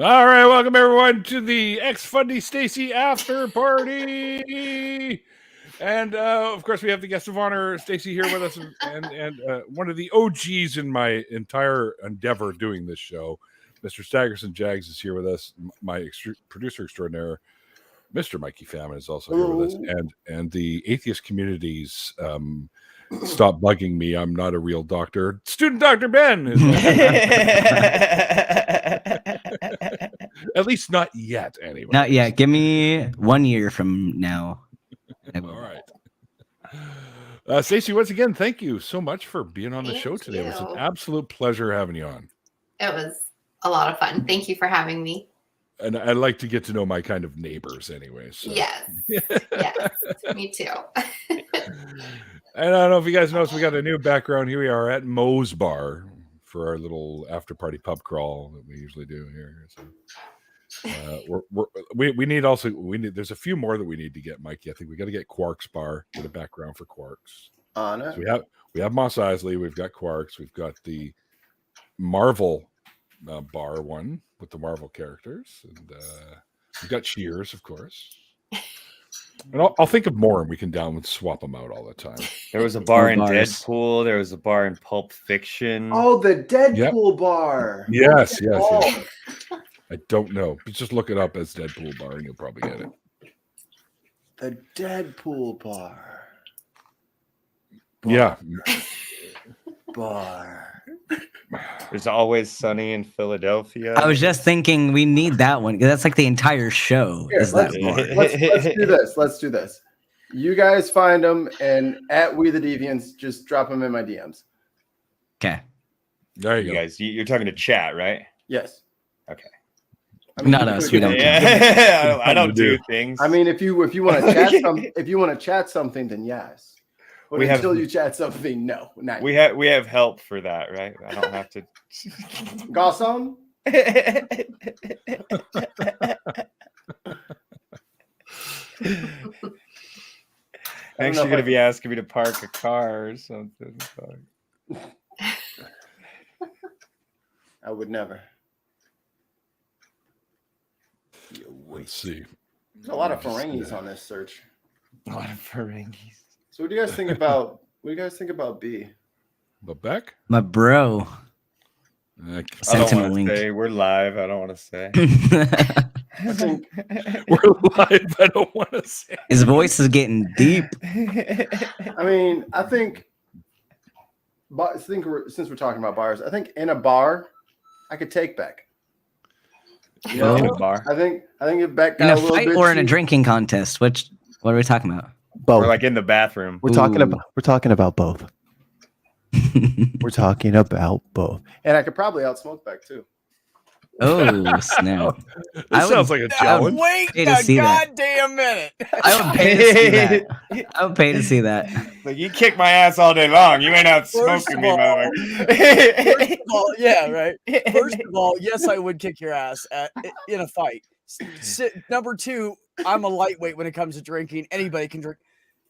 All right, welcome everyone to the ExFundie Stacie after party. And of course, we have the guest of honor, Stacie, here with us, and one of the OGs in my entire endeavor doing this show, Mr. Staggerson Jags, is here with us. My producer extraordinaire, Mr. Mikey Famine, is also here with us, and the atheist community's stop bugging me. I'm not a real doctor. Student Dr. Ben is at least not yet, anyway. Not yet. Give me 1 year from now. All right. Stacie, once again, thank you so much for being on the show today. It was an absolute pleasure having you on. It was a lot of fun. Thank you for having me. And I like to get to know my kind of neighbors anyway. So. Yes. Me too. And I don't know if you guys noticed, we got a new background. Here we are at Moe's Bar for our little after party pub crawl that we usually do here. So, we need there's a few more that we need to get, Mikey. I think we got to get Quark's Bar, get a background for Quark's. No. So we have Mos Eisley, we've got Quark's, we've got the Marvel bar one with the Marvel characters, and we've got Cheers, of course. And I'll think of more, and we can swap them out all the time. There was a bar in Deadpool. There was a bar in Pulp Fiction. Oh, the Deadpool bar. Yes. I don't know. Just look it up as Deadpool bar, and you'll probably get it. The Deadpool bar. Yeah. Bar. There's Always Sunny in Philadelphia. I was just thinking we need that one because that's like the entire show. Here, let's do this. Let's do this. You guys find them, and at We the Deviants, just drop them in my DMs. Okay. There you go. Guys, you're talking to chat, right? Yes. Okay. I mean, not us. We don't. Yeah, I don't do things. I mean, if you want to chat if you want to chat something, then yes. But until you chat something, no. Not we have help for that, right? I don't have to. Gossam? Next, you're gonna be asking me to park a car or something. I would never. Let's see. There's a lot of Ferengis on this search. A lot of Ferengis. So what do you guys think about? What do you guys think about B? But Beck? My bro. I don't want to say. We're live. I don't want to say. I think we're live. I don't want to say. His voice is getting deep. I mean, I think since we're talking about bars, I think in a bar, I could take Beck. You know, in a bar. I think if Beck got In a little fight bit or in a drinking contest. What are we talking about? Both. Or like in the bathroom. We're talking about both. We're talking about both. And I could probably outsmoke Beck too. Oh snap! This sounds like a challenge. Wait a goddamn minute! I would pay to see that. I would pay to see that. Like, you kick my ass all day long. You ain't out smoking me, motherfucker. First of all, yeah, right. First of all, yes, I would kick your ass in a fight. Number two, I'm a lightweight when it comes to drinking. Anybody can drink.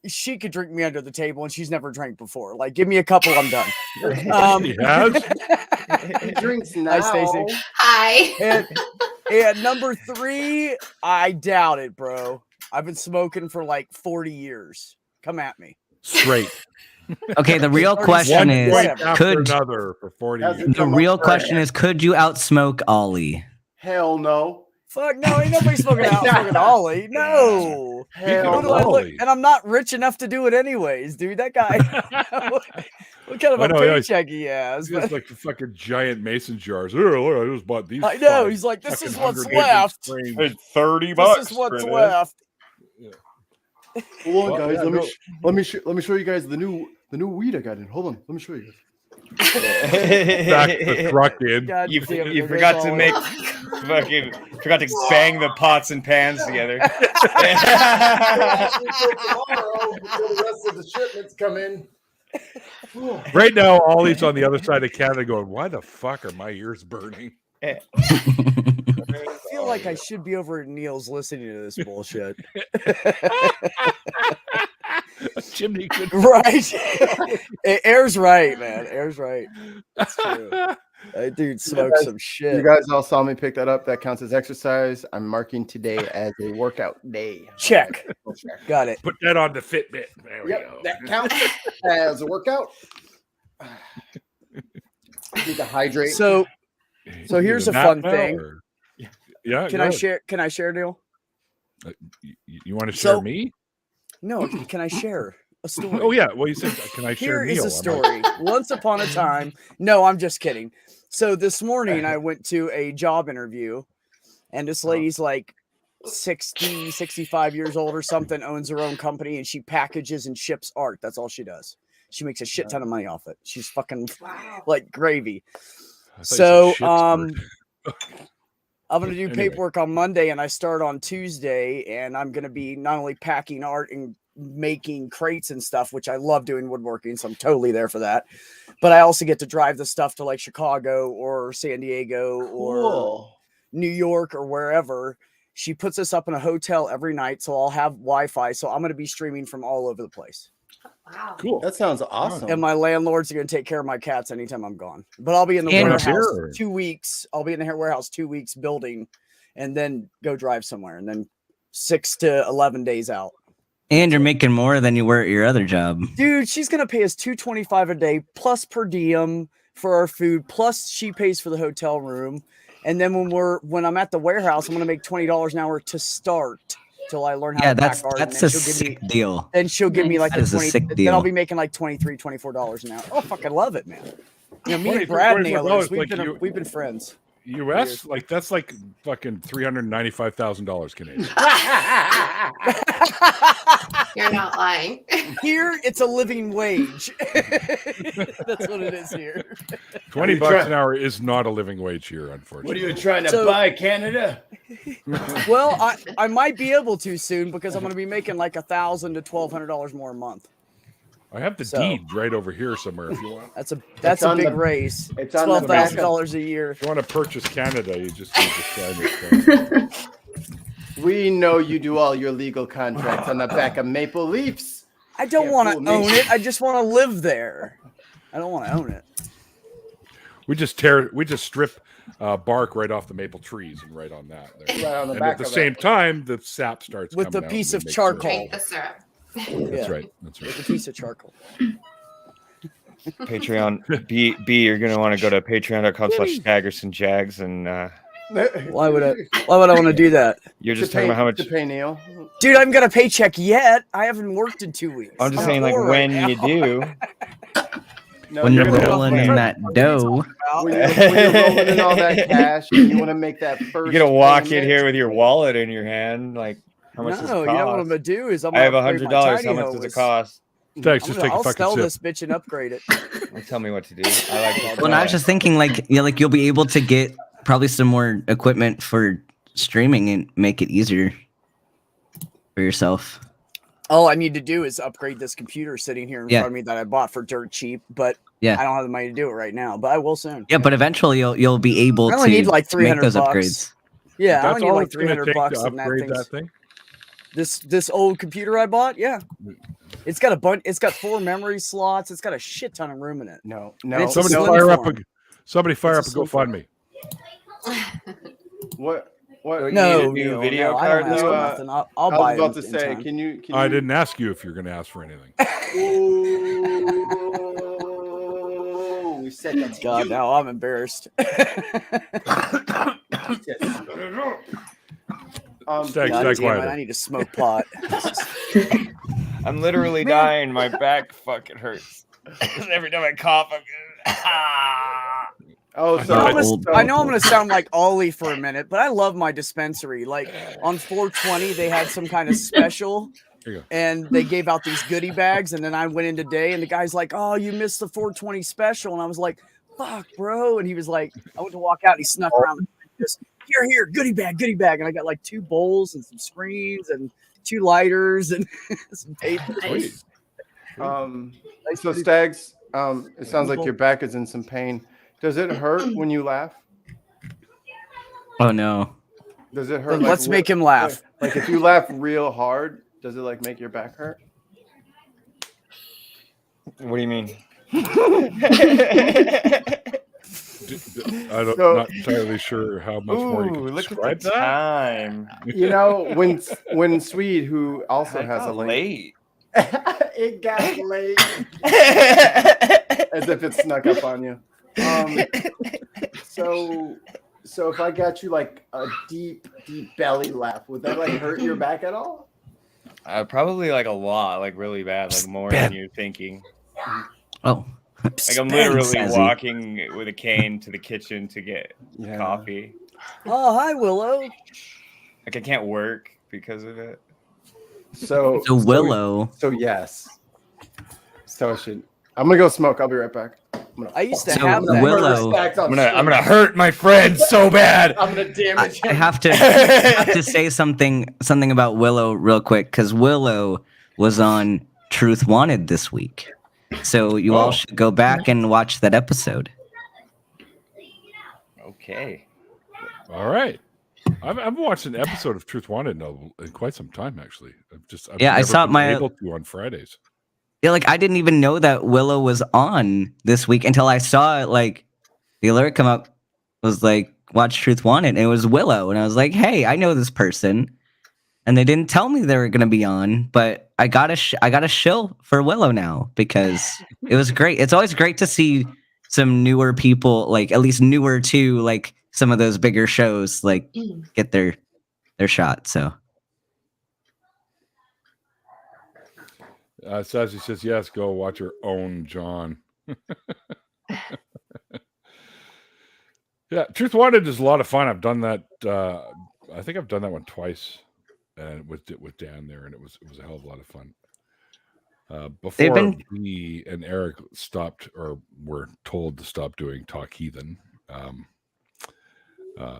She could drink me under the table, and she's never drank before. Like, give me a couple, I'm done. He has? He drinks now. Hi, Stacie. Hi. And number three, I doubt it, bro. I've been smoking for like 40 years. Come at me. Straight. Okay, the real question is, could another for 40 years. The real question is, could you outsmoke Ollie? Hell no. Fuck no, ain't nobody smoking out fucking Ollie. No. Hell no. And I'm not rich enough to do it anyways, dude. That guy. What kind of a paycheck he has? He has like fucking giant mason jars. Oh, I just bought these. I know. He's like, this is what's left. It's $30. This is what's left. Yeah. Hold on, guys. Let me show you guys the new weed I got in. Hold on. Let me show you guys. Back the truck in. You forgot to make forgot to bang the pots and pans together. The rest of the shipments come in. Right now, Ollie's on the other side of Canada going, why the fuck are my ears burning? I feel like I should be over at Neil's listening to this bullshit. Chimney could right. Air's right, man. Air's right. That's true. That dude smokes some You shit. guys all saw me pick that up. That counts as exercise. I'm marking today as a workout day. Check. Got it. Put that on the Fitbit. There we Yep, go. that counts as a workout. Need to hydrate. So You here's need a nap fun now, thing. or- Yeah. Can go I ahead. share? Can I share, Neil? You want to share So- me? No. Can I share a story? Oh yeah. Well, you said, can I share Here is Neil? a I'm like, story. Once upon a time. No, I'm just kidding. So this morning I went to a job interview, and this lady's like 60, 65 years old or something, owns her own company, and she packages and ships art. That's all she does. She makes a shit ton of money off it. She's fucking like gravy. I thought you So, said shit I'm going to do Anyway. paperwork on Monday, and I start on Tuesday, and I'm going to be not only packing art and making crates and stuff, which I love doing woodworking, so I'm totally there for that. But I also get to drive the stuff to like Chicago or San Diego or New York or wherever. She puts us up in a hotel every night, so I'll have Wi-Fi. So I'm going to be streaming from all over the place. Wow. Cool. That sounds awesome. And my landlords are going to take care of my cats anytime I'm gone. But I'll be in the And warehouse here. 2 weeks. I'll be in the warehouse 2 weeks building, and then go drive somewhere, and then 6 to 11 days out. And you're making more than you were at your other job. Dude, she's going to pay us $225 a day plus per diem for our food, plus she pays for the hotel room. And then when I'm at the warehouse, I'm going to make $20 an hour to start till I learn how Yeah, to that's pack art. and that's then a she'll give sick me, deal. then she'll give me like That a is a 20. sick Then I'll deal. be making like $23, $24 an hour. Oh, fucking love it, man. You know, me and $23, Brad Nailers, like we've been friends. U.S. like that's like fucking $395,000 Canadian. You're not lying. Here, it's a living wage. That's what it is here. $20 an hour is not a living wage here, What are unfortunately. you trying to So- buy, Canada? Well, I might be able to soon because I'm going to be making like $1,000 to $1,200 more a month. I have the So- deed right over here somewhere. If you want, That's a on big the- raise. it's on the back of- $12,000 a year. if you want to purchase Canada, you just need to sign this. We know you do all your legal contracts on the back of Maple Leafs. I don't Can't want fool to me. own it. I just want to live there. I don't want to own it. We just strip bark right off the maple trees and right on that. There. Right on the And back at the of same time, the sap starts With the coming out piece and of it makes charcoal. Drink the syrup. That's Yeah. right. That's right. With a piece of charcoal. Patreon. B, you're gonna want to go to patreon.com/StaggersonJags, and Why would I want to do that? you're To just pay, talking about how much. to pay Neil. Dude, I haven't got a paycheck yet. I haven't worked in 2 weeks. I'm just saying, like poor when right you now. do. No, When you're gonna have rolling to- in that dough, when you're rolling in all that cash, and you want to make that first. You're gonna walk in payment, here with your wallet in your hand, like how much does it No, cost? you know what I'm gonna do is I'm I have gonna upgrade my $100. tiny How much does it hose. cost? Thanks. Just take a I'll fucking sell sip. this bitch and upgrade it. Don't tell me what to do. I like it. well, and I was just thinking, like, yeah, like you'll be able to get probably some more equipment for streaming and make it easier for yourself. All I need to do is upgrade this computer sitting here in Yeah. front of me that I bought for dirt cheap, but Yeah. I don't have the money to do it right now. But I will soon. Yeah, but eventually you'll be able I to only need like make 300 those bucks. upgrades. Yeah, I That's only need all like it's gonna 300 take bucks, to and that upgrade thing's that thing. this old computer I bought. Yeah, it's got a bunch. It's got 4 memory slots. It's got a shit ton of room in it. No, And no. it's a Somebody slim fire up form. somebody fire up It's a a slim GoFundMe. What? What? You No, need a new Neil, video no, I card, don't ask for Neil? nothing. I'll I buy was about it to in say, time. can you? I didn't ask you if you're going to ask for anything. Ooh, we said that to God, you. now I'm embarrassed. Stag, God stag damn it, I quieter. need to smoke pot. I'm literally dying. My back fucking hurts. Every time I cough, I'm Oh, so, I'm gonna- I know I'm going to sound like Ollie for a minute, but I love my dispensary. Like on 420, they had some kind of special, Here you go. and they gave out these goodie bags. And then I went in today, and the guy's like, "Oh, you missed the 420 special," and I was like, "Fuck, bro!" And he was like, "I went to walk out, and he snuck around and just here, goodie bag," and I got like 2 bowls and some screens and 2 lighters and some paper. Sweet. so Stags, it sounds like your back is in some pain. Does it hurt when you laugh? Oh no. Does it hurt? Then let's make him laugh. Like if you laugh real hard, does it like make your back hurt? What do you mean? I'm So- not entirely sure how much more you Ooh, can look at describe the that. time. You know, when Swede, who also I has a got link, late. it got late, as if it snuck up on you. So if I got you like a deep belly laugh, would that like hurt your back at all? Probably like a lot, like really bad, like more than you're thinking. Oh, Like I'm literally walking with a cane to the kitchen to get Yeah. coffee. Oh, hi, Willow. Like I can't work because of it. So Willow. So yes. So I should. I'm gonna go smoke. I'll be right back. I used to So have that. Willow- I'm gonna hurt my friends so bad. I'm gonna damage I him. have to say something about Willow real quick because Willow was on Truth Wanted this week, so you all should go back and watch that episode. Okay. All right. I've watched an episode of Truth Wanted in quite some time, actually. I've Yeah, I never saw been my- able to on Fridays. Yeah, like I didn't even know that Willow was on this week until I saw like the alert come up. Was like watch Truth Wanted, and it was Willow, and I was like, hey, I know this person, and they didn't tell me they were gonna be on, but I got a shill for Willow now because it was great. It's always great to see some newer people, like at least newer to like some of those bigger shows, like get their shot. So Sassy says, yes, go watch your own John. Yeah, Truth Wanted is a lot of fun. I've done that. I think I've done that one twice, and with Dan there, and it was a hell of a lot of fun. Before me and Eric stopped, or were told to stop doing Talk Heathen,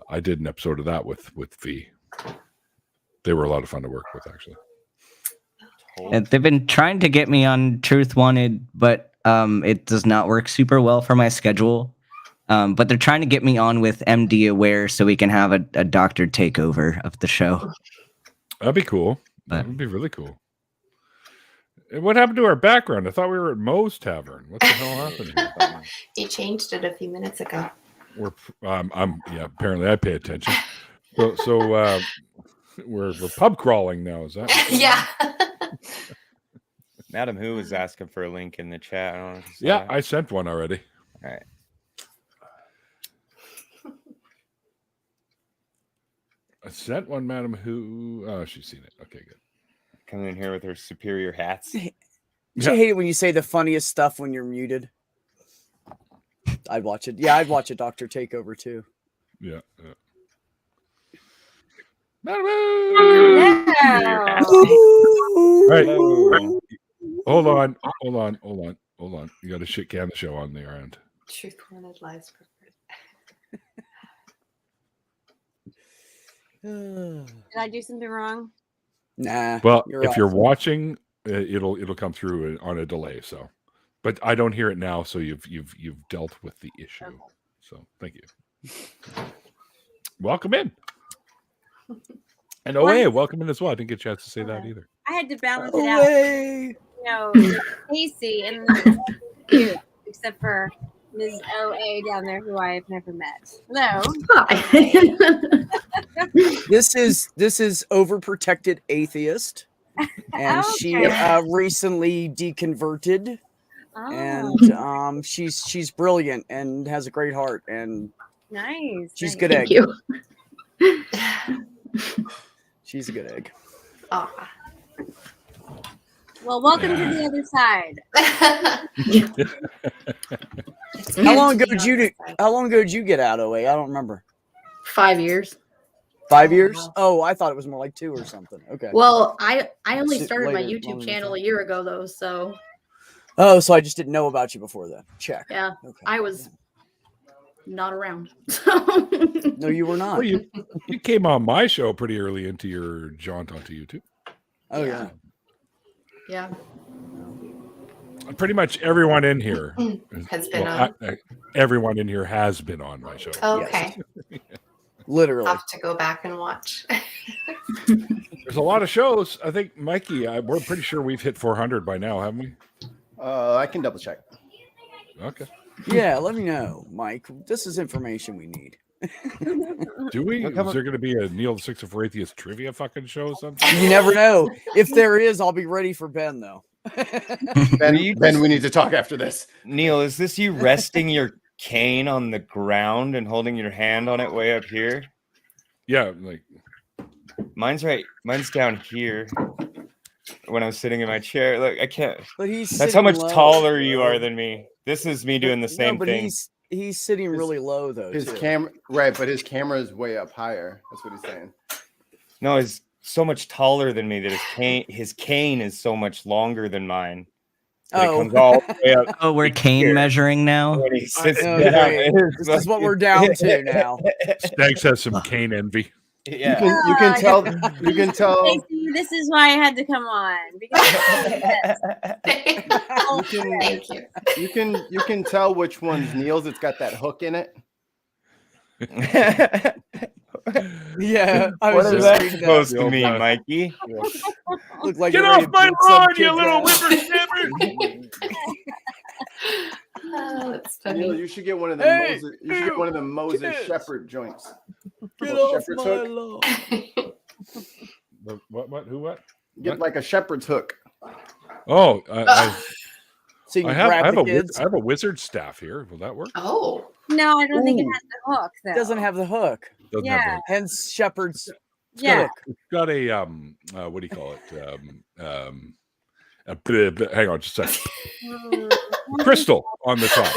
I did an episode of that with V. They were a lot of fun to work with, actually. and they've been trying to get me on Truth Wanted, but it does not work super well for my schedule. But they're trying to get me on with MD Aware so we can have a doctor takeover of the show. That'd be cool. That would be really cool. And what happened to our background? I thought we were at Moe's Tavern. What the hell happened here? He changed it a few minutes ago. Apparently I pay attention. So we're pub crawling now. Is that? Yeah. Madam Who was asking for a link in the chat. I don't know if you saw Yeah, that. I sent one already. All right. I sent one, Madam Who. Oh, she's seen it. Okay, good. Coming in here with her superior hats. Don't you hate it when you say the funniest stuff when you're muted? I'd watch it. Yeah, I'd watch a doctor takeover too. Yeah. Madam Who! Yeah. All right. Hello. Hold on. You got to shit can the show on their end. Truth Wanted lies preferred. Did I do something wrong? Nah. Well, if right. you're watching, it'll come through on a delay. So, but I don't hear it now. So you've dealt with the issue. Okay. So thank you. Welcome in. And OA, welcome in as well. I didn't get a chance to say that either. I had to balance it out. Away. You know, Stacie and you, except for Ms. OA down there, who I have never met. Hello. This is overprotected atheist, and she recently deconverted, and she's brilliant and has a great heart, and Nice. she's nice. good egg. you. She's a good egg. Aw. Well, welcome to the other side. How long ago did you get out, OA? I don't remember. 5 years. 5 years? Oh, I thought it was more like 2 or something. Okay. Well, I only Sit started my later, YouTube longer than channel a that. year ago though, so Oh, so I just didn't know about you before then. Check. yeah, Okay. I was not around. No, you were not. Well, you came on my show pretty early into your jaunt onto YouTube. Oh yeah. Yeah. Pretty much everyone in here Has been on. Everyone in here has been on my show. Okay. Literally. I'll have to go back and watch. There's a lot of shows. I think, Mikey, we're pretty sure we've hit 400 by now, haven't we? I can double check. Okay. Yeah, let me know, Mike. This is information we need. Do we? Look Is how there going to be a Neil the Sixth of Atheist trivia fucking show or something? You never know. If there is, I'll be ready for Ben though. Ben, you Ben, just- we need to talk after this. Neil, is this you resting your cane on the ground and holding your hand on it way up here? Yeah, like Mine's down here. When I'm sitting in my chair, look, I can't. But he's That's how sitting much low, taller you bro. are than me. This is me doing the same but thing. He's sitting really low though. His too. camera, right? But his camera is way up higher. That's what he's saying. No, he's so much taller than me that his cane is so much longer than mine. That It comes all the way up. Oh, we're cane here. measuring now. When he sits Oh, down, great. it's This is what we're down to now. Stags has some cane envy. Yeah. You can tell. You can tell. Stacie, this is why I had to come on because Thank you. You can tell which one's Neil's. It's got that hook in it. Yeah, I What was is just that reading supposed that. to mean, Mikey? Look like Get you're ready off to my beat some lawn, you kid's little ass. whippersnapper! Oh, that's Neil, funny. you should get one of the Hey, Moses. You should get one of the Moses kids. Shepherd joints. Get Little off shepherd's my hook. lawn. What? Who? What? Get like a shepherd's hook. Oh, So you I can have grab the a kids. I have a wizard staff here. Will that work? Oh, no, I don't think it Ooh. has the hook though. It doesn't have the hook. Doesn't Yeah. have Hence Shepherd's Yeah. hook. it's got a what do you call it? Hang on, just a second. Crystal on the top.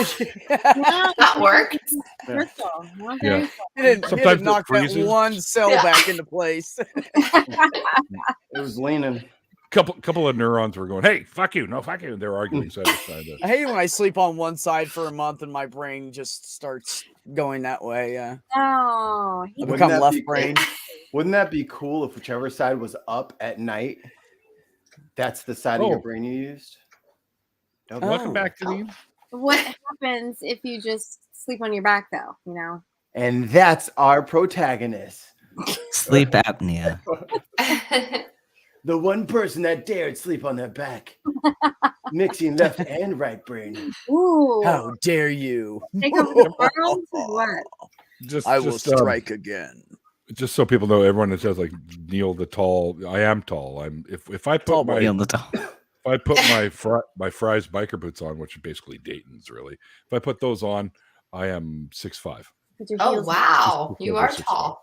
that worked. Crystal. Okay. Yeah. He didn't Sometimes it knock that freezes. one cell Yeah. back into place. It was leaning. Couple of neurons were going, "Hey, fuck you! No, fuck you!" They're arguing side by side. I hate it when I sleep on one side for a month and my brain just starts going that way. Yeah, Oh, I he Wouldn't become that left be cool? brain. Wouldn't that be cool if whichever side was up at night, that's the side of your Oh. brain you used? Welcome Oh. back to the. what happens if you just sleep on your back though? You know. And that's our protagonist. Sleep apnea. The one person that dared sleep on their back. Mixing left and right brain. Ooh. How dare you? Take over the world? What? Just, I will just, strike again. just so people know, everyone that says like Neil the Tall, I am tall. I'm if I put Tall my boy. Feel the top. if I put my Fry's biker boots on, which are basically Dayton's really, if I put those on, I am 6'5". Put your Oh heels wow, Just you over are 6'5". tall.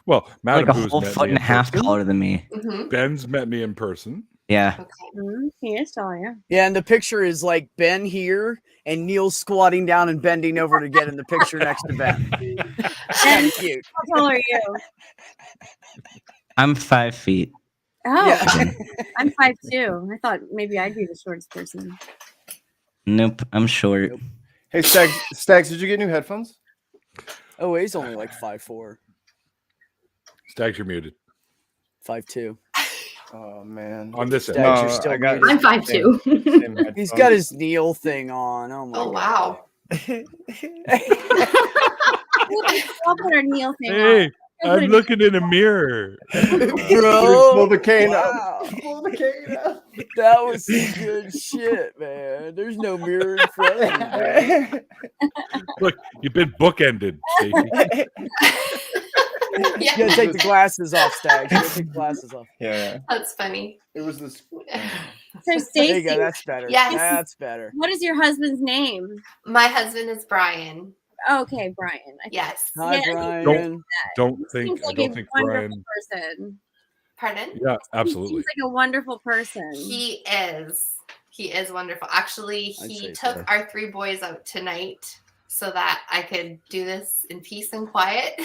Well, Madam Like a Boo's whole met foot me and a in half person. taller than me. Mm-hmm. Ben's met me in person. Yeah. Okay. on. He is tall, yeah. Yeah, and the picture is like Ben here and Neil squatting down and bending over to get in the picture next to Ben. Kind of cute. How tall are you? I'm 5 feet. Oh, Yeah. I'm 5'2". I thought maybe I'd be the shortest person. Nope, I'm short. Hey, Stags, did you get new headphones? Oh, he's only like 5'4", Stags, you're muted 5'2". Oh man. on this end. Stags, you're still I got muted. I'm 5'2". He's got his Neil thing on. Oh my Oh God. wow. I'll put our Neil thing Hey, on. I'll put I'm a- looking in a mirror. Pull the cane out. Wow. Pull the cane out. That was some good shit, man. There's no mirror in front of you, man. Look, you've been bookended, Stacie. You Yeah, gotta take the glasses off, Stag. You gotta take the glasses off. Yeah. that's funny. It was this. So There you Stacie, go. That's better. Yes. That's better. what is your husband's name? My husband is Brian. Okay, Brian. Yes. Hi, Yeah, Brian. Don't Seems think. I like don't a think wonderful Brian. person. Pardon? Yeah, absolutely. Seems like a wonderful person. He is. He is wonderful. Actually, I'd he say took so. our 3 boys out tonight so that I could do this in peace and quiet.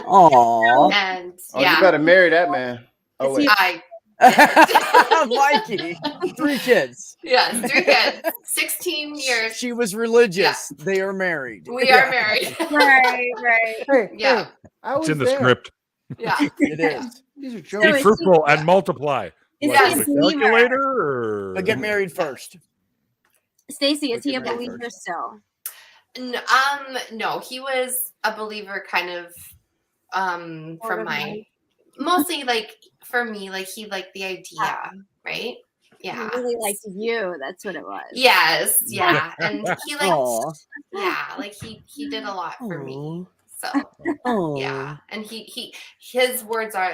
Aww. And Oh, you yeah, better marry that man. Oh Is he- wait. Mikey. 3 kids. yes, 3 kids, 16 years. She was religious. They are married. We are married. right, right. Hey, Yeah. hey, I was It's in the there. script. Yeah. It is. These are So jokes. Be is fruitful and multiply. Is What, he a with a believer? calculator or But get married first. Stacie, is he a Get married believer first. still? No, he was a believer kind of from my Borderline. mostly like for me, like he liked the idea, right? Yeah. He really liked you. That's what it was. Yes, yeah. And he Aw. like he did a lot for me. Aw. So Oh. yeah. And his words are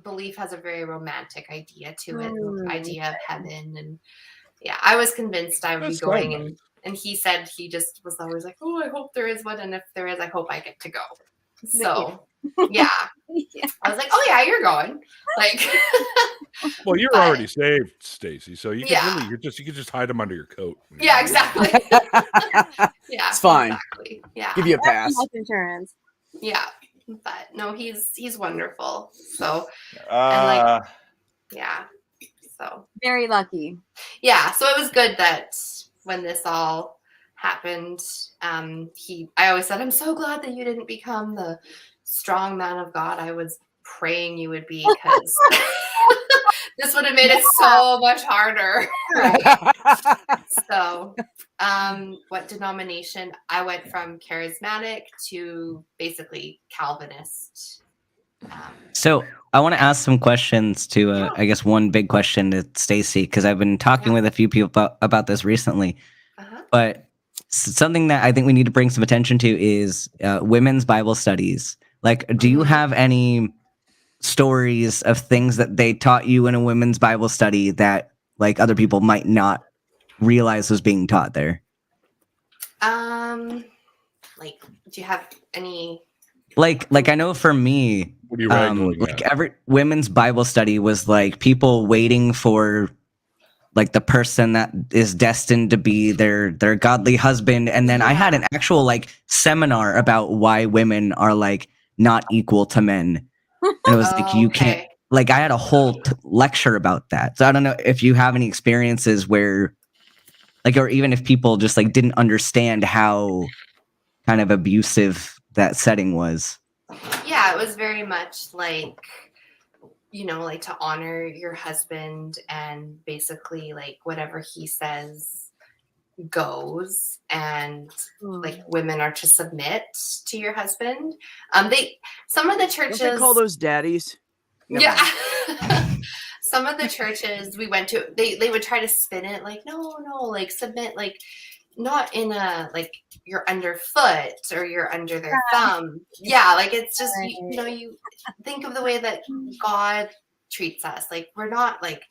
belief has a very romantic idea to it, the idea of heaven. And yeah, I was convinced I would be That's going fun. and he said he just was always like, oh, I hope there is one, and if there is, I hope I get to go. So yeah. I was like, oh yeah, you're going. Like Well, you're but- already saved, Stacie, so you can Yeah. really you can just hide them under your coat. Yeah, exactly. Yeah. It's fine. Exactly. Yeah. Give you a pass. Health insurance. Yeah. But no, he's wonderful. So Uh, yeah. So Very lucky. yeah, so it was good that when this all happened, I always said, I'm so glad that you didn't become the strong man of God I was praying you would be, because this would have made it so much harder. So what denomination? I went from charismatic to basically Calvinist. So I want to ask some questions to, I guess, one big question to Stacie, because I've been talking with a few people about this recently. But something that I think we need to bring some attention to is women's Bible studies. Like, do you have any stories of things that they taught you in a women's Bible study that like other people might not realize was being taught there? Like, do you have any? Like I know for me, What are you wrangling like at? every women's Bible study was like people waiting for like the person that is destined to be their godly husband. And then I had an actual like seminar about why women are like not equal to men. And it was like, you can't, like, I had a whole lecture about that. So I don't know if you have any experiences where like, or even if people just like didn't understand how kind of abusive that setting was. Yeah, it was very much like, you know, like to honor your husband and basically like whatever he says goes, and like women are to submit to your husband. Some of the churches Don't they call those daddies? Never yeah. Some of the churches we went to, they would try to spin it like, no, like submit, like not in a like you're underfoot or you're under their thumb. Yeah, like it's just you know, you think of the way that God treats us. Like we're not like,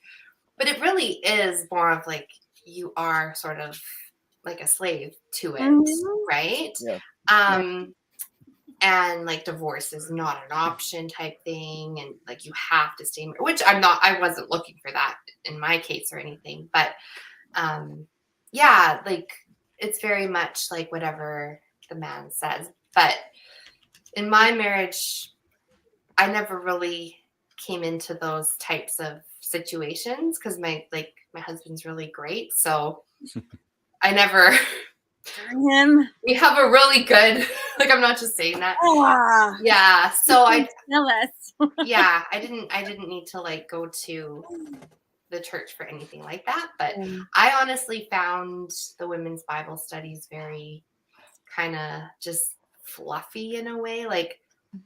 but it really is more of like you are sort of like a slave to it, right? Yeah. And like divorce is not an option type thing, and like you have to stay, which I wasn't looking for that in my case or anything, but yeah, like it's very much like whatever the man says. But in my marriage, I never really came into those types of situations because my husband's really great, so I never him. We have a really good, like, I'm not just saying that. Oh, yeah. So I I didn't need to like go to the church for anything like that. But I honestly found the women's Bible studies very kind of just fluffy in a way. Like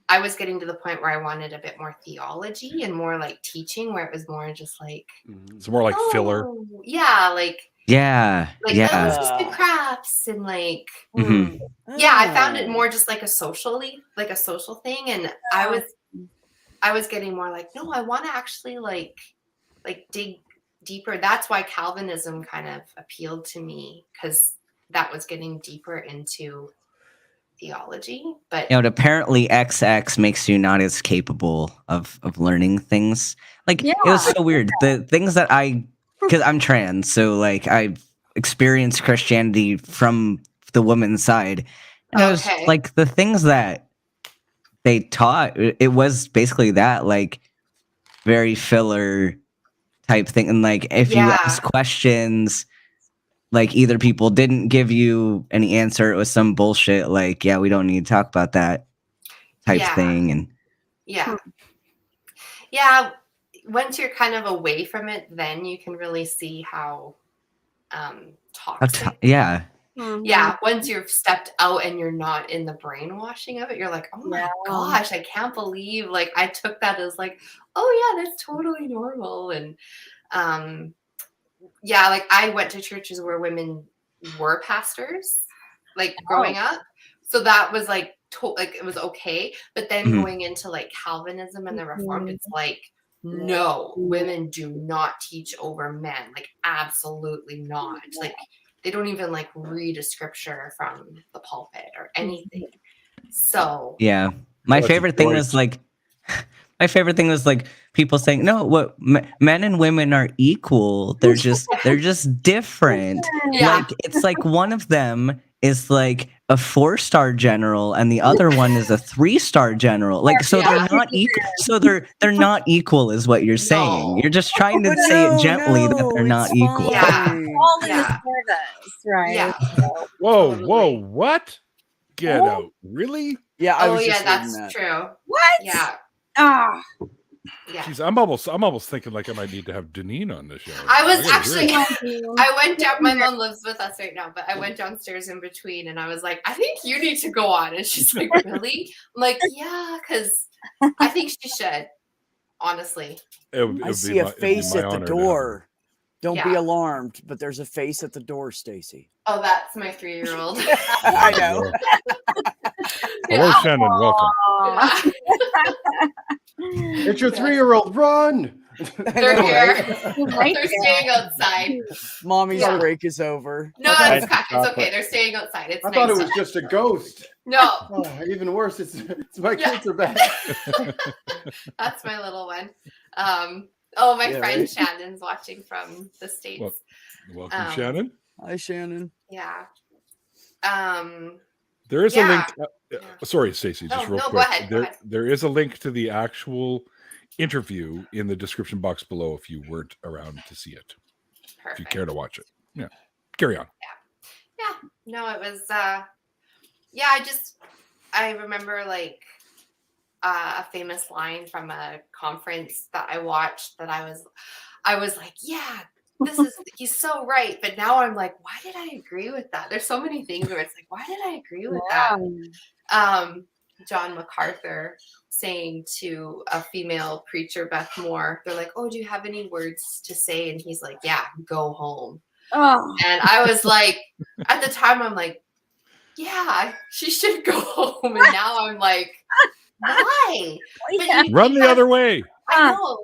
I was getting to the point where I wanted a bit more theology and more like teaching, where it was more just like, it's more like filler. Yeah. Like, let's just do crafts and like, yeah, I found it more just like a social thing. And I was getting more like, no, I want to actually like dig deeper. That's why Calvinism kind of appealed to me, because that was getting deeper into theology. But apparently XX makes you not as capable of learning things. Like it was so weird. The things that because I'm trans, so like I've experienced Christianity from the woman's side. And it was like the things that they taught, it was basically that like very filler type thing. And like if you ask questions, like either people didn't give you any answer, it was some bullshit like, yeah, we don't need to talk about that type thing. And once you're kind of away from it, then you can really see how toxic. Once you've stepped out and you're not in the brainwashing of it, you're like, oh my gosh, I can't believe like I took that as like, oh yeah, that's totally normal. And yeah, like I went to churches where women were pastors, like growing up. So that was like, like it was okay. But then going into like Calvinism and the Reformed, it's like, no, women do not teach over men. Like absolutely not. Like they don't even like read a scripture from the pulpit or anything. So yeah, my favorite thing was like people saying, no, what men and women are equal. They're just different. Yeah. Like it's like one of them is like a 4-star general and the other one is a 3-star general. Like so they're not equal. So they're not equal is what you're saying. You're just trying to say it gently that they're not equal. Yeah. All in the service, right? Yeah. Whoa, what? Get out. Really? Yeah, I Oh was yeah, just reading that's that. true. What? Yeah. Ah, Yeah. Jeez, I'm almost thinking like I might need to have Deneen on this show. I was gotta actually, hear it. I went down, my mom lives with us right now, but I went downstairs in between and I was like, I think you need to go on. And she's like, really? I'm like, yeah, because I think she should, honestly. I see a face at the door. Don't be Yeah. alarmed, but there's a face at the door, Stacie. Oh, that's my 3-year-old. I know. Hello, Shannon. Welcome. aw. It's your 3-year-old. Run. They're here. Right They're there. staying outside. Mommy's Yeah. break is over. No, Okay. it's okay. They're staying outside. It's I nice. thought it was just a ghost. No, Oh, even worse, it's my Yeah. kids are back. that's my little one. Oh, my Yeah, friend right? Shannon's watching from the States. Well- Welcome, Um, Shannon. Hi, Shannon. Yeah. There is a yeah. link. Sorry, Stacie, just No, real no, go quick. ahead, go ahead. There is a link to the actual interview in the description box below if you weren't around to see it. If you Perfect. care to watch it. Yeah. Carry on. Yeah. No, it was I remember like a famous line from a conference that I watched that I was like, yeah, he's so right. But now I'm like, why did I agree with that? There's so many things where it's like, why did I agree with that? John MacArthur saying to a female preacher, Beth Moore, they're like, oh, do you have any words to say? And he's like, yeah, go home. Oh, And I was like, at the time, I'm like, yeah, she should go home. And now I'm like, why? But yeah. Run the other way. I know.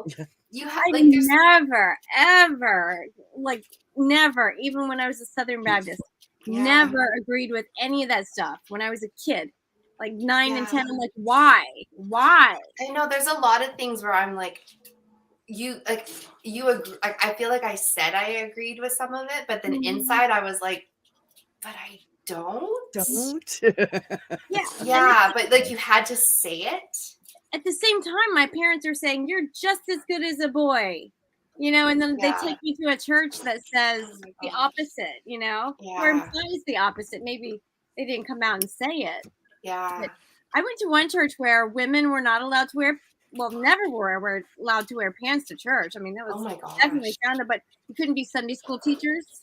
You have I like there's never, ever, like never, even when I was a Southern Baptist, Yeah. never agreed with any of that stuff when I was a kid. Like 9 and 10, Yeah. I'm like, why? Why? I know there's a lot of things where I'm like, you agree. I feel like I said I agreed with some of it, but then inside I was like, but I don't. Don't. Yeah. Yeah, but like you had to say it. At the same time, my parents are saying, you're just as good as a boy, you know, and then Yeah. they take me to a church that says the opposite, you know, or Yeah. implies the opposite. Maybe they didn't come out and say it. Yeah. But I went to one church where women were not allowed to wear, never were allowed to wear pants to church. I mean, that Oh was my gosh. definitely found but you couldn't be Sunday school teachers.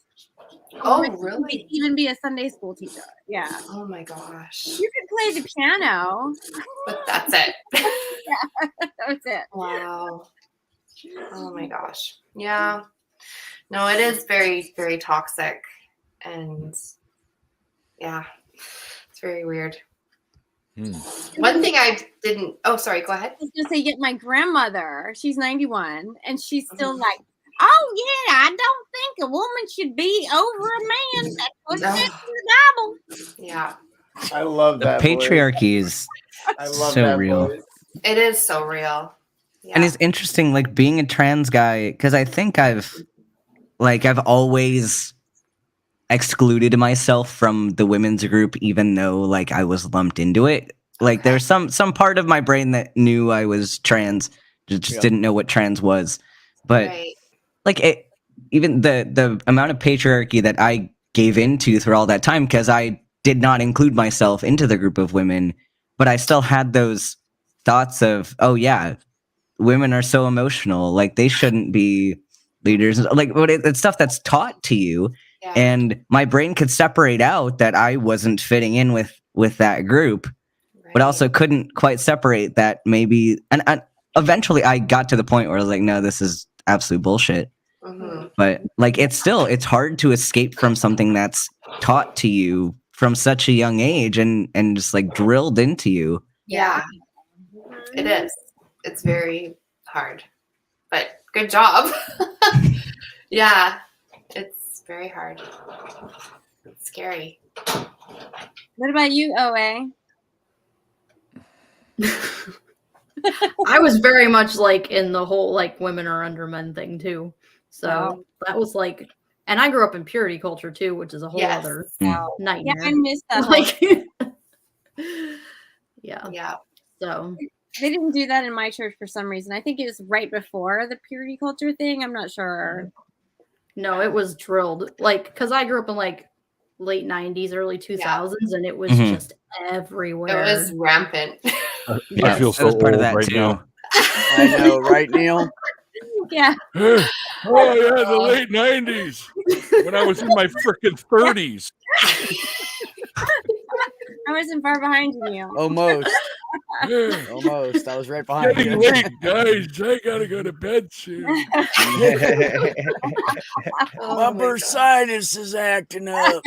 Oh, You couldn't really? even be a Sunday school teacher. Yeah. Oh my gosh. You could play the piano. But that's it. That was it. Wow. Oh my gosh. Yeah. No, it is very, very toxic. And yeah, it's very weird. One thing I didn't, oh, sorry, go ahead. I was gonna say, yet my grandmother, she's 91, and she's still like, oh yeah, I don't think a woman should be over a man. That's what it says in the Bible. Yeah, I love The that. voice. patriarchy is I love so that real. voice. it is so real. Yeah. And it's interesting, like being a trans guy, because I think I've always excluded myself from the women's group, even though like I was lumped into it. Like Okay. there's some part of my brain that knew I was trans, just didn't know what trans was. But Right. like it, even the amount of patriarchy that I gave into through all that time, because I did not include myself into the group of women, but I still had those thoughts of, oh yeah, women are so emotional, like they shouldn't be leaders, like but it's stuff that's taught to you. Yeah. And my brain could separate out that I wasn't fitting in with that group, but Right. also couldn't quite separate that maybe. And eventually I got to the point where I was like, no, this is absolute bullshit. But like it's hard to escape from something that's taught to you from such a young age and just like drilled into you. Yeah, it is. It's very hard, but good job. Yeah, it's very hard. It's scary. What about you, OA? I was very much like in the whole like women are under men thing too. So Wow. that was like, and I grew up in purity culture too, which is a whole other nightmare. Yeah, I missed that. Like, yeah. Yeah. So They didn't do that in my church for some reason. I think it was right before the purity culture thing. I'm not sure. no, it was drilled like because I grew up in like late 90s, early 2000s, and it was Mhm. just everywhere. It was rampant. I feel so was part of old that right too. now. I know, right, Neil? Yeah. Oh yeah, the late 90s when I was in my freaking 30s. I wasn't far behind you, Neil. Almost. Almost. I was right behind Getting you. late, guys. I gotta go to bed soon. My bursitis is acting up.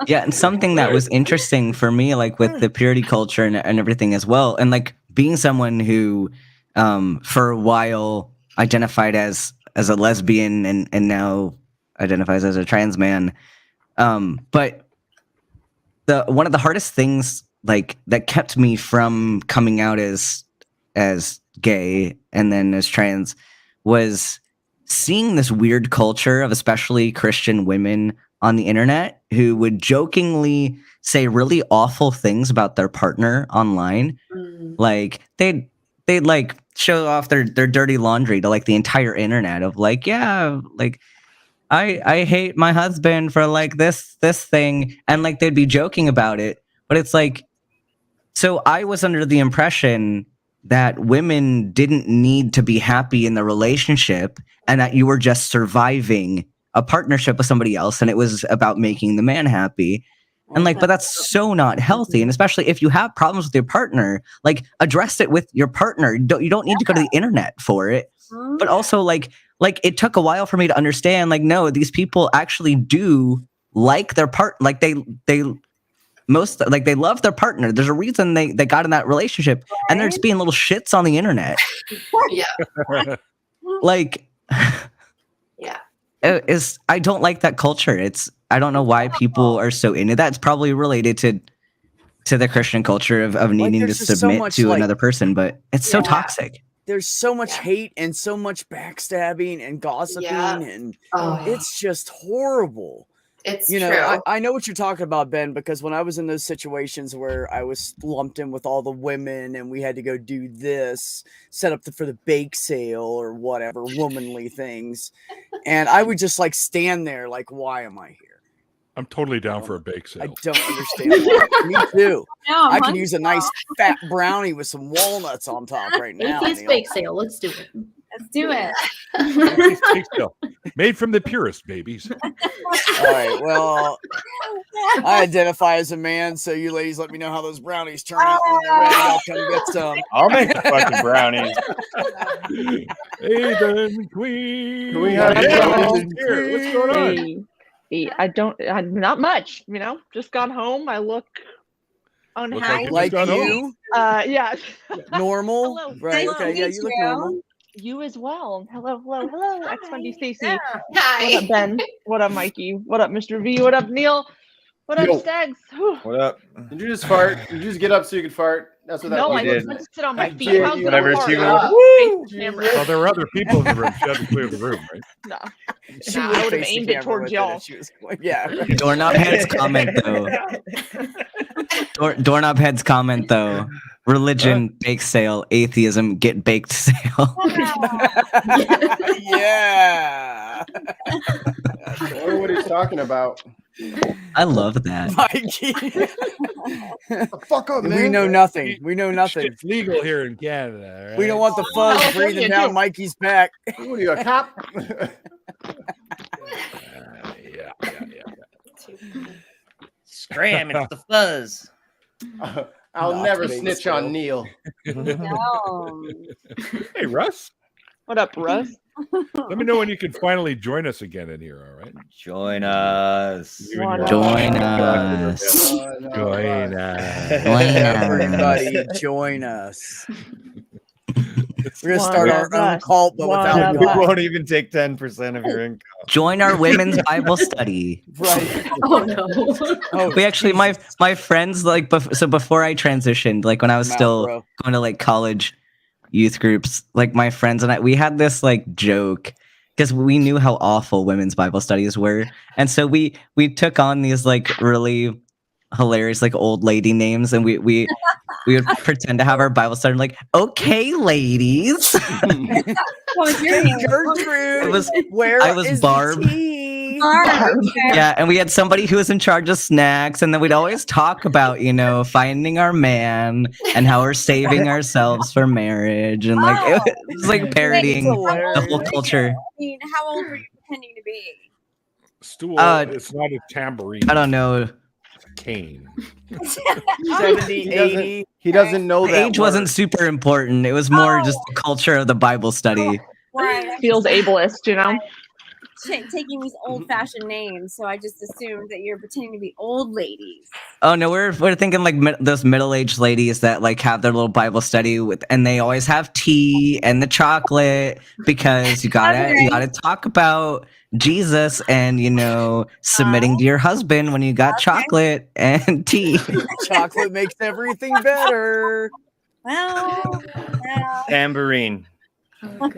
Yeah, and something that was interesting for me, like with the purity culture and everything as well, and like being someone who, for a while identified as a lesbian and now identifies as a trans man, but one of the hardest things like that kept me from coming out as gay and then as trans was seeing this weird culture of especially Christian women on the internet who would jokingly say really awful things about their partner online. Like they'd like show off their dirty laundry to like the entire internet of like, yeah, like I hate my husband for like this thing, and like they'd be joking about it, but it's like, so I was under the impression that women didn't need to be happy in the relationship and that you were just surviving a partnership with somebody else and it was about making the man happy. And like, but that's so not healthy. And especially if you have problems with your partner, like address it with your partner. You don't need to go to the internet for it. But also like it took a while for me to understand, like, no, these people actually do like their like they love their partner. There's a reason they got in that relationship, and they're just being little shits on the internet. Yeah. Like, Yeah. I don't like that culture. I don't know why people are so into that. It's probably related to the Christian culture of needing to there's just so submit much, to like- another person, but it's so toxic. There's so much Yeah. hate and so much backstabbing and gossiping, Yeah. and Oh, it's just horrible. it's You know, true. I know what you're talking about, Ben, because when I was in those situations where I was lumped in with all the women and we had to go do this, set up for the bake sale or whatever, womanly things, and I would just like stand there like, why am I here? I'm totally down for a bake I sale. don't understand why. Me too. No, I can use a nice fat brownie with some walnuts on top right now. atheist Neil. bake sale. Let's do it. Let's do it. Atheist bake sale. Made from the purest, babies. All right. Well, I identify as a man, so you ladies let me know how those brownies turn out when they're ready. I'll come get some. I'll make the fucking brownies. Hey, then, queen. Can we have Yeah, brownies? here, what's going on? I'm not much, just got home. I look Look unhappy. you Like just got home. you, Yeah. normal, Hello. right? Nice to Okay, yeah, meet you look you. normal. You as well. Hello, ExFundie Stacie. Yeah. What up, Hi. Ben? What up, Mikey? What up, Mr. V? What up, Neil? What up, Yo. Stags? Whew. What up? Did you just fart? Did you just get up so you could fart? That's what that No, was. I did. just sit on my I feet. dare How's you. it a Whenever fart? she Face would- the camera. Well, there were other people in the room. She had to clear the room, right? No. She Nah, would I would have face the aimed it camera towards with y'all. if she was going- yeah. Doorknob Head's comment though. Doorknob Head's comment though. Religion bake sale, atheism get baked sale. Yeah. I wonder what he's talking about. I love that. Mikey. The fuck up, man. We know nothing. We know nothing. It's legal here in Canada. Right? We don't want the fuzz California, breathing down too. Mikey's back. What are you, a cop? Yeah. Scram, it's the fuzz. I'll Not never big snitch still. on Neil. No. Hey, Russ. What up, Russ? Let me know when you can finally join us again in here. All right. Join us. Join us. Join us. Everybody, join us. We're gonna start our own cult, but without We God. won't even take 10% of your income. Join our women's Bible study. Right. Oh no. Oh, We actually, my friends, like, so before I transitioned, like when I was Come out, still bro. going to like college youth groups, like my friends and I, we had this like joke because we knew how awful women's Bible studies were, and so we took on these like really hilarious like old lady names, and we would pretend to have our Bible study like, okay, ladies. Gertrude. It was Where I was is Barb. the tea? Yeah, and we had somebody who was in charge of snacks, and then we'd always talk about, you know, finding our man and how we're saving ourselves for marriage, and like it was like parodying the whole culture. I mean, how old were you pretending to be? Stool. It's not a tambourine. I don't know. It's a cane. 70, 80. He doesn't know The that age wasn't word. super important. It was more just the culture of the Bible study. Right. Feels ableist, you know? Taking these old-fashioned names, so I just assumed that you're pretending to be old ladies. Oh no, we're thinking like those middle-aged ladies that like have their little Bible study with, and they always have tea and the chocolate because you gotta talk about Jesus and, you know, submitting to your husband when you got chocolate and tea. Chocolate makes everything better. Well. Tambourine. Oh,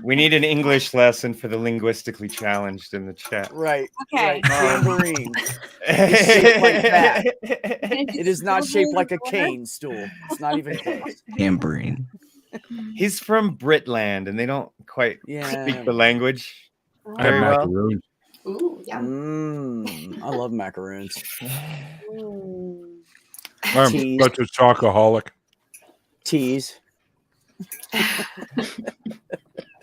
We need an English lesson for the linguistically challenged in the chat. Right. Okay. Right. Tambourine. It's shaped like that. It is not shaped like a cane stool. It's not even close. Tambourine. He's from Britland, and they don't quite speak the language I have very well. macaroons. Ooh, yeah. I love macaroons. I'm Teas. such a chocoholic. Teas.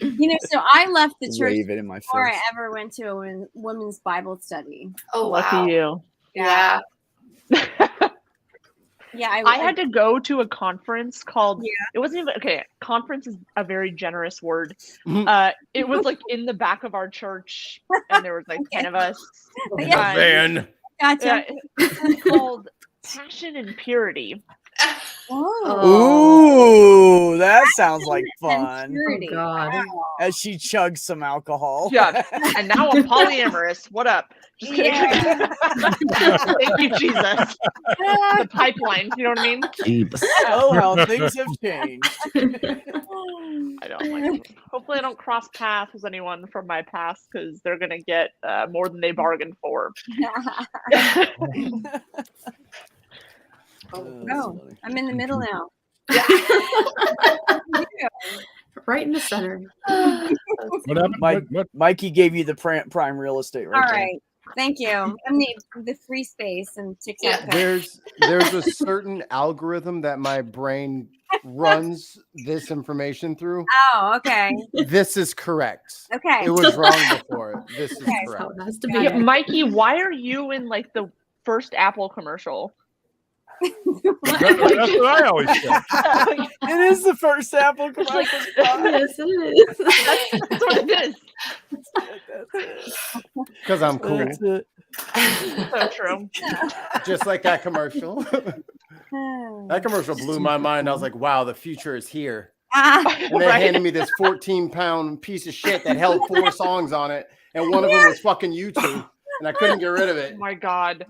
You know, so I left the church Wave it in my before face. I ever went to a women's Bible study. Oh, Lucky wow. you. Yeah. Yeah, I had to go to a conference called. Yeah. It wasn't even okay. Conference is a very generous word. Mhm. It was like in the back of our church, and there was like 10 of us. Yeah. Man. Gotcha. It's called Passion and Purity. Ooh, that sounds like fun. Oh God. As she chugs some alcohol. Yeah, and now I'm polyamorous. What up? Just kidding. Thank you, Jesus. The pipeline. You know what I mean? Jeebus. Oh, how things have changed. I don't. Hopefully, I don't cross paths with anyone from my past because they're gonna get more than they bargained for. Oh, I'm in the middle now. Right in the center. What happened? What? Mikey gave you the prime real estate right All there. right. Thank you. I'm the free space and TikTok. There's a certain algorithm that my brain runs this information through. Oh, okay. This is correct. Okay. It was wrong before. This is Okay. That's how correct. it has to be. Yeah, Mikey, why are you in like the first Apple commercial? That's what I always say. It is the first Apple commercial. Yes, it is. That's what it is. Because I'm cool. That's it. So true. Just like that commercial. That commercial blew my mind. I was like, wow, the future is here. And they handed me this 14-pound piece of shit that held 4 songs on it. And one of them was fucking YouTube. And I couldn't get rid of it. Oh my God.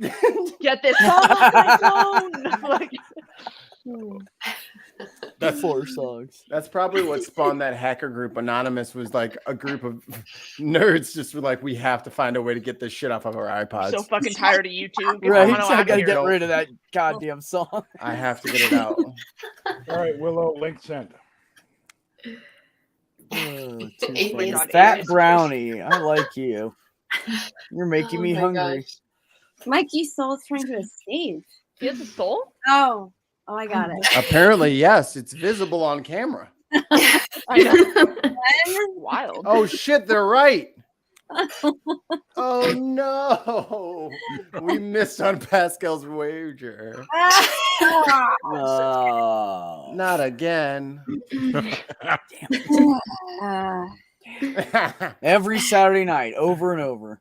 Get this song off my phone. Like, That's 4 songs. That's probably what spawned that hacker group. Anonymous was like a group of nerds just were like, we have to find a way to get this shit off of our iPods. so fucking tired of YouTube. Get Right, Mono I out gotta here. get rid of that goddamn song. I have to get it out. All right, Willow, link sent. Atheist. Fat brownie, I like you. You're making me my hungry. gosh. Mikey's soul is trying to escape. He has a soul? Oh, I got it. Apparently, yes, it's visible on camera. I know. Wild. Oh shit, they're right. Oh no, we missed on Pascal's wager. No. Not again. Every Saturday night, over and over.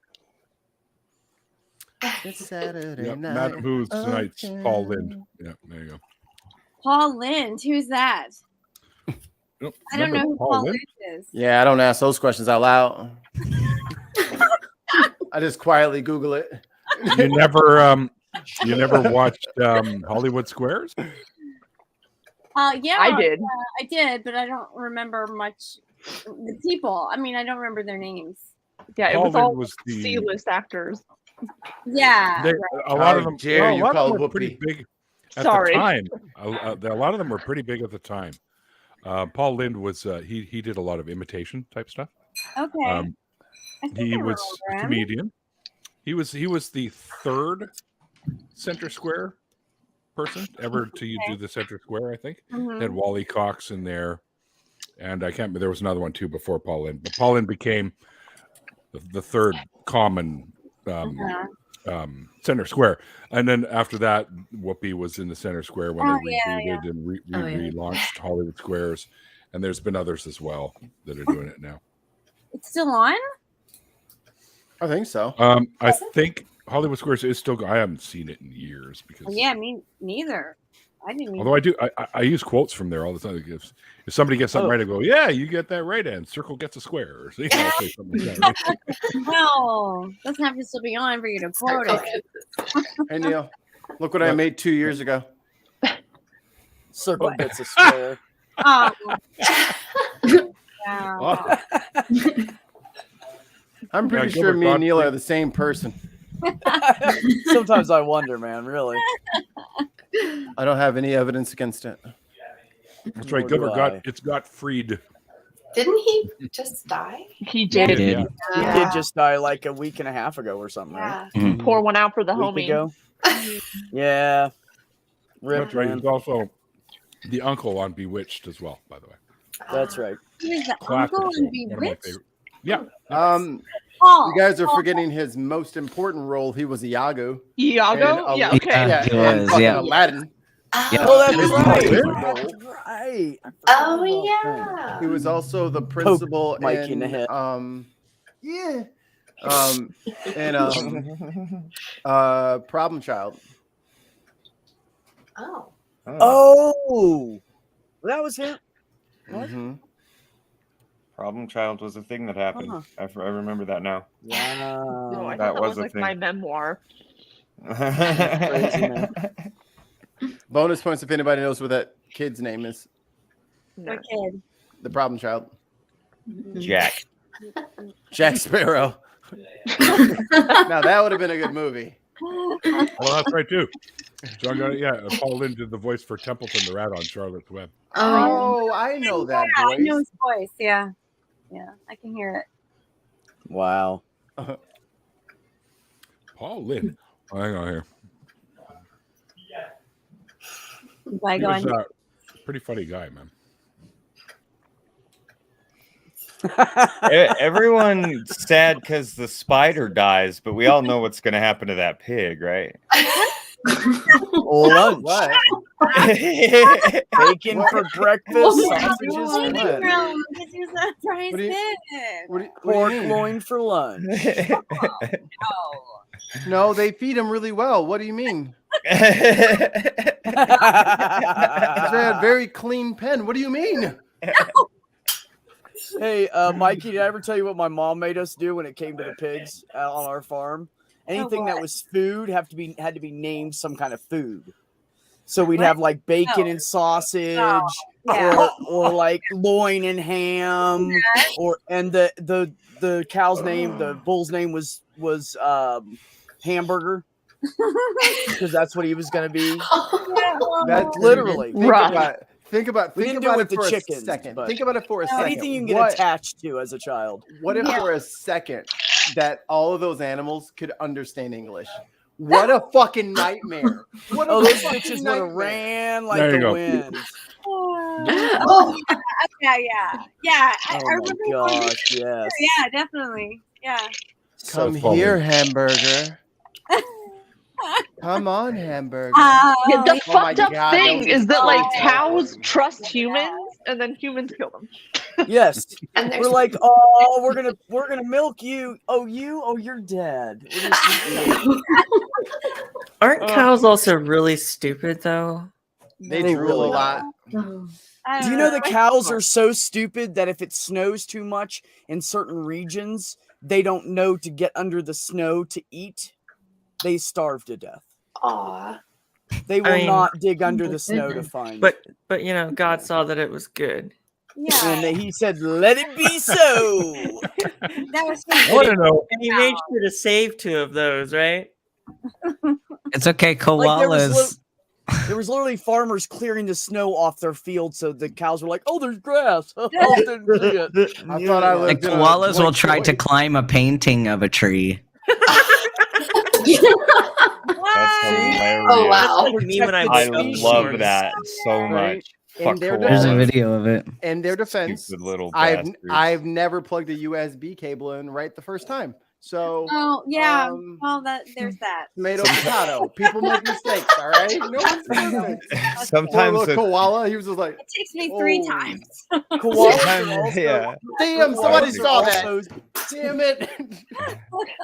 It's Saturday Yeah, night. Madam Who's tonight's Paul Lind. Yeah, there you go. Paul Lind, who's that? Nope, I don't know remember who Paul Lind? Lind is. Yeah, I don't ask those questions out loud. I just quietly Google it. You never watched Hollywood Squares? Yeah, I did. I did, but I don't remember much. The people. I mean, I don't remember their names. Yeah, it Paul was Lind all was the- C-list actors. Yeah. A lot of How them. dare well, a you lot of call them were Whoopi. pretty big at Sorry. the time. A lot of them were pretty big at the time. Paul Lind was he did a lot of imitation type stuff. Okay. I think He I was a remember him. comedian. He was the third Center Square person ever to do the Center Square. I think Mhm. They had Wally Cox in there, and I can't remember. There was another one too before Paul Lind, but Paul Lind became the third common Center Square, and then after that, Whoopi was in the Center Square when they rebooted and relaunched Hollywood Squares, and there's been others as well that are doing it now. It's still on? I think so. I think Hollywood Squares is still. I haven't seen it in years because. Oh, yeah, me neither. I didn't. Although I do, I use quotes from there all the time. If somebody gets something right, I go, "Yeah, you get that right," and circle gets a square. Or, I'll say something like that, right? Well, doesn't have to still be on for you to quote it. Hey Neil, look what I made 2 years ago. Circle gets a square. Oh. Wow. I'm pretty Yeah, sure Gilbert me and Neil Gottfried. are the same person. Sometimes I wonder, man. Really. I don't have any evidence against it. That's right. Nor do Gilbert got freed. Didn't he just die? He did. Yeah. He did just die like a week and a half ago or something, right? Pour one out for the Week homie. ago. Yeah. Rip, That's right. man. He's also the uncle on Bewitched as well, by the way. That's right. He's the Classic uncle show. and One of my Bewitched? favorite. Yeah. Paul. You guys are forgetting his most important role. He was Iago. Iago? in Yeah, okay. Yeah, he in was, fucking yeah. Aladdin. Oh, that's His right. important role. Right. Oh yeah. He was also the principal Mikey in the in head. Problem Child. Oh. Oh, that was him. Mhm. Problem Child was a thing that happened. I remember that now. Wow. No, I That thought that was was a like thing. my memoir. Crazy, man. Bonus points if anybody knows what that kid's name is. No. What kid? The Problem Child. Jack. Jack Sparrow. Now that would have been a good movie. Well, that's right too. John got it. Yeah, Paul Lind did the voice for Templeton the Rat on Charlotte's Web. Oh, I know that Yeah, I know voice. his voice. Yeah. Yeah, I can hear it. Wow. Paul Lind. Oh, hang on here. He Bygone. was a pretty funny guy, man. Everyone's sad because the spider dies, but we all know what's going to happen to that pig, right? Lunch. What? Bacon for breakfast, sausages for What lunch, What do you- what do pork you mean? loin for lunch. No, they feed him really well. What do you mean? They had very clean pen. What do you mean? Hey, Mikey, did I ever tell you what my mom made us do when it came to the pigs out on our farm? Anything that was food had to be named some kind of food. So we'd have like bacon and sausage, or like loin and ham, and the cow's name, the bull's name was Hamburger, because that's what he was gonna be. That's Literally. Think about We think didn't do about it it with for the a chickens, second. but Think about it for a second. anything you can get What- attached to as a child. What if for a second that all of those animals could understand English? What a fucking nightmare! What a Those fucking bitches would have nightmare. ran like There you the go. wind. Oh, yeah. I Oh remember my one gosh, yes. Yeah, definitely. Yeah. Come So here, funny. hamburger. Come on, hamburger. Yeah, the Oh my fucked up God, thing that is was that so like terrible. cows trust humans, and then humans kill them. Yes. And We're there's like, oh, we're gonna milk you. Oh, you're dead. We're just- Aren't cows also really stupid though? They They drool really a lot. I Do you don't know the cows are so stupid that if it snows too much in certain regions, they don't know to get under the snow to eat? They starve to death. aw. They will I mean- not dig under the snow to find. But you know, God saw that it was good. Yeah. And he said, "Let it be so." That was I want to know. And he made sure to save 2 of those, right? It's okay, Like koalas. there was literally farmers clearing the snow off their field, so the cows were like, "Oh, there's grass." Oh, didn't see it. I thought I The lived in a koalas will joint try to joint. climb a painting of a tree. That's hilarious. Oh, wow. That's like me when I I Species. love that so Right? much. In Fuck their There's a koalas. video of it. In their defense, Stupid little I've bastards. never plugged a USB cable in right the first time. So Oh yeah. um, Well, there's that. tomato potato. People make mistakes, all right? No one's perfect. Poor Sometimes little the- koala, he was just like, It takes me 3 Oh. times. Koalas are Sometimes- also, yeah. damn, somebody koalas are saw that. also- Damn it.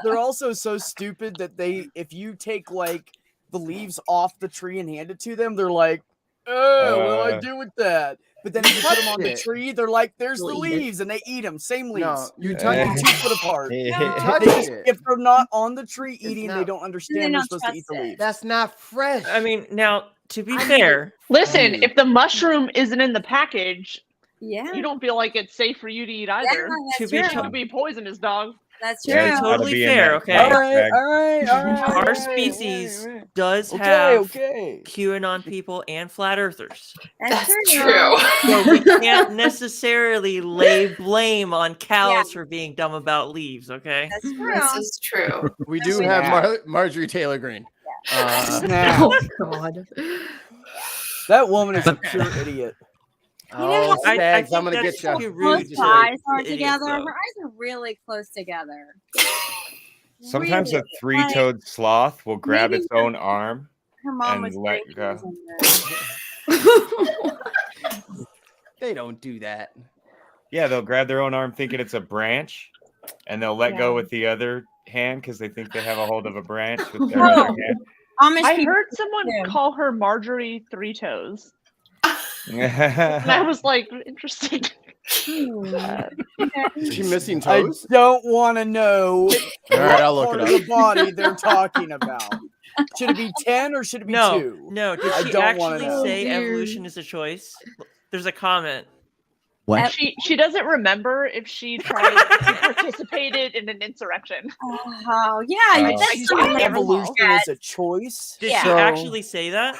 They're also so stupid that if you take like the leaves off the tree and hand it to them, they're like, "Oh, what do I do with that?" But then if you put them on the Touch it. tree, they're like, "There's the You'll eat it. leaves," and they eat them. Same leaves. No, you Uh, touch 2 foot apart. touch They just, it. if they're not on the tree eating, they not- don't They understand they're don't supposed to eat the trust it. leaves. That's not fresh. I mean, now to be I mean- fair, Listen, if the mushroom isn't in the package, Yeah. you don't feel like it's safe for you to eat Yeah, either. that's to be It true. could be poisonous, dog. That's true. Yeah, to it's be gotta totally be in fair, that okay? All bag. right. Our right, species right. does Okay, have okay. QAnon people and flat earthers. That's true. So we can't necessarily lay blame on cows for being dumb about leaves, okay? That's true. This is true. We do we have have. Marjorie Taylor Greene. Now, Oh God. that woman is a pure idiot. Oh, I Stags, think I'm gonna that's get you. too Close rude her to eyes aren't idiots, together. though. Her eyes are really close together. Sometimes Really, a three-toed sloth will grab maybe its own arm. Her mom and was let drinking go. or something. They don't do that. Yeah, they'll grab their own arm thinking it's a branch, and they'll let go Yeah. with the other hand because they think they have a hold of a branch with their other hand. Amish I people heard someone too. call her Marjorie Three Toes. And I was like, interesting. Is she missing I toes? don't want to know All right, I'll look part it of up. the body they're talking about. Should it be 10 or should it be 2? No. Did I she don't wanna actually know. say Oh, dear. evolution is a choice? There's a comment. What? She doesn't remember if she participated in an insurrection. Oh yeah, Oh. that's She's something saying I evolution read. is a choice. Did Yeah. she So- actually say that?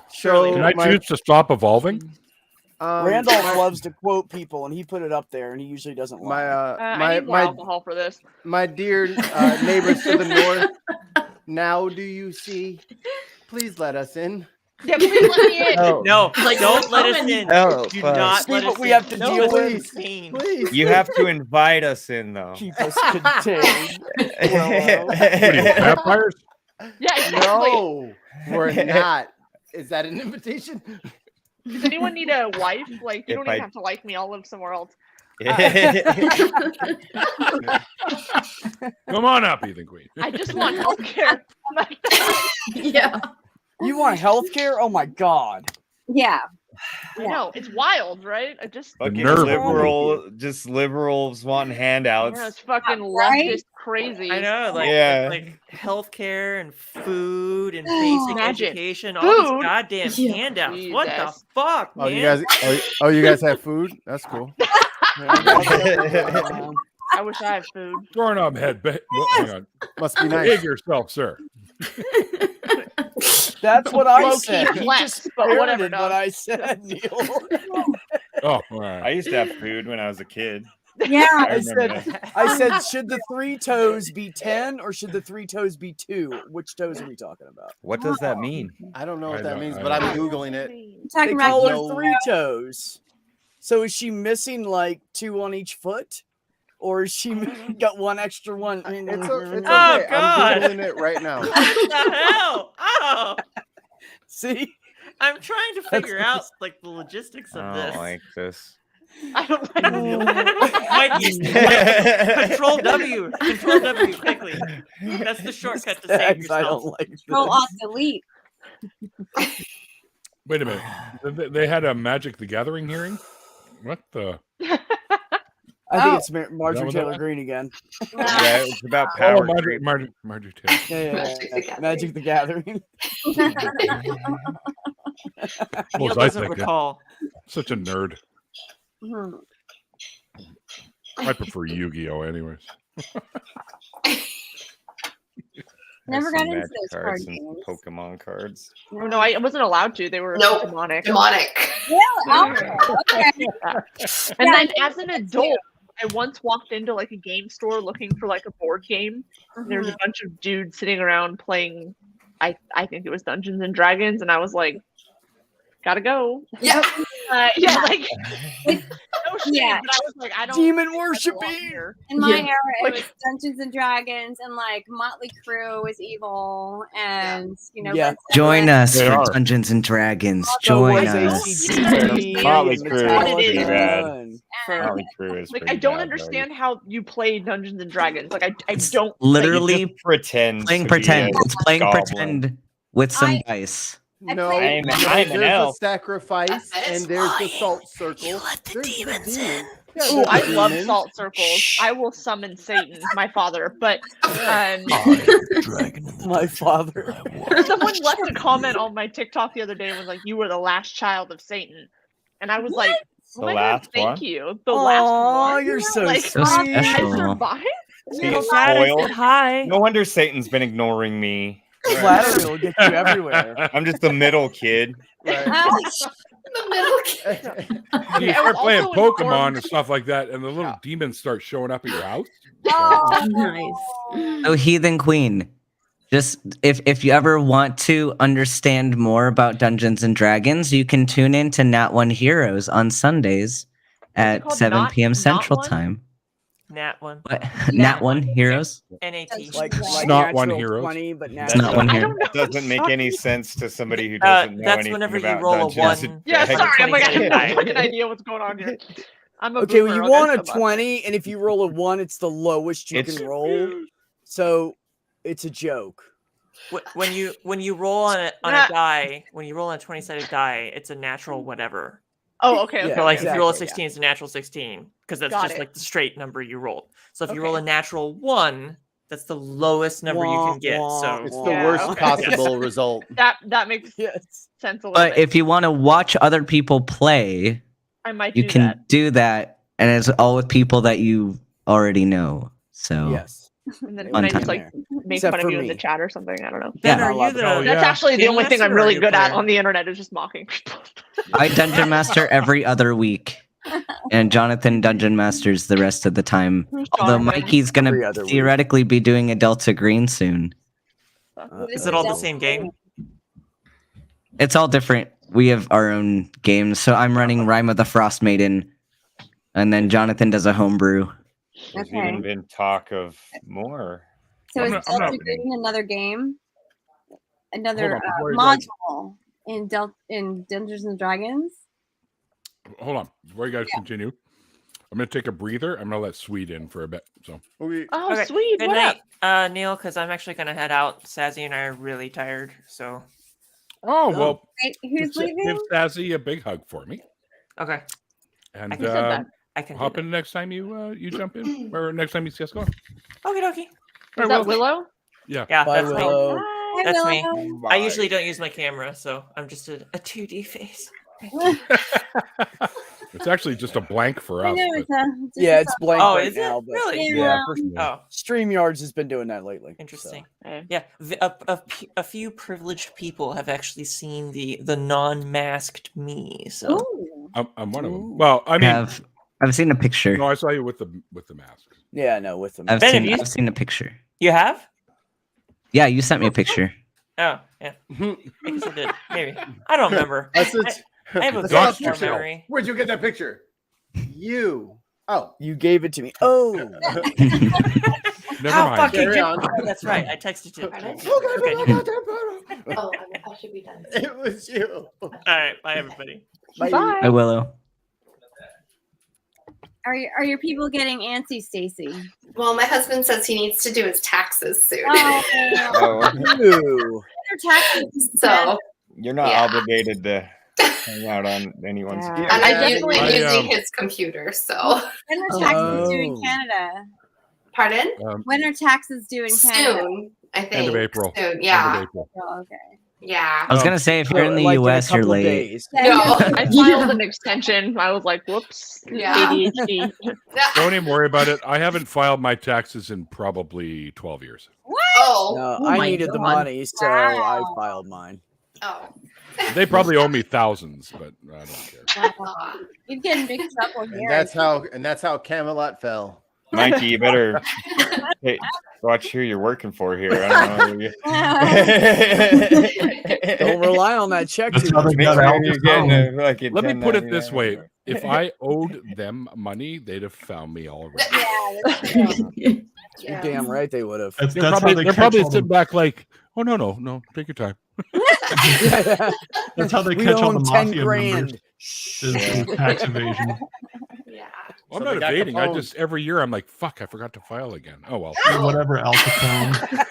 So Can I choose to stop evolving? Randolph loves to quote people, and he put it up there, and he usually doesn't lie. I need more alcohol for this. my dear neighbors to the north. Now do you see? Please let us in. Yeah, please let me in. No, Like, don't let us woman. in. Oh, Do fuck. not See let what us we in. have to No, deal that's with? insane. Please. You have to invite us in, though. Keep us contained. What are you, vampires? Yeah, exactly. No, we're not. Is that an invitation? Does anyone need a wife? Like, you If don't even I- have to like me. I'll live somewhere else. Come on up, Ethan Queen. I just want healthcare. Yeah. You want health care? Oh my god. Yeah. I know it's wild, right? I just Fucking nerve of liberals wanting handouts. yeah, it's fucking Right? leftist crazy. I know, like Yeah. like healthcare and food and basic Imagine. education, all these Food? goddamn Yeah. handouts. What the Jesus. fuck, Oh, man? you guys. You guys have food? That's cool. I wish I had food. Doorknob head. Hang on. Must be Behave nice. yourself, sir. That's what I Low-key said. He flex, just but whatever, parroted dog. what I said, Neil. Oh, all right. I used to have food when I was a kid. Yeah. I I remember said, that. I said, should the 3 toes be 10 or should the 3 toes be 2? Which toes are we talking about? What does that mean? I don't know what I that don't- means, I but don't I'm know. googling it. I'm They talking call about her 3 toes. So is she missing like 2 on each foot? or is she got one extra one? It's Oh, okay. God. I'm Googling it right now. What the hell? Oh, See, I'm trying to figure out like the logistics I of don't this. like this. I don't like Mikey, Control W, quickly. That's the shortcut to save I yourself. don't like this. Control Alt Delete. Wait a minute. They had a Magic the Gathering hearing? What the? I think it's Marjorie what Taylor that- Greene again. Yeah, it's about Oh, power. Marjorie Taylor. Yeah. Magic the Gathering. What Neil was I doesn't thinking? recall. Such a nerd. Mhm. I prefer Yu-Gi-Oh! Anyways. Never Some got into Magic those card cards and games. Pokemon cards. Oh, no, I wasn't allowed to. They were Nope. demonic. Demonic. Really? Oh, okay. And Yeah, then I as an adult, I once walked into like a game store looking for like a board game. And there was a bunch of dudes sitting around playing. I think it was Dungeons and Dragons, and I was like, gotta go. Yeah. Yeah, like no shame, Yeah. but I was like, I don't. Demon I don't worshiping. belong here. In my Yeah. era, it Like- was Dungeons and Dragons, and like Motley Crue was evil, and you know, Yeah. Led Join Zeppelin. us They for are. Dungeons and Dragons. So Join was us. AC/DC, Motley Crue is pretty bad. And Motley Crue is Like pretty I don't bad, understand how you play Dungeons and Dragons. Like I It's don't literally Just pretend. playing to be pretend. a It's playing goblin. pretend with some I- dice. I No, played- no, I'm an there's a elf. sacrifice, That's and there's the lying. salt circle. You let the There's demons in. Yeah, Ooh, there's I the love demons. salt circles. I will summon Satan, my father. But My father. someone left a comment on my TikTok the other day and was like, "You were the last child of Satan," and I was like, "Oh The my last God, thank one? you, the last Oh, one." you're so like, So sweet. I special. survived. See, So sad I spoiled. said hi. No wonder Satan's been ignoring me. Flattery will get you everywhere. I'm just the middle kid. Right. The middle kid. You I start was playing also Pokemon informed- and stuff like that, and the little demons start showing up at your house. Oh, So Heathen Queen, just if you ever want to understand more about Dungeons and Dragons, you can tune in to Nat One Heroes on Sundays at called 7 Not- p.m. Not Central One? Time. Nat one. What? Nat One Heroes? NAT. Like Snot one natural heroes. 20, but That's Not one not- hero. Doesn't make any sense to somebody who doesn't know That's anything whenever you about roll a Dungeons one. and Yeah, Dragons. sorry. I'm like, I have no Right. fucking idea what's going on here. I'm a Okay, well, boomer, you want a so much. 20, and if you roll a 1, it's the lowest you It's- can roll. So it's a joke. When you roll on a Ah. die, when you roll on a 20-sided die, it's a natural whatever. Oh, okay. Yeah, okay. So like if you roll a exactly, yeah. 16, it's a natural 16 because that's Got just it. like the straight number you rolled. So if you Okay. roll a natural 1, that's the lowest number you can get. So It's the Yeah, worst okay. possible result. That makes Yes. sense a little But bit. if you want to watch other people play, I might you do can that. do that, and it's all with people that you already know. So Yes. And then Fun can I just time. like make Except fun for of you in me. the chat or something? I don't know. Ben, Yeah. are Not allowed you to the go. That's Yeah. actually the Game only thing I'm master or are really you good at player? on the internet is just mocking people. I Dungeon Master every other week, and Jonathan Dungeon Masters the rest of the time. Although Jonathan. Mikey's Every gonna other week. theoretically be doing a Delta Green soon. Is it all the same game? It's all different. We have our own games. So I'm running Rime of the Frost Maiden, and then Jonathan does a homebrew. There's Okay. even been talk of more. So I'm is not- I'm Delta not- Green another game? Another Hold on, before you guys- module in Dungeons and Dragons? Hold on, before you guys continue, I'm gonna take a breather. I'm gonna let Sweet in for a bit. So Okay. Oh, Okay, sweet. Good What up? night, Neil, because I'm actually gonna head out. Sassy and I are really tired, so well, Wait, who's give leaving? Sassy a big hug for me, okay. and Who said that? I can hop do in next time you jump in, or next time you see us go. that. Okie dokie. Is Alright, that Willow? Yeah. Yeah, Bye, that's me. Willow. Hi, That's me. Willow. I usually don't use my camera, so I'm just a 2D face. It's actually just a blank for I us. know, but- it's Yeah, it's blank Oh, right is it? now. But Really? Yeah. For, Oh, StreamYards has been doing that lately. interesting. Okay. Yeah, a few privileged people have actually seen the non-masked me. So Ooh. I'm one of Ooh. them. Well, I mean, I've seen a picture. no, I saw you with the mask. Yeah, no, with them. I've Ben, have seen, you- I've seen a picture. you have? Yeah, you sent me a picture. Oh, yeah. I guess I did. Maybe. I don't remember. That's I have a That's good Doxed short yourself. memory. Where'd you get that picture? You. Oh, You gave it to me. Oh. Never How mind. fucking Carry did- on. Oh, that's right. I texted you. Pardon? Okay. Oh, I should be done. It was you. All right. Bye, everybody. Bye. Hi, Willow. Are your people getting antsy, Stacie? Well, my husband says he needs to do his taxes soon. Oh, Ew. Their taxes. So, you're not Yeah. obligated to hang out on anyone's. Yeah. and I'm Yeah. usually I, using um, his computer. So, When are taxes due in Oh. Canada? pardon? When are taxes due in Canada? Soon, I think. End of April. Soon, End of yeah. April. Oh, okay. Yeah. I was gonna say if you're in the Like a U.S., you're couple late. days. No. I filed an extension. I was like, whoops. Yeah. ADHD. Don't even worry about it. I haven't filed my taxes in probably 12 years. Oh. No, Oh I my needed the God. money, so I Wow. filed mine. Oh. They probably owe me thousands, but I don't care. You'd get in big trouble here. And that's how Camelot fell. Mikey, you better watch who you're working for here. I don't know. Don't rely on that check That's too how much. they got Make out sure you're the getting phone. a fucking Let me put it this 1099. way. If I owed them money, they'd have found me already. Yeah, that's true. You're Yeah. damn right they would have. That's They're how probably, they they're catch probably all sitting the, back like, oh, no, take your time. that's how they We catch all own the 10 mafia grand. members. Is tax evasion. Yeah. Well, So I'm they not got the evading. I phone. just, every year, I'm like, fuck, I forgot to file again. Oh, well. Or whatever, Al Capone,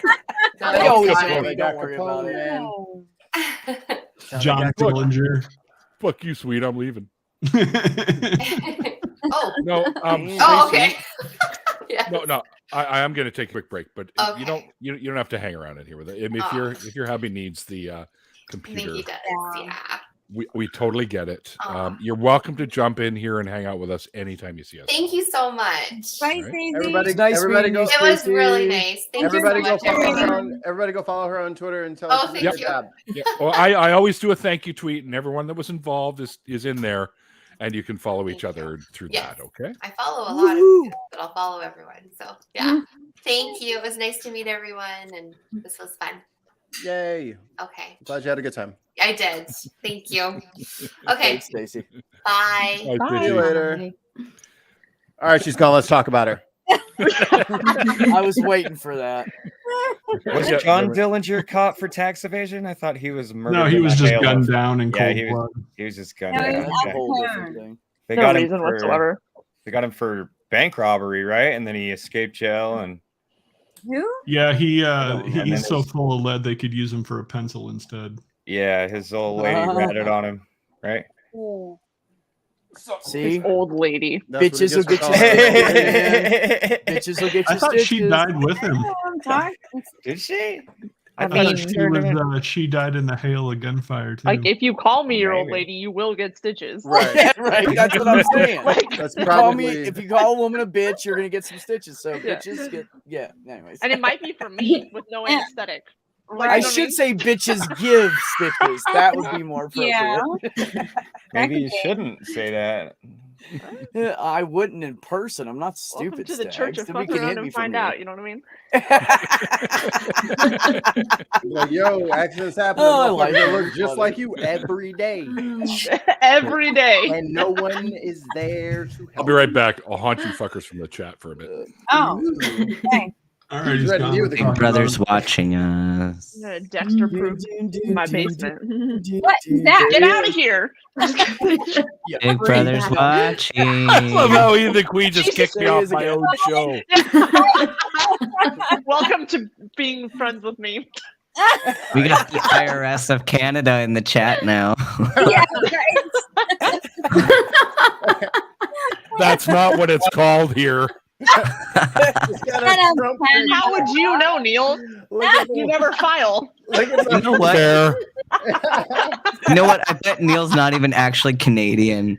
No, They always got do. it. They Don't got worry about Capone, it. man. John Dillinger. Fuck you, sweet. I'm leaving. Oh. No, Oh, Stacie, okay. Yeah. No. I am going to take a quick break, but Okay. you don't have to hang around in here with it. I mean, if your hubby needs the I think computer, he does. Yeah. we totally get it. Aw. You're welcome to jump in here and hang out with us anytime you see us. Thank you so much. Right, Right. Stacey? Everybody, It's nice everybody meeting go. you, It was Stacey. really nice. Thank Everybody you so go much, follow her everyone. on. Everybody go follow her on Twitter and tell Oh, us. thank you. Yeah. Well, I always do a thank you tweet, and everyone that was involved is in there, and you can follow each other through Yes. that. Okay. I follow a lot of Woohoo. people, but I'll follow everyone. So yeah. Thank you. It was nice to meet everyone, and this was fun. Yay! Okay. Glad you had a good time. I did. Thank you. Okay. Thanks, Stacy. Bye. Bye, See you Stacey. later. All right, she's gone. Let's talk about her. I was waiting for that. Was Yeah, John there Dillinger caught for tax evasion? I thought he was murdered. No, he in was a just hail gunned of- down in Yeah, cold he was. blood. He was just gunned No, down. he That's was a Yeah. whole Capone. different thing. They No got him reason for. whatsoever. They got him for bank robbery, right? And then he escaped jail. And Who? Yeah, And then he's so there's- full of lead they could use him for a pencil instead. yeah, his old lady ratted on him, right? Oh. See? This old lady. That's what he Bitches will gets get for you calling her. stitches. Bitches will get I you thought stitches. she died with him. I'm sorry. Did she? I I mean, thought she died in the hail of gunfire too. like if you call me your old Maybe. lady, you will get stitches. Right. Right, that's what I'm saying. That's You call me probably. if you call a woman a bitch, you're gonna get some stitches. So Yeah. bitches get anyways. And it might be for me with no anesthetic. Like, I you know what should mean? say bitches give stitches. That would be more appropriate. Yeah. Maybe you shouldn't say that. I wouldn't in person. I'm not Welcome stupid. to the church of Stags. Nobody fuck can around hit me and from find here. out. You know what I mean? Like, yo, accidents happen. Oh, I Motherfuckers like that it. look just Love like it. you every day, Every day. and no one is there to help. I'll be right back. I'll haunt you fuckers from the chat for a bit. Oh. Ooh. Okay. All right, he's Ready to gone. deal with Let's it. talk Big Brother's about watching us. I'm gonna Dexter proof my basement. What is that? Get out of here! Big Brother's watching. I love how the queen just Jesus, kicked me there off is my again. own show. Welcome to being friends with me. We got the IRS of Canada in the chat now. Yeah, right. That's not what it's called here. How would you know, Neil? You never file. You know what? Fair. You know what? I bet Neil's not even actually Canadian.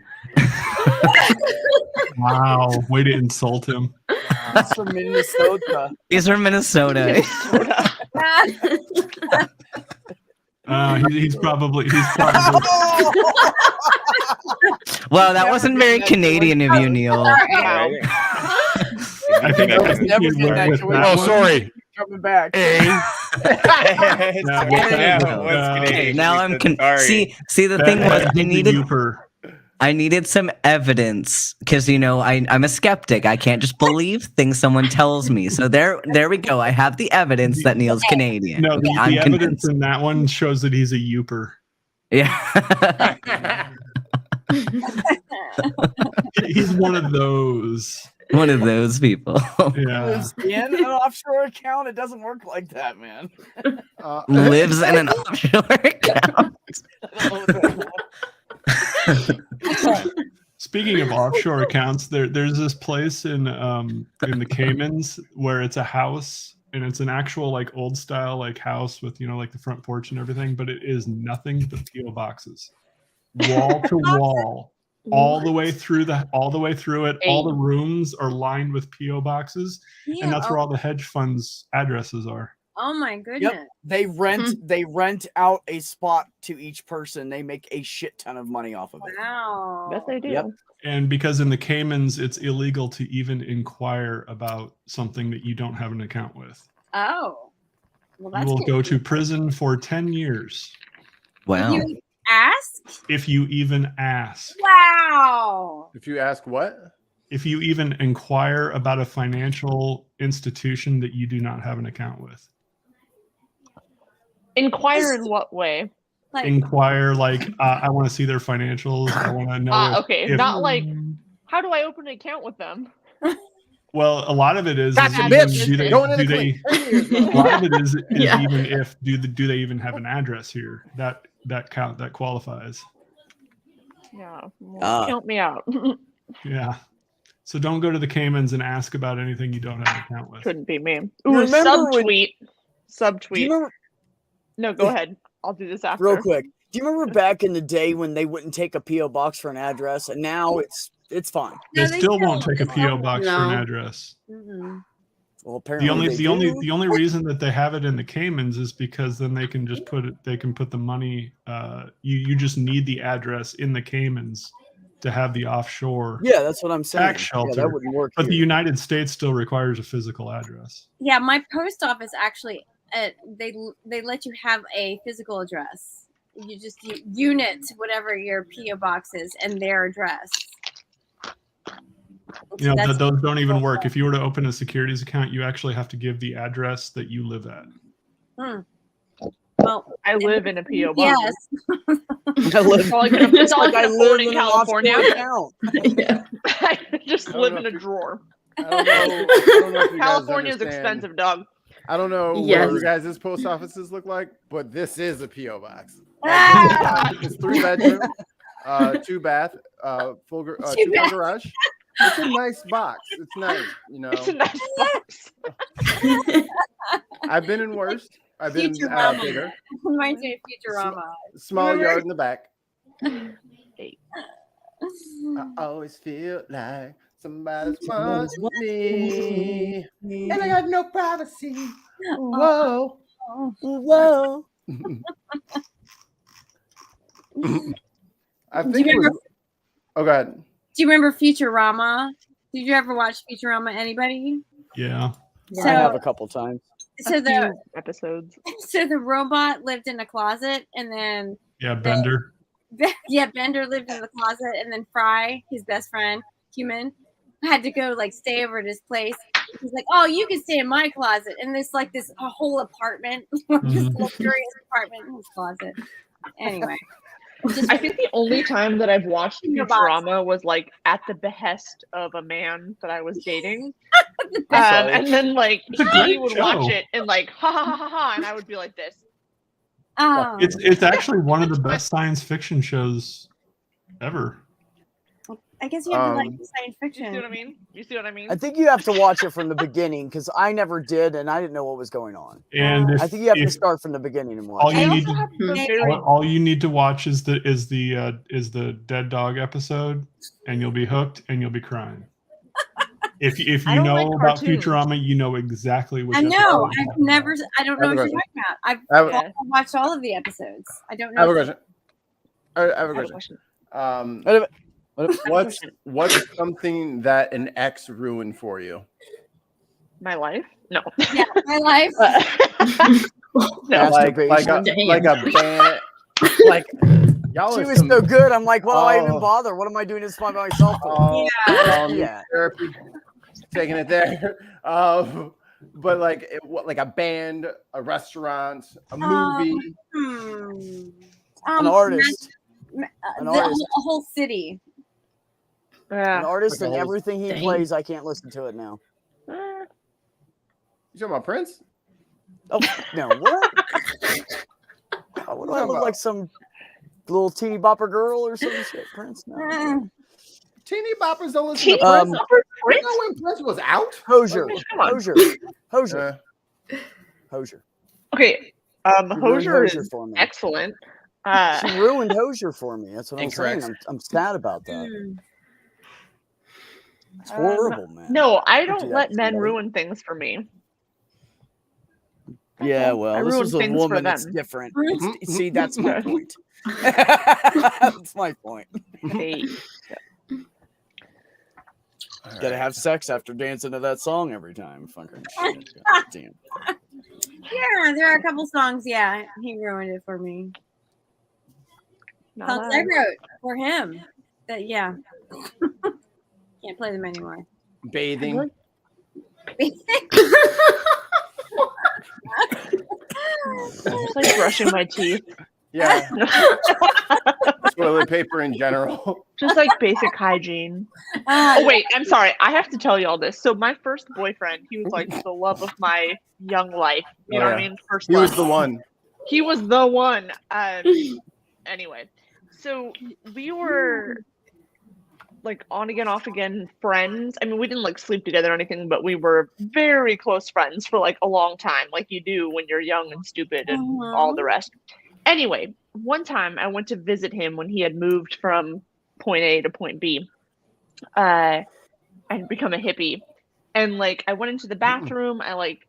Wow, way to insult him. He's from Minnesota. He's from Minnesota. He's probably Wow, that wasn't very Canadian of you, Neil. Wow. I think I was never you getting that with choice. that Oh, one. sorry. Coming back. Now, Yeah, what's okay, Canadian? Now I'm Sorry. see the That thing was had I to be needed you for I needed some evidence because I'm a skeptic. I can't just believe things someone tells me. So there we go. I have the evidence that Neil's Canadian. No, the I'm evidence convinced. in that one shows that he's a youper. Yeah. He's one of those. One of those people. Yeah. Lives in an offshore account. It doesn't work like that, man. Lives in an offshore account. Speaking of offshore accounts, there's this place in the Caymans where it's a house and it's an actual like old style like house with like the front porch and everything, but it is nothing but PO boxes, wall to wall, all the way through it. All the rooms are lined with PO boxes, and that's where all the hedge funds' addresses are. Oh my goodness! Yep. They rent out a spot to each person. They make a shit ton of money off of it. Wow. Yes, they do. Yep. And because in the Caymans, it's illegal to even inquire about something that you don't have an account with. Oh. Well, that's You will good. go to prison for 10 years. Wow. You ask? If you even ask. Wow. If you ask what? If you even inquire about a financial institution that you do not have an account with. Inquire in what way? Inquire like, I want to see their financials. I want to know. Okay, not like, how do I open an account with them? Well, a lot of it is. That's even, a bitch. do they, Going in do the they, a lot of it is Yeah. even if do they even have an address here that qualifies. Yeah, well, count me out. Yeah. So don't go to the Caymans and ask about anything you don't have an account with. Couldn't be me. You Ooh, remember when- subtweet. Do you remember? No, go ahead. I'll do this after. Real quick. Do you remember back in the day when they wouldn't take a PO box for an address, and now it's fine. They still won't take a PO box for an No. address. Well, apparently The only reason that they have it in the Caymans is because then they can just put the money. You just need the address in the Caymans to have the offshore. Yeah, that's what I'm saying. Tax Yeah, shelter. that wouldn't work But the here. United States still requires a physical address. Yeah, my post office actually, they let you have a physical address. You just unit whatever your PO box is and their address. You know, That's- those don't even work. If you were to open a securities account, you actually have to give the address that you live at. Hmm. Well, I live in a PO box. yes. I live, That's all I can, that's it's all I like can I afford live in in an offshore California. account. I just don't live know in a if you- drawer. I don't know if you guys California's understand. expensive, dog. I don't know Yes. what your guys' post offices look like, but this is a PO box. Ah! It's 3 bedroom, 2 bath, full Two 2 car bath. garage. It's a nice box. It's nice, you know. It's a nice box. I've been in worse. I've been Futurama. bigger. Reminds me of Futurama. Small Remember? yard in the back. Hey. I always feel like somebody's watching me, and I got no privacy. Whoa, whoa. I Do think you it was. remember- Oh, go ahead. Do you remember Futurama? Did you ever watch Futurama? Anybody? Yeah. I have a couple times. So the episodes. So the robot lived in a closet, and then Yeah, Bender. Bender lived in the closet, and then Fry, his best friend, human, had to go like stay over at his place. He's like, "Oh, you can stay in my closet," and there's like this a whole apartment, this luxurious apartment in his closet. Anyway, I think the only time that I've watched Your box. Futurama was like at the behest of a man that I was dating. Sorry. And then like It's a he great would show. watch it and like ha ha ha ha ha, and I would be like this. oh, It's actually one of the best science fiction shows ever. I guess you have to like science You fiction. see what I mean? You see what I mean? I think you have to watch it from the beginning because I never did, and I didn't know what was going on. And if, I think you have to if start from the beginning and watch. all it. you I need also to have the very all you need to watch is the dead dog episode, and you'll be hooked and you'll be crying. If you I don't know like about cartoons. Futurama, you know exactly what. I episode know. I'm I've talking never. about. I don't know I what have you're a talking about. I've I have a- watched all of the episodes. I don't I have a know. question. I have a question. What's something that an ex ruined for you? My life? No. Yeah, my life. No. Like a band, like Y'all She are was some- so good. I'm like, well, why even Oh. bother? What am I doing this by myself for? Yeah. Therapy. Taking it there. But like, like a band, a restaurant, a movie. An artist. A whole city. An artist, Like a and whole everything he thing. plays, I can't listen to it now. You talking about Prince? Oh no! What? What do I look like? Some little teeny bopper girl or some shit? Prince? No. Teeny boppers don't listen Teeny to Prince. boppers? You know when Prince was out? Hosier. Come on. Hosier. Hosier. Okay. ruined Hosier Hosier is for me. excellent. She ruined Hosier for me. That's what Incorrect. I'm saying. I'm sad about that. It's horrible, man. No, I Don't do don't that let to men somebody. ruin things for me. Yeah, I well, this ruin is a things for woman. It's them. different. See, that's my point. That's my point. Hey. Gotta have sex after dancing to that song every time. Fucking shit. God damn. Yeah, there are a couple songs. Yeah, he ruined it for me. Not Songs I bad. wrote for him. That yeah, can't play them anymore. Bathing. It's like brushing my teeth. Yeah. Toilet paper in general. Just like basic hygiene. Oh wait, I'm sorry. I have to tell you all this. So my first boyfriend, he was like the love of my young life. You know what I mean? First He love. was the one. He was the one. Anyway, so we were like on again, off again friends. I mean, we didn't like sleep together or anything, but we were very close friends for like a long time, like you do when you're young and stupid and all the rest. Anyway, one time I went to visit him when he had moved from point A to point B. And become a hippie. And like I went into the bathroom, I like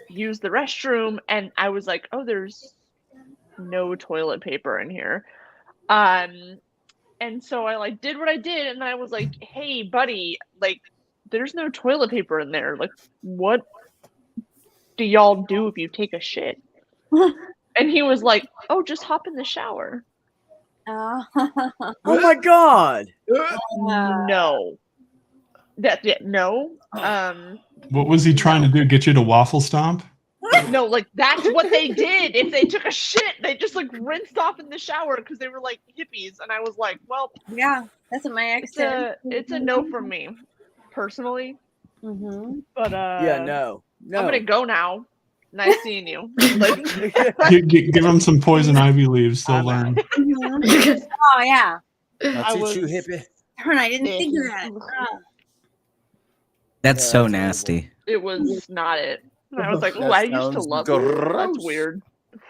used the restroom, and I was like, oh, there's no toilet paper in here. And so I like did what I did, and then I was like, hey buddy, like there's no toilet paper in there. Like, what do y'all do if you take a shit? And he was like, oh, just hop in the shower. Oh my god. No. No. What was he trying to do? Get you to waffle stomp? No, like that's what they did. If they took a shit, they just like rinsed off in the shower because they were like hippies. And I was like, well, yeah, that's what my ex did. It's a no from me, personally. But Yeah, no. I'm gonna go now. Nice seeing you. Like, Give him some poison ivy leaves. They'll learn. Oh yeah. I'll teach you, hippie. Darn, I didn't think of that. That's so nasty. it was not it. And I was like, oh, That I used to sounds love it. gross. That's weird.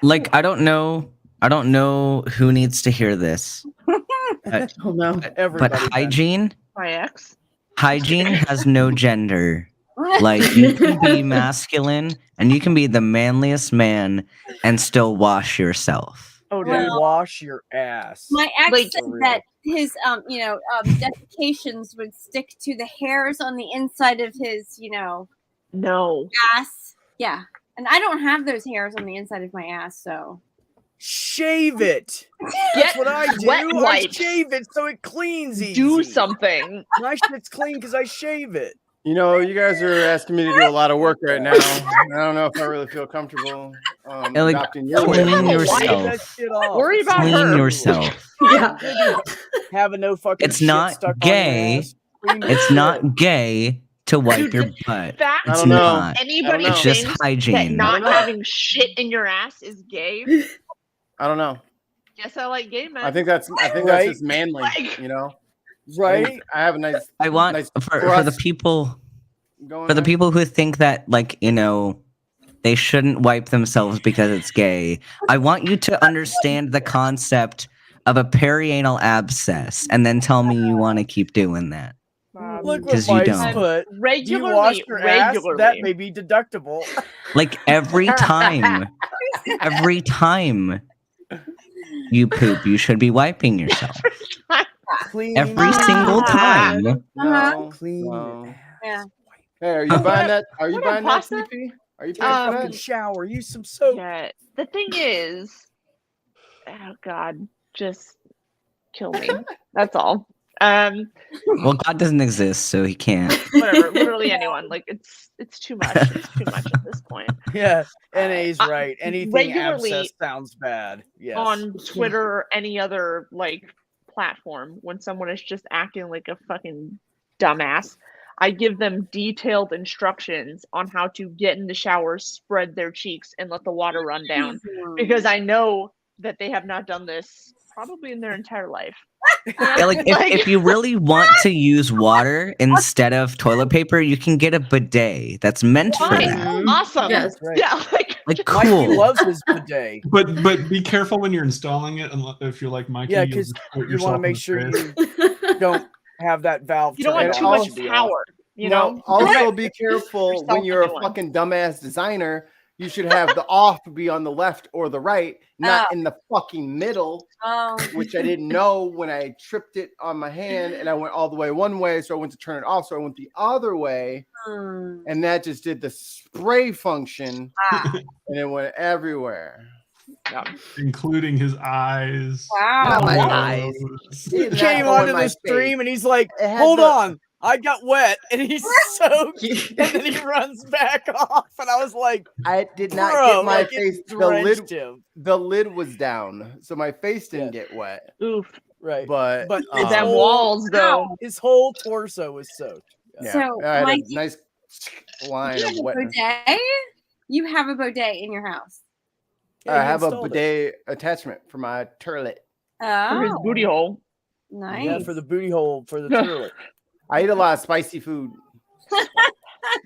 Like, I don't know who needs to hear this. But, Oh no. but Everybody does. hygiene My ex. has no gender. Like, you can be masculine and you can be the manliest man and still wash yourself. Oh, Well, dude, wash your ass. My ex Like- said For real. that his defecations would stick to the hairs on the inside of his, No. ass. Yeah. And I don't have those hairs on the inside of my ass, so Shave it. Get That's what I do. wet I wipes. shave it so it cleans easy. Do something. My shit's clean because I shave it. You know, you guys are asking me to do a lot of work right now. I don't know if I really feel comfortable Yeah, like, adopting your way. clean Wipe yourself. that shit off. Worry about Clean her. yourself. Yeah. Having no fucking It's shit not stuck on your gay. ass. Clean your It's shit. not gay to wipe Dude, your the butt. fact I It's don't know. not. anybody know. It's just thinks that hygiene. not I don't know. having shit in your ass is gay. I don't know. Guess I like gay men. I think that's Right? just manly, Like- you know. Right? I have a nice I want nice for the thrust people going for the there. people who think that, like, they shouldn't wipe themselves because it's gay. I want you to understand the concept of a perianal abscess and then tell me you want to keep doing that. Look what 'Cause you Mike's don't. put. Do you regularly, wash your ass? regularly. That may be deductible. Like, every time you poop, you should be wiping yourself. Clean Every your single ass. time. No, Clean no. your yeah. Hey, are you buying that? Are you what buying that, pasta? CP? Are you paying for fucking that? shower. Use some soap. Yeah. The thing is, oh God, just kill me. That's all. Well, God doesn't exist, so he can't. Whatever. Literally anyone. Like it's too much. It's too much at this point. Yeah, NA's right. Anything regularly abscess sounds bad. Yes. On Twitter or any other like platform, when someone is just acting like a fucking dumbass, I give them detailed instructions on how to get in the shower, spread their cheeks, and let the water run down, because I know that they have not done this probably in their entire life. Yeah, like if you really want to use water instead of toilet paper, you can get a bidet that's meant for that. Awesome. Yes. Right. Yeah, like Like Mikey cool. loves his bidet. But be careful when you're installing it. If you're like Mikey, Yeah, you'll because just put you yourself want to in make the sure face. you don't have that valve. you don't want turned too on. much Should be off. power. You know. Also be careful Yourself when you're a anyone. fucking dumbass designer. You should have the off be on the left or the right, not in the fucking middle, Oh. which I didn't know when I tripped it on my hand and I went all the way one way. So I went to turn it off. So I went the other way, and that just did the spray function, and it went everywhere. Including his eyes. Wow. Not my nose. eyes. He Did not came go in onto my the stream face. and he's like, It had "Hold the- on, I got wet," and he's soaked, and then he runs back off, and I was like, I did not "Bro, get my like, it face. drenched him." The lid was down, so my face didn't get wet. Oof. Right, But his them whole- walls though. his whole torso was soaked. yeah, So, I had Mikey, a nice line You of have a wetness. bidet? You have a bidet in your house. Yeah, I he have a installed it. bidet attachment for my toilet. For his Oh, booty hole. nice. Yeah, for the booty hole for the turlet. I eat a lot of spicy food. You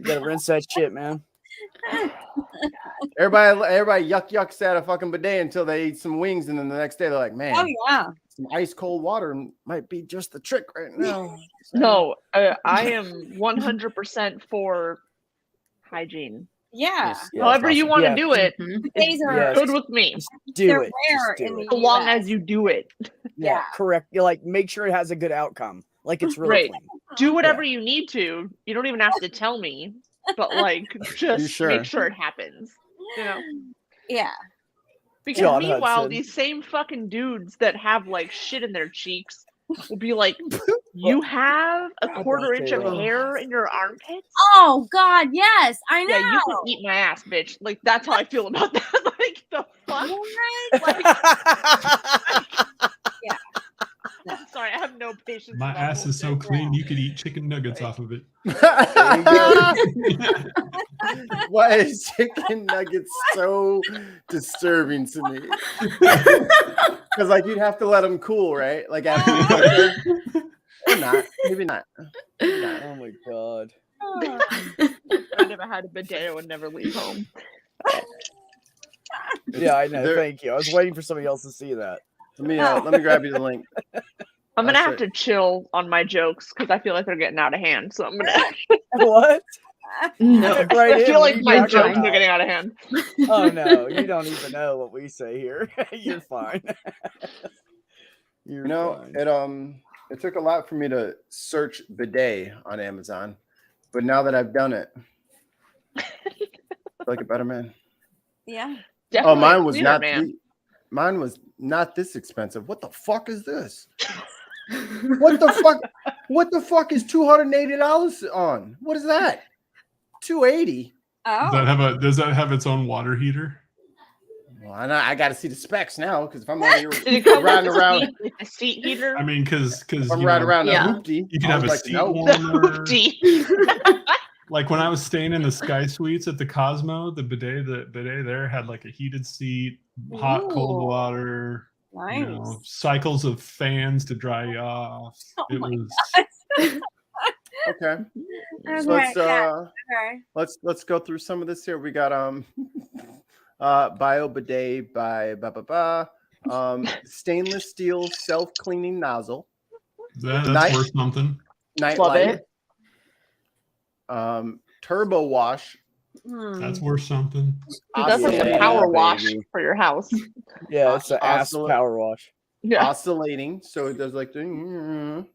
gotta rinse that shit, man. Everybody yucks at a fucking bidet until they eat some wings, and then the next day they're like, "Man, Oh yeah. some ice cold water might be just the trick right now." No, I am 100% for hygiene. Yeah. Yeah, However you awesome. want to Yeah. do it, Mhm. Bidets are Yes. good with me. Do they're it. rare Just in do the it. So long US. as you do it. Yeah, correct. You like make sure it has a good outcome. Like it's really Right. clean. Do whatever you need to. You don't even have to tell me, but like just sure? make sure it happens. You know? Yeah. Because John meanwhile, Hudson. these same fucking dudes that have like shit in their cheeks will be like, "You have a quarter inch of Taylor. hair in your armpits? Oh God, yes, I know. Yeah, you can eat my ass, bitch." Like that's how I feel about that. Like the fuck? Yeah. I'm sorry, I have no patience. My with that ass is so bullshit. clean, you could eat chicken nuggets off of it. There you go. Why is chicken nuggets so disturbing to me? Because like you'd have to let them cool, right? Like after you cook them. Or not. Maybe not. Maybe not. Oh my god. If I never had a bidet, I would never leave home. Yeah, I know. There- Thank you. I was waiting for somebody else to see that. Let me grab you the link. I'm gonna That's have it. to chill on my jokes because I feel like they're getting out of hand. So I'm gonna. What? No. Right I in, feel what like are you my talking jokes about? are getting out of hand. Oh no, you don't even know what we say here. You're fine. You're You know, fine. it took a lot for me to search bidet on Amazon, but now that I've done it, I feel like a better man. Yeah. Definitely Oh, mine was cleaner, not. man. Mine was not this expensive. What the fuck is this? What the fuck? What the fuck is $280 on? What is that? $280. Oh. Does that have its own water heater? Well, I got to see the specs now because if I'm out here Did it come riding with around, a seat heater? I mean, because if I'm riding around Yeah. a hoopty, you could I have would a like to seat know. warmer. Hoopty. Like when I was staying in the Sky Suites at the Cosmo, the bidet there had like a heated seat, hot cold Ooh. water, Nice. cycles of fans to dry you off. Oh It my was Okay, Okay, so let's yeah, okay. let's go through some of this here. We got bio bidet by stainless steel self-cleaning nozzle, that's Night- worth something. night Love light, it. turbo wash. That's worth something. That's like a Oscillating, power wash baby. for your house. Yeah, it's the ass Oscillate- power wash. Yeah. Oscillating, so it does like the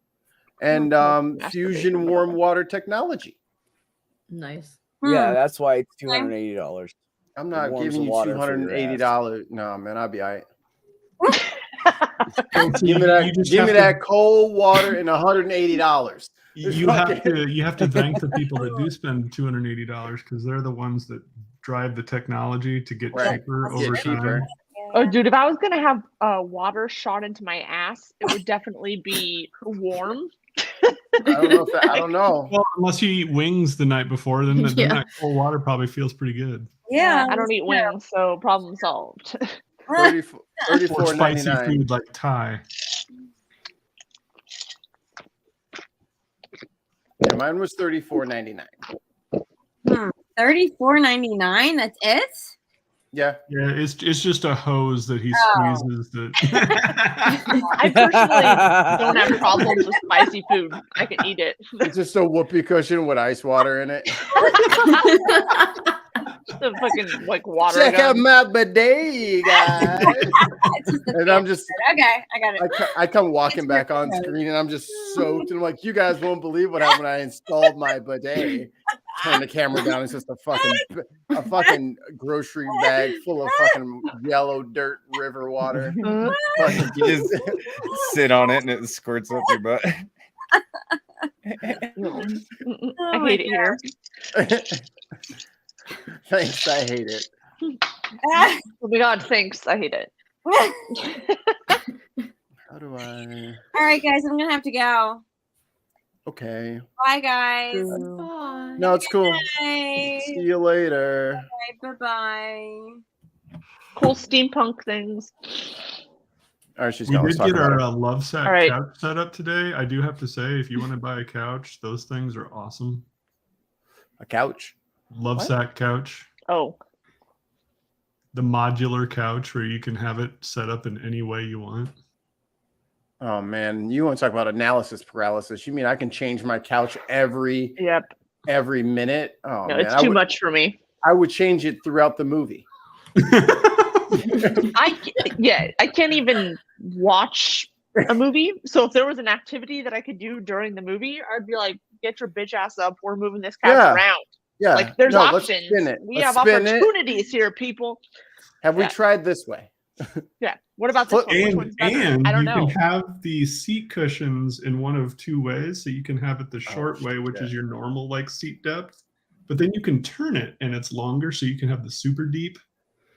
and fusion warm water technology. Nice. Yeah, Hmm. that's why it's $280. I'm not warms giving the you water for your $280. No, man, I'll be all right. Give me that cold water and $180. You have to thank the people that do spend $280 because they're the ones that drive the technology to get cheaper over time. Oh, dude, if I was gonna have water shot into my ass, it would definitely be warm. I don't know. Well, unless you eat wings the night before, then that cold water probably feels pretty good. Yeah, I don't eat wings, so problem solved. Or spicy $34.99. food like Thai. Yeah, mine was $34.99. $34.99. That's it. Yeah. Yeah, it's just a hose that he squeezes. I personally don't have problems with spicy food. I can eat it. It's just a whoopee cushion with ice water in it. The fucking like water. Check out my bidet, you guys. And I'm just okay. I got it. I come walking back on screen and I'm just soaked. And I'm like, you guys won't believe what happened when I installed my bidet. Turn the camera down. It's just a fucking grocery bag full of fucking yellow dirt river water. You just sit on it and it squirts up your butt. I hate it here. Thanks, I hate it. Oh my god, thanks, I hate it. How do I? All right, guys, I'm gonna have to go. Okay. Bye, guys. Bye. No, it's cool. Bye. See you later. Bye. Cool steampunk things. All right, she's We going. did get our love sack All right. couch set up today. I do have to say, if you want to buy a couch, those things are awesome. A couch? Love sack couch. Oh. The modular couch where you can have it set up in any way you want. Oh man, you want to talk about analysis paralysis? You mean I can change my couch every minute? Oh no, man, it's too much for me. I would change it throughout the movie. I can't even watch a movie. So if there was an activity that I could do during the movie, I'd be like, "Get your bitch ass up! We're moving this couch around." Yeah, like there's let's options. spin it. We Let's have spin it. opportunities here, people. Have we tried this way? Yeah. What about this one? Which one's better? And I don't you know. can have the seat cushions in one of two ways. So you can have it the short way, which is your normal like seat depth, but then you can turn it and it's longer, so you can have the super deep.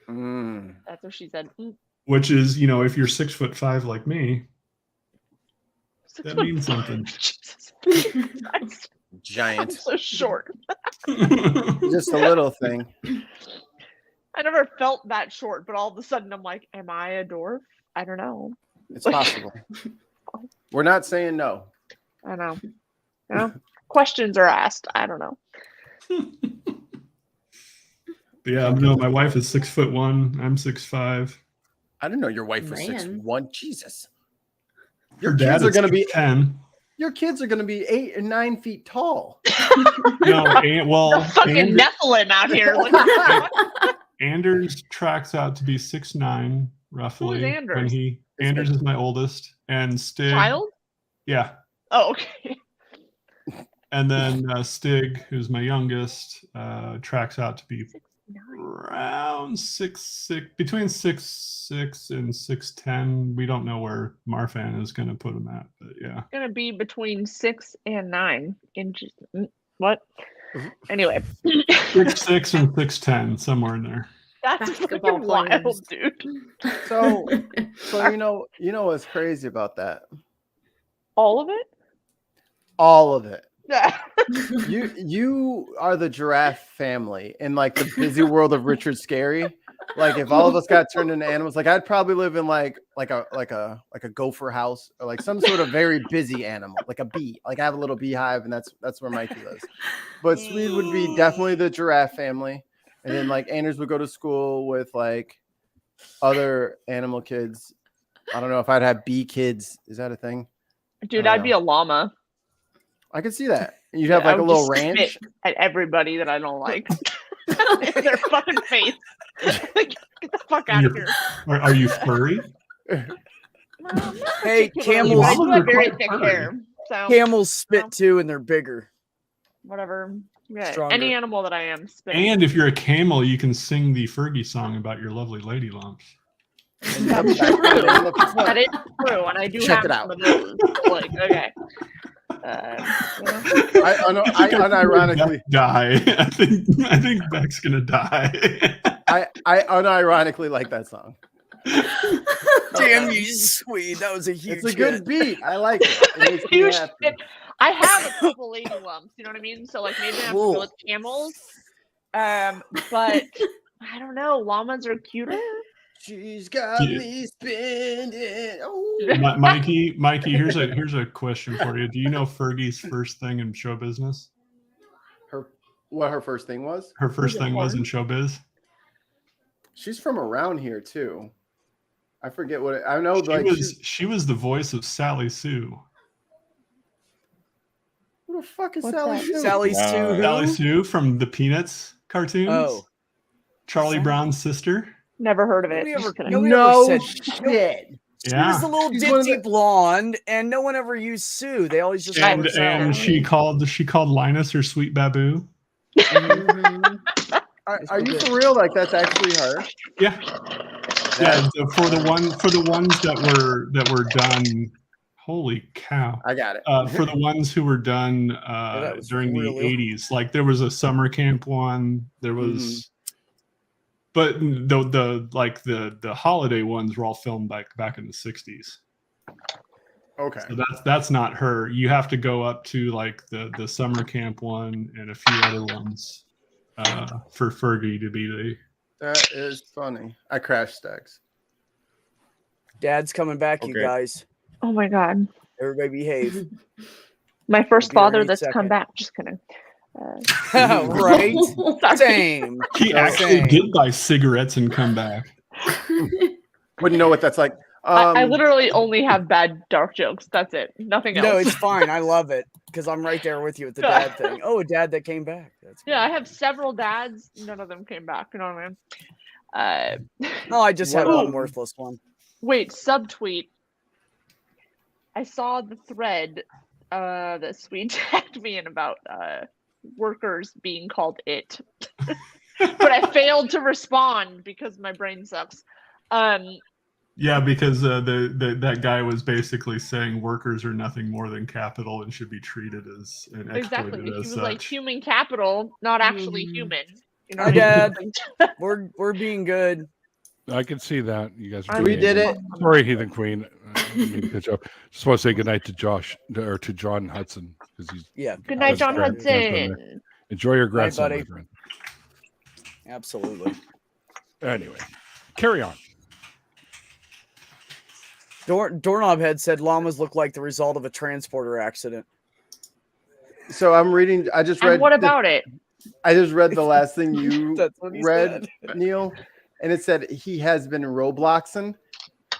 That's what she said. Which is, if you're 6'5" like me, that means something. Giant. I'm so short. Just a little thing. I never felt that short, but all of a sudden I'm like, am I a dwarf? I don't know. It's possible. We're not saying no. I know. Questions are asked. I don't know. Yeah, no, my wife is 6'1". I'm 6'5". I didn't know your wife was 6'1". Jesus. Her dad kids are is going to be 10. Your kids are going to be 8 and 9 feet tall. No, the fucking Nephilim out here. Anders tracks out to be 6'9", roughly. Who's Anders? Anders is my oldest, and Stig. Child? Yeah. Oh, okay. And then Stig, who's my youngest, tracks out to be around 6'6", between 6'6" and 6'10". We don't know where Marfan is going to put him at, but yeah. It's going to be between 6 and 9 inches. What? Anyway. 6'6" and 6'10", somewhere in there. That's fucking wild, dude. So you know what's crazy about that? All of it? All of it. You are the giraffe family in like the busy world of Richard Scarry. Like if all of us got turned into animals, like I'd probably live in like a gopher house or like some sort of very busy animal, like a bee. Like I have a little beehive, and that's where Mikey lives. But Swede would be definitely the giraffe family, and then like Anders would go to school with like other animal kids. I don't know if I'd have bee kids. Is that a thing? Dude, I'd be a llama. I could see that. You'd have like a little ranch spit at everybody that I don't like. In their fucking face. Get the fuck out of here. Are you furry? Hey, camels. I do have very thick hair. So Camels spit too, and they're bigger. Whatever. Yeah. Stronger. Any animal that I am spitting. And if you're a camel, you can sing the Fergie song about your lovely lady lumps. That's true. That is true, and I do Check have it out. some of those. Like, okay. I unironically die. I think Beck's gonna die. I unironically like that song. Damn you, sweet. That was a huge. It's a good hit. beat. I like it. It makes me Huge happy. shit. I have a couple lady lumps, you know what I mean? So like maybe I have to go with camels. But I don't know. Llamas are cuter. She's got me spinning. Oh. Mikey, here's a question for you. Do you know Fergie's first thing in show business? What her first thing was? Her first thing was in showbiz. She's from around here too. I forget what I know. She was the voice of Sally Sue. Who the fuck is Sally Sue? Sally Sue. Sally Sue from the Peanuts cartoons. Oh, Charlie Brown's sister. Never heard of it. No shit. She Yeah. was the little ditty blonde, and no one ever used Sue. They always just And she called Linus her sweet baboo. Are you for real? Like that's actually her? Yeah. Yeah. For the ones that were done. Holy cow! I got it. For the ones who were done during the 80s, like there was a summer camp one. There was, but the holiday ones were all filmed back in the 60s. Okay. So that's not her. You have to go up to like the summer camp one and a few other ones for Fergie to be the. That is funny. I crashed stacks. Dad's coming back, you guys. Oh my god. Everybody behave. My first Be there father any that's second. come back. Just kidding. Right? Same. He actually did buy cigarettes and come back. Wouldn't know what that's like. I literally only have bad dark jokes. That's it. Nothing else. No, it's fine. I love it because I'm right there with you with the dad thing. Oh, a dad that came back. That's yeah, I have several dads. None of them came back. You know what I mean? No, I just had one worthless one. Wait, subtweet. I saw the thread that Sweet tagged me in about workers being called it. But I failed to respond because my brain sucks. Yeah, because that guy was basically saying workers are nothing more than capital and should be treated as and Exactly. exploited He as was such. like human capital, not actually human. You know Hi, what I mean? Dad. We're being good. I can see that. You guys are We doing did it. Sorry, Heathen Queen. Just want to say goodnight to Josh or to John Hudson because he's Good night, John grandson. Hudson. Enjoy your grandson, buddy. my friend. Absolutely. Anyway, carry on. Doorknob Head said llamas look like the result of a transporter accident. So I'm reading. I just read. And what about it? I just read the last thing you That's what he read, said. Neil, and it said he has been Robloxing,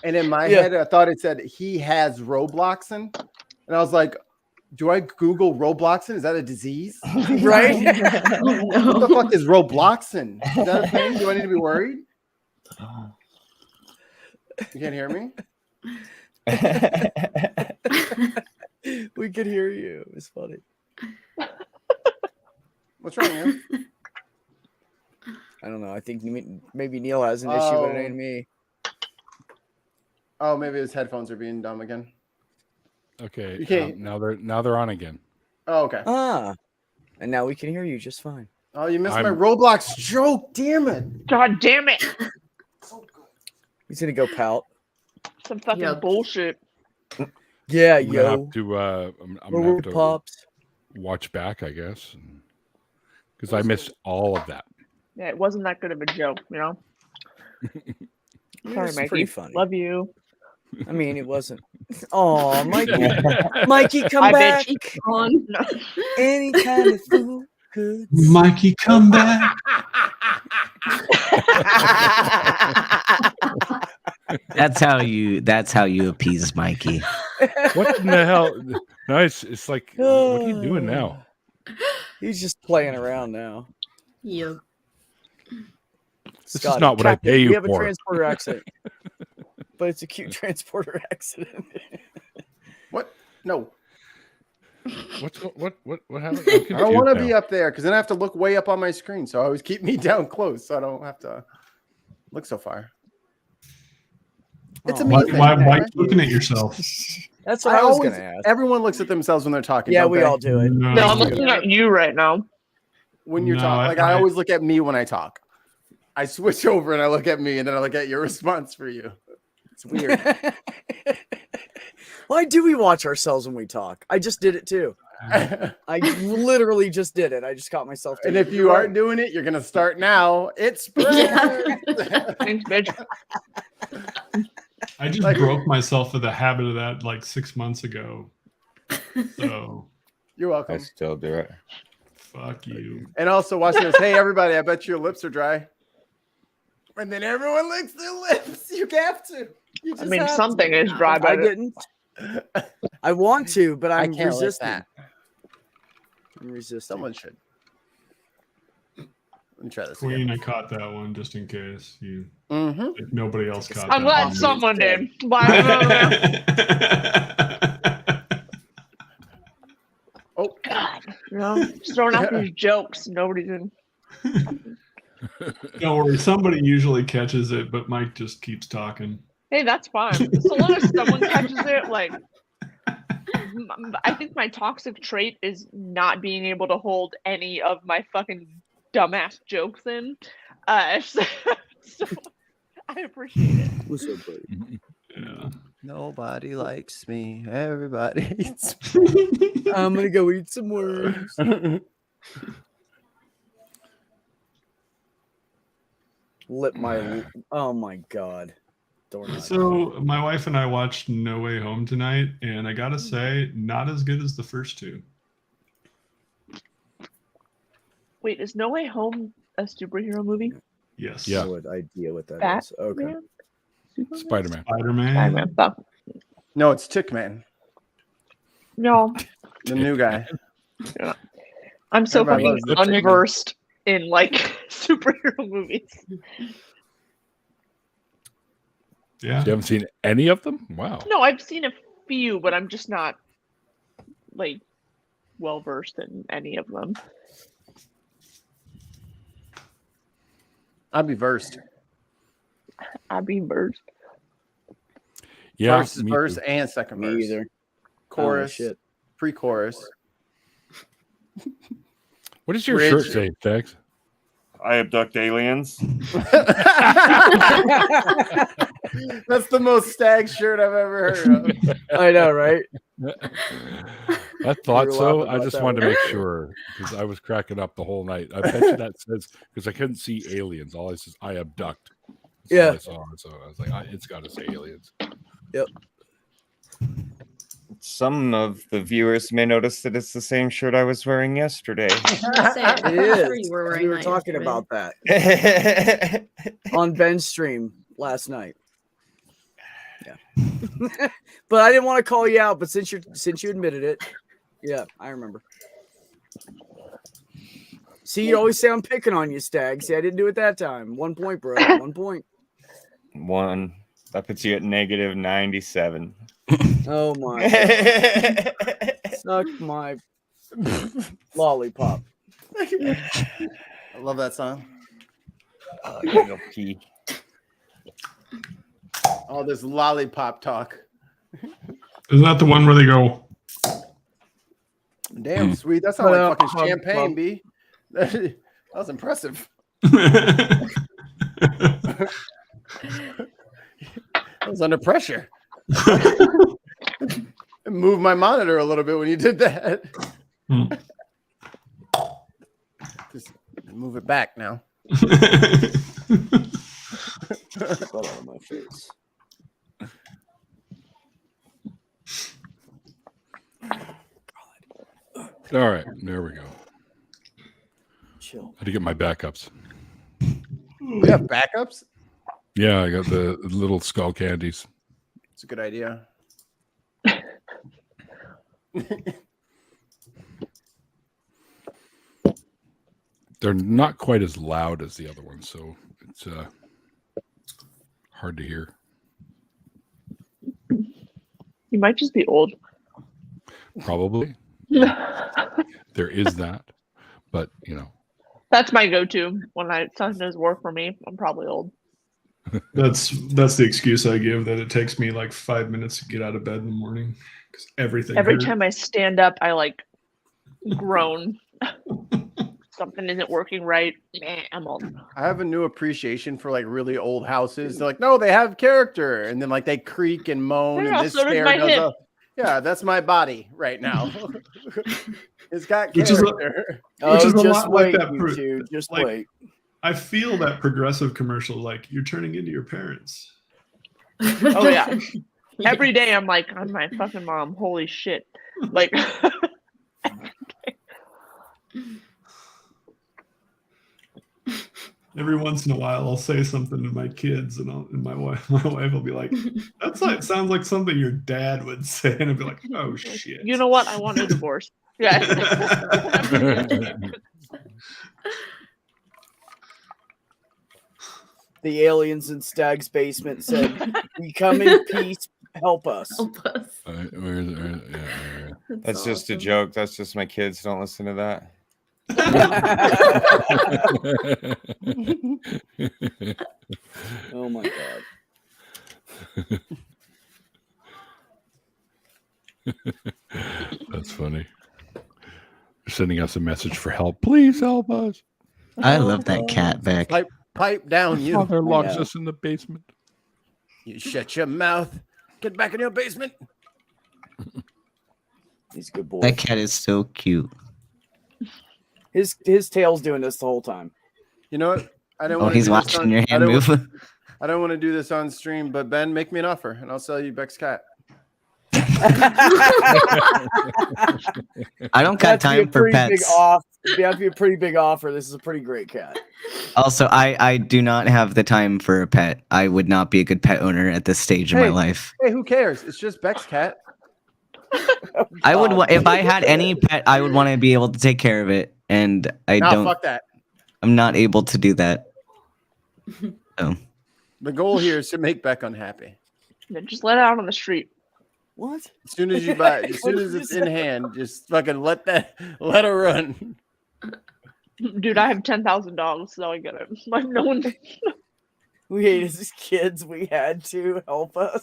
and in my Yeah. head I thought it said he has Robloxing, and I was like, do I Google Robloxing? Is that a disease? Right? What the fuck is Robloxing? Is that a thing? Do I need to be worried? You can't hear me? We could hear you. It was funny. What's wrong, man? I don't know. I think maybe Neil has an issue, but it ain't me. Oh, maybe his headphones are being dumb again. Okay. You can't- now they're on again. Oh, okay. And now we can hear you just fine. Oh, you missed my Roblox joke. Damn it. God damn it. He's gonna go pout. Some fucking bullshit. Yeah, I'm gonna have to. I'm gonna Word have to pops. watch back, I guess, because I missed all of that. Yeah, it wasn't that good of a joke, you know? Sorry, was Mikey. pretty funny. Love you. I mean, it wasn't. Oh, Mikey, Mikey, come I back. bitch. Any kind of food could. Mikey, come back. That's how you appease Mikey. What in the hell? No, it's like, what are you doing now? He's just playing around now. Yep. This is not what I pay you We have a for. transporter accident, but it's a cute transporter accident. What? No. What happened? I don't want to be up there because then I have to look way up on my screen. So I always keep me down close so I don't have to look so far. It's a Oh. me Why, thing. why keep looking at yourself? That's what I was gonna ask. Everyone looks at themselves when they're talking. Yeah, don't we they? all do it. No, I'm looking at you right now. When you're No, talking, I- like I always look at me when I talk. I switch over and I look at me, and then I look at your response for you. It's weird. Why do we watch ourselves when we talk? I just did it too. I literally just did it. I just caught myself. And doing if it. you aren't doing it, you're gonna start now. It's spring. Thanks, bitch. I just broke myself of the habit of that like 6 months ago. So You're welcome. I still do it. fuck you. And also watching this. Hey, everybody! I bet your lips are dry. And then everyone licks their lips. You have to. You I just mean, have something to. is dry, I but didn't. I want to, but I I'm can't lick resisting. that. I'm resisting. Someone should. Let me try this. Queen, I caught that one just in case you. Mm-hmm. If nobody else caught I'm that glad one. someone did. Oh God, you know, just throwing out these jokes. Nobody's in. Don't worry, somebody usually catches it, but Mike just keeps talking. Hey, that's fine. So long as someone catches it, like, I think my toxic trait is not being able to hold any of my fucking dumbass jokes in. So I appreciate it. What's up, buddy? Yeah. Nobody likes me. Everybody hates I'm gonna go eat some worms. Lip my. Oh my god. So my wife and I watched No Way Home tonight, and I gotta say, not as good as the first two. Wait, is No Way Home a superhero movie? Yes. Yeah. What idea what that Bat- is? Okay. Man? Superman? Spider-Man. Spider-Man. Spider-Man. Fuck. No, it's Tickman, No, the new guy. I'm so Everybody fucking loves the Tickman. unversed in like superhero movies. Yeah. You haven't seen any of them? Wow. No, I've seen a few, but I'm just not like well versed in any of them. I'd be versed. I'd be versed. Yeah. First me verse too. and second Me verse. either. Chorus, Oh, shit. pre-chorus. What does your Bridge. shirt say, Tex? I abduct aliens. That's the most stag shirt I've ever heard of. I know, right? I thought were so. laughing I about just that wanted to one. make sure because I was cracking up the whole night. I bet you that says because I couldn't see aliens. All I says I abduct. That's all Yeah. I saw. So I was like, it's got to say aliens. Yep. Some of the viewers may notice that it's the same shirt I was wearing yesterday. It is. We were talking about that on Ben's stream last night. Yeah. But I didn't want to call you out, but since you admitted it, yeah, I remember. See, you always say I'm picking on you, Stag. See, I didn't do it that time. 1 point, bro. 1 point. One. That puts you at negative 97. Oh my God. Suck my lollipop. I love that song. Oh, I gotta go pee. All this lollipop talk. Isn't that the one where they go? Damn, sweet. That sounds like fucking champagne, B. That was impressive. I was under pressure. Move my monitor a little bit when you did that. Just move it back now. Blood out of my face. All right, there we go. Chill. Had to get my backups. We have backups. Yeah, I got the little skull candies. It's a good idea. They're not quite as loud as the other ones, so it's hard to hear. You might just be old. Probably. There is that, but you know. That's my go-to when something does work for me. I'm probably old. That's the excuse I give, that it takes me like 5 minutes to get out of bed in the morning because everything. Every hurts. time I stand up, I like groan. Something isn't working right. I'm old. I have a new appreciation for like really old houses. They're like, no, they have character, and then like they creak and moan, Yeah, and this so does stair my does hip. yeah, that's my body right now. It's got Which is a- character. Which is a just lot like wait, that. you two. Just like, wait. I feel that progressive commercial, like you're turning into your parents. Oh yeah. Every day I'm like, I'm my fucking mom. Holy shit. Like Every once in a while, I'll say something to my kids, and my wife will be like, "That's like sounds like something your dad would say," and I'll be like, "Oh shit." you know what? I want a divorce. Yeah. The aliens in Stag's basement said, "We come in peace. Help us." Help us. That's just a joke. That's just my kids. Don't listen to that. Oh my god. That's funny. They're sending us a message for help. Please help us. I love that cat back. Pipe down, you. Father locks us in the basement. You shut your mouth. Get back in your basement. He's a good boy. That cat is so cute. His tail's doing this the whole time. You know what? I don't. Oh, he's watching your hand move. I don't want to do this on stream, but Ben, make me an offer, and I'll sell you Beck's cat. I don't got time for pets. It'd have to be a pretty big offer. This is a pretty great cat. Also, I do not have the time for a pet. I would not be a good pet owner at this stage of my life. Hey, who cares? It's just Beck's cat. I would if I had any pet, I would want to be able to take care of it, and I don't. Fuck that. I'm not able to do that. So. The goal here is to make Beck unhappy. Then just let it out on the street. What? As soon as you buy, as soon as it's in hand, just fucking let her run. Dude, I have 10,000 dogs, so I get it. Like no one. We hate as kids. We had to help us.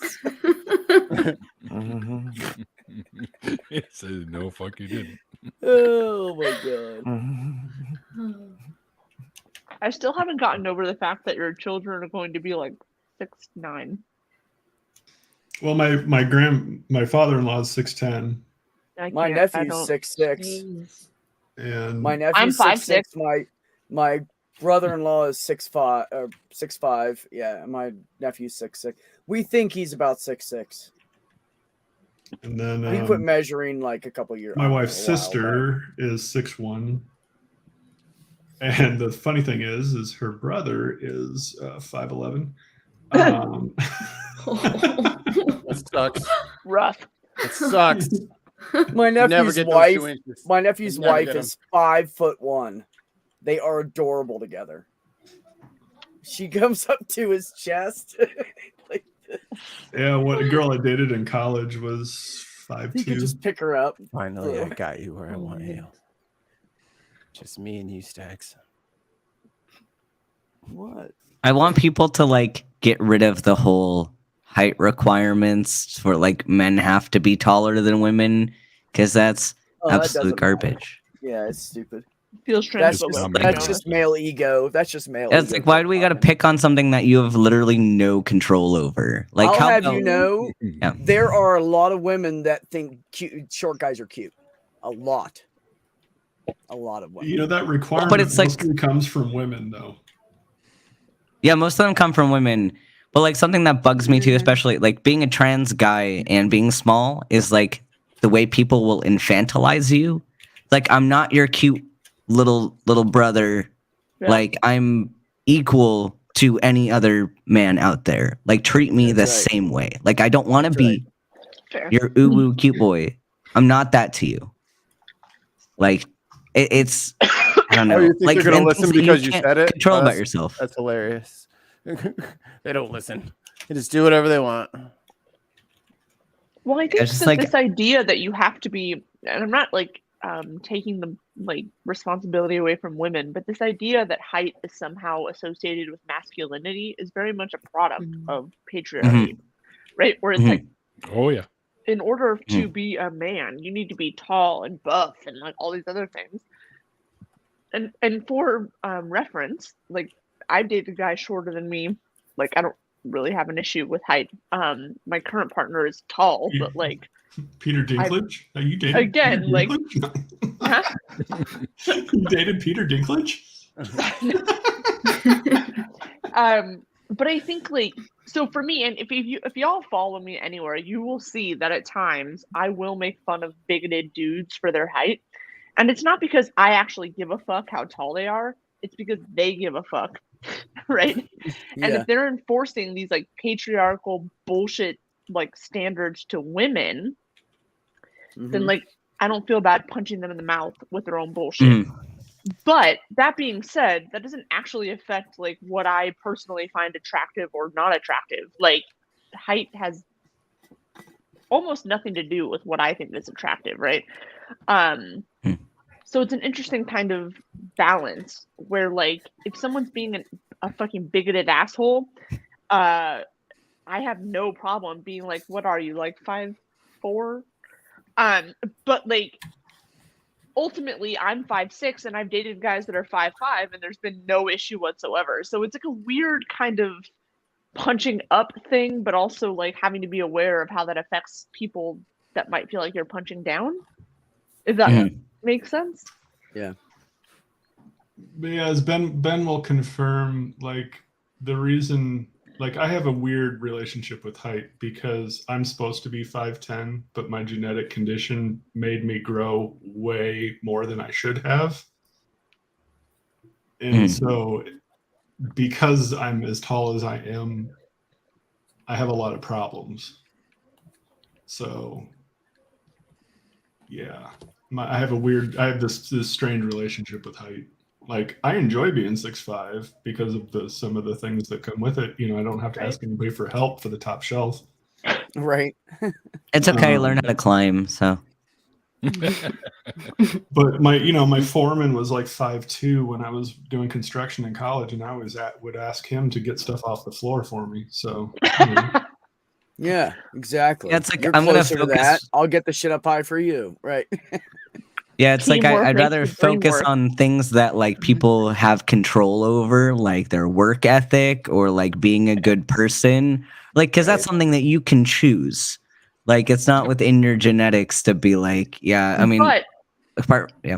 It says no, fuck you didn't. Oh my god. I still haven't gotten over the fact that your children are going to be like 6, 9. Well, my father-in-law is 6'10", My nephew's 6'6". and My I'm nephew's 5'6". 6'6". My brother-in-law is 6'5". Yeah, my nephew's 6'6". We think he's about 6'6". And then We quit measuring like a couple years. my wife's sister is 6'1", and the funny thing is her brother is 5'11". That sucks. Rough. It sucks. My nephew's get those wife. 2 inches. My nephew's You never wife get 'em. is 5'1". They are adorable together. She comes up to his chest. Like, Yeah, what a girl I dated in college was 5'2". you could just pick her up. Finally, I got you where I want you. Just me and you, Stacks. What? I want people to like get rid of the whole height requirements for like men have to be taller than women because that's Oh, that absolute doesn't garbage. Yeah, it's stupid. Feels That's transphobic. just male ego. That's just male. It's ego. like why do we got to pick on something that you have literally no control over? Like I'll how have about- you know, Yeah. there are a lot of women that think short guys are cute. A lot of women. You know that requirement but it's like- mostly comes from women, though. Yeah, most of them come from women. But like something that bugs me too, especially like being a trans guy and being small, is like the way people will infantilize you. Like I'm not your cute little brother. Yeah. Like I'm equal to any other man out there. Like treat me the same way. Like I don't want to be Fair. your ooh cute boy. I'm not that to you. Like it's I don't know. Oh, you think like they're gonna and listen things that because you can't said it? Control Oh, about that's- yourself. That's hilarious. They don't listen. They just do whatever they want. Well, I think It's just that like- this idea that you have to be, and I'm not like taking the like responsibility away from women, but this idea that height is somehow associated with masculinity is very much a product of patriarchy, right? Where it's like, oh yeah, in order to be a man, you need to be tall and buff and like all these other things. And for reference, like I've dated guys shorter than me. Like I don't really have an issue with height. My current partner is tall, but like Peter Dinklage? Are you dating again, Peter like Dinklage? huh? You dated Peter Dinklage? But I think like so for me, and if y'all follow me anywhere, you will see that at times I will make fun of bigoted dudes for their height. And it's not because I actually give a fuck how tall they are. It's because they give a fuck, right? And if they're enforcing these like patriarchal bullshit like standards to women, then like I don't feel bad punching them in the mouth with their own bullshit. But that being said, that doesn't actually affect like what I personally find attractive or not attractive. Like height has almost nothing to do with what I think is attractive, right? So it's an interesting kind of balance where like if someone's being a fucking bigoted asshole, I have no problem being like, what are you, like 5'4"? But like ultimately I'm 5'6" and I've dated guys that are 5'5" and there's been no issue whatsoever. So it's like a weird kind of punching up thing, but also like having to be aware of how that affects people that might feel like you're punching down. If that makes sense. Yeah. But yeah, as Ben will confirm, like the reason, like I have a weird relationship with height because I'm supposed to be 5'10", but my genetic condition made me grow way more than I should have. And so because I'm as tall as I am, I have a lot of problems. So yeah, I have this strange relationship with height. Like I enjoy being 6'5" because of some of the things that come with it. You know, I don't have to ask anybody for help for the top shelf. Right. It's okay. Learn how to climb. So. But my foreman was like 5'2" when I was doing construction in college, and I would ask him to get stuff off the floor for me. So. Yeah, exactly. Yeah, it's like You're I'm gonna closer to focus. that. I'll get the shit up high for you, right? Yeah, it's like Teamwork I'd makes rather the dream focus work. on things that like people have control over, like their work ethic or like being a good person, like because that's something that you can choose. Like it's not within your genetics to be like, yeah. I mean, But yeah.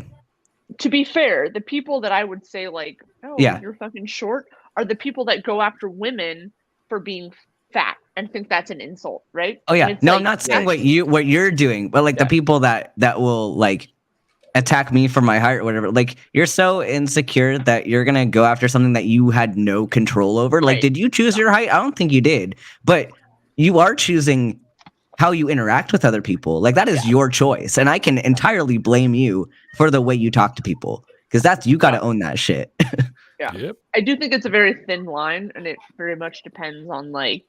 to be fair, the people that I would say like, oh, Yeah. you're fucking short, are the people that go after women for being fat and think that's an insult, right? Oh yeah. And it's No, like, I'm not saying what you're doing, but like the people that will like attack me for my height or whatever. Like you're so insecure that you're gonna go after something that you had no control over. Like, did you choose your height? I don't think you did, but you are choosing how you interact with other people. Like that is your choice, and I can entirely blame you for the way you talk to people because you got to own that shit. Yeah. Yep. I do think it's a very thin line, and it very much depends on like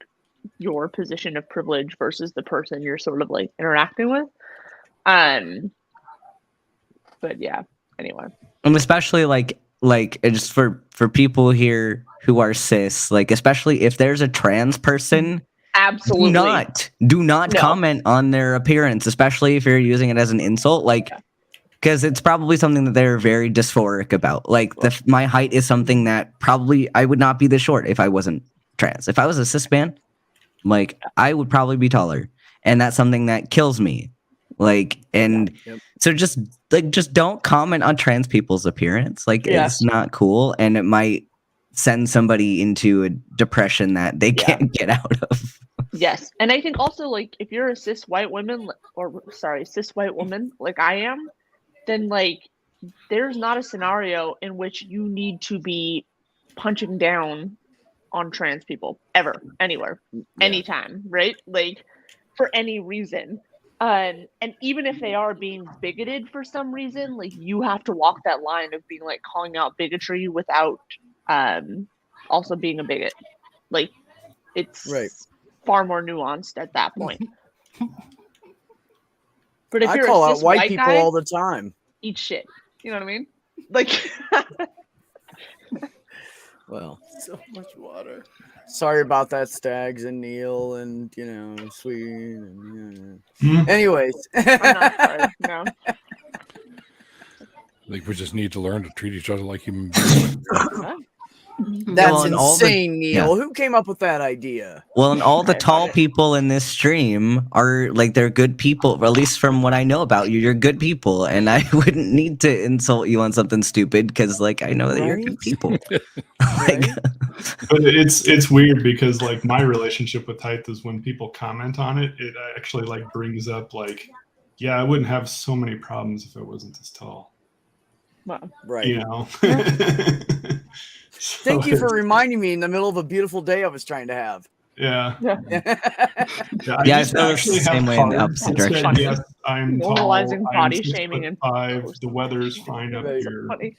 your position of privilege versus the person you're sort of like interacting with. But yeah, anyway. And especially like just for people here who are cis, like especially if there's a trans person, absolutely do not comment on their appearance, especially if you're using it as an insult, like because it's probably something that they're very dysphoric about. Like my height is something that probably I would not be this short if I wasn't trans. If I was a cis man, like I would probably be taller, and that's something that kills me. Like, and so just don't comment on trans people's appearance. Like it's not cool, and it might send somebody into a depression that they can't get out of. Yes. And I think also like if you're a cis white woman like I am, then like there's not a scenario in which you need to be punching down on trans people ever, anywhere, anytime, right? Like for any reason. And even if they are being bigoted for some reason, like you have to walk that line of being like calling out bigotry without also being a bigot. Like it's far more nuanced at that point. But if I you're call a out cis white people guy, all the time. eat shit. You know what I mean? Like, Well, So much water. sorry about that, Stags and Neil and Sweet and Hmm? anyways. I'm not sorry. No. I think we just need to learn to treat each other like human beings. That's Well, and all the- insane, Neil. Who came up with that idea? Well, and all the tall people in this stream are like they're good people. Or at least from what I know about you, you're good people, and I wouldn't need to insult you on something stupid because, like, I know that you're good people. Right? But it's weird because like my relationship with height is when people comment on it, it actually like brings up like, yeah, I wouldn't have so many problems if I wasn't this tall. Well, Right. You know. Thank you for reminding me in the middle of a beautiful day I was trying to have. Yeah. Yeah. Yeah, I used to feel the actually have same way in the cards opposite that said, direction. Yes, I'm tall. Normalizing I'm body 6'5", shaming and the weather's fine up Right. here. funny.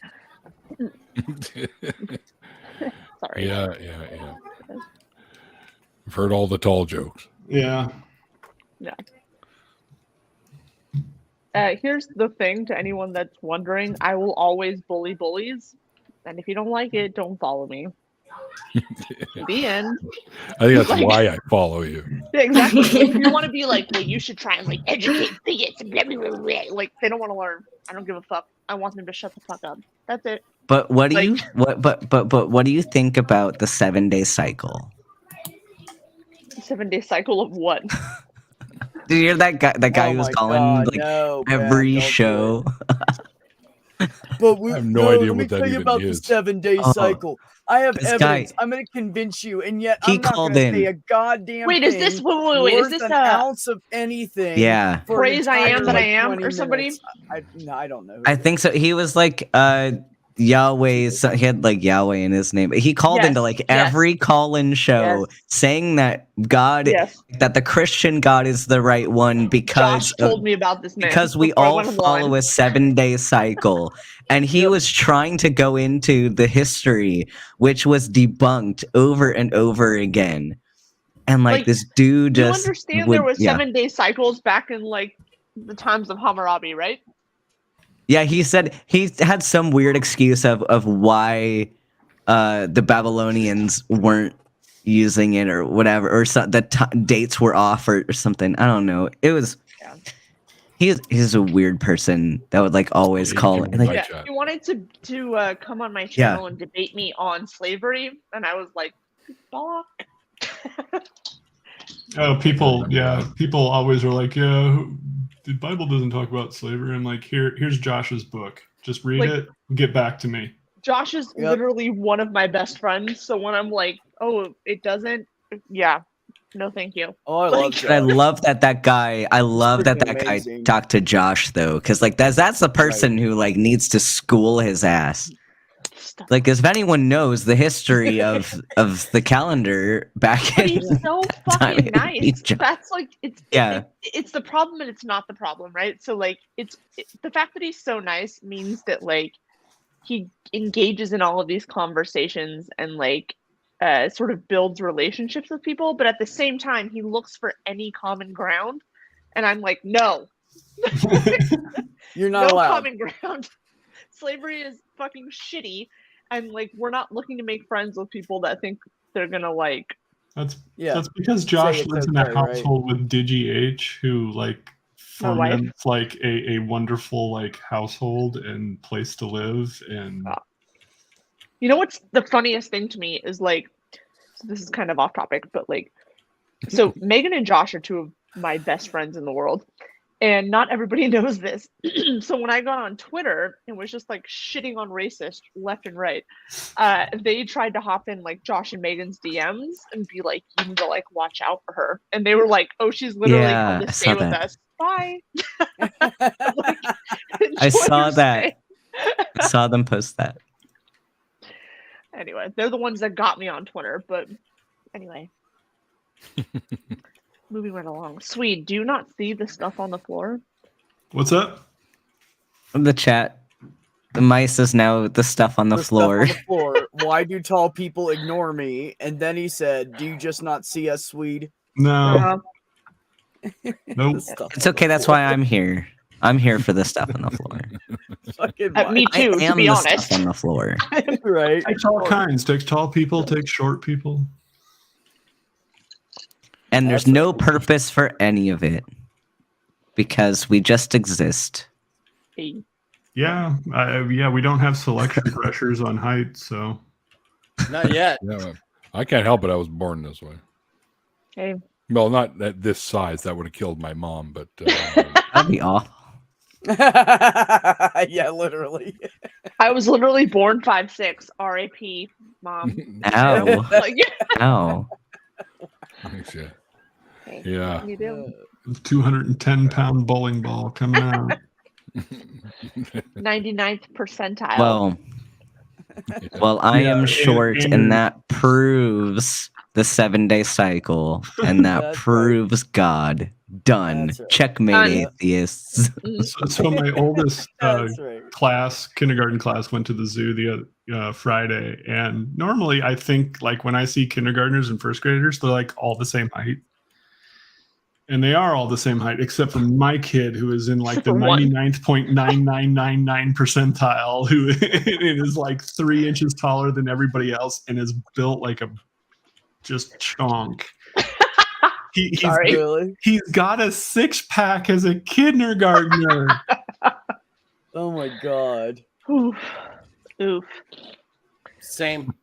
Sorry. Yeah. I've heard all the tall jokes. Yeah. Yeah. Here's the thing to anyone that's wondering: I will always bully bullies, and if you don't like it, don't follow me. The end. I think that's Like- why I follow you. Yeah, exactly. Like, if you want to be like, well, you should try and like educate bigots and blah, blah, blah, blah. Like they don't want to learn. I don't give a fuck. I want them to shut the fuck up. That's it. But what do Like- you what do you think about the 7-day cycle? 7-day cycle of what? Did you hear that guy? That guy Oh who was my calling God, like no, Brad, every don't do show. But we, I have no idea let me what that tell you even about is. the 7-day Oh, cycle. I have this guy- evidence. I'm going to convince you, and yet He I'm not called going to say in. a goddamn Wait, thing. is this wait? Is worth this an a ounce of anything? Yeah. for an Praise I am entire, that I like, am 20 or somebody? minutes? I don't know. I think so. He was like Yahweh. So he had like Yahweh in his name. He called Yes, into like yes. every call-in show saying that God, Yes. that the Christian God is the right one because Josh told me about this man because we before I all went follow online. a 7-day cycle. And he was trying to go into the history, which was debunked over and over again. And like this dude Do you just understand would, there was yeah. 7-day cycles back in like the times of Hammurabi, right? Yeah, he said he had some weird excuse of why the Babylonians weren't using it or whatever, or the dates were off or something. I don't know. It was. He's a weird person that would like always call it. Like, Yeah, he wanted to come on my channel and debate me on slavery, and I was like, fuck. Oh, people always are like, yeah, the Bible doesn't talk about slavery. I'm like, here's Josh's book. Just read Like- it, get back to me. Josh is literally one of my best friends, so when I'm like, oh, it doesn't, yeah, no, thank you. Oh, I Like- love but I Josh. love that guy. I love that freaking guy amazing. talked to Josh though, because like that's the person who like needs to school his ass. Like, if anyone knows the history of the calendar back But in he's so time fucking in nice. Egypt. That's like Yeah. it's the problem and it's not the problem, right? So like the fact that he's so nice means that like he engages in all of these conversations and like sort of builds relationships with people, but at the same time he looks for any common ground, and I'm like, no, You're not no allowed. common ground. Slavery is fucking shitty, and like we're not looking to make friends with people that think they're gonna like. That's Yeah. That's because Josh it's lives in okay, a right? household with Digi H, who like My wife. ferments like a wonderful like household and place to live and. You know what's the funniest thing to me is like, so this is kind of off topic, but like, so Megan and Josh are two of my best friends in the world, and not everybody knows this. So when I got on Twitter and was just like shitting on racist left and right, they tried to hop in like Josh and Megan's DMs and be like, you need to like watch out for her, and they were like, oh, she's literally Yeah, come I to saw stay with that. us. Bye. I saw your that. I saw them post that. Anyway, they're the ones that got me on Twitter. But anyway, moving right along. Swede, do you not see the stuff on the floor? What's up? The chat. The mice is now the stuff on the Stuff floor. on the floor. Why do tall people ignore me? And then he said, "Do you just not see us, Swede?" No. Nope. Stuff It's okay. That's why I'm here. I'm here for the stuff on the floor. Me too, I to am be the honest. stuff on the floor. Right. Takes all kinds. Takes tall people. Takes short people. And there's no purpose for any of it because we just exist. Yeah, yeah. We don't have selection pressures on height, so Not yet. Yeah, I can't help it. I was born this way. Hey. Well, not at this size. That would have killed my mom, but that'd be awful. Yeah, literally. I was literally born 5'6". R.A.P. Mom. Ow. Like, Ow. Thanks, yeah. Yeah. You do. 210-pound bowling ball coming out. 99th percentile. Well, I am short, and that proves the 7-day cycle, and that proves God. Done. Checkmate, atheists. So my oldest kindergarten class, went to the zoo the Friday, and normally I think, like, when I see kindergartners and first graders, they're like all the same height. And they are all the same height, except for my kid, who is in like the 99.9999 percentile, who is like 3 inches taller than everybody else and is built like a just chonk. He's got a 6-pack as a kindergartner. Oh my god. Oof. Same.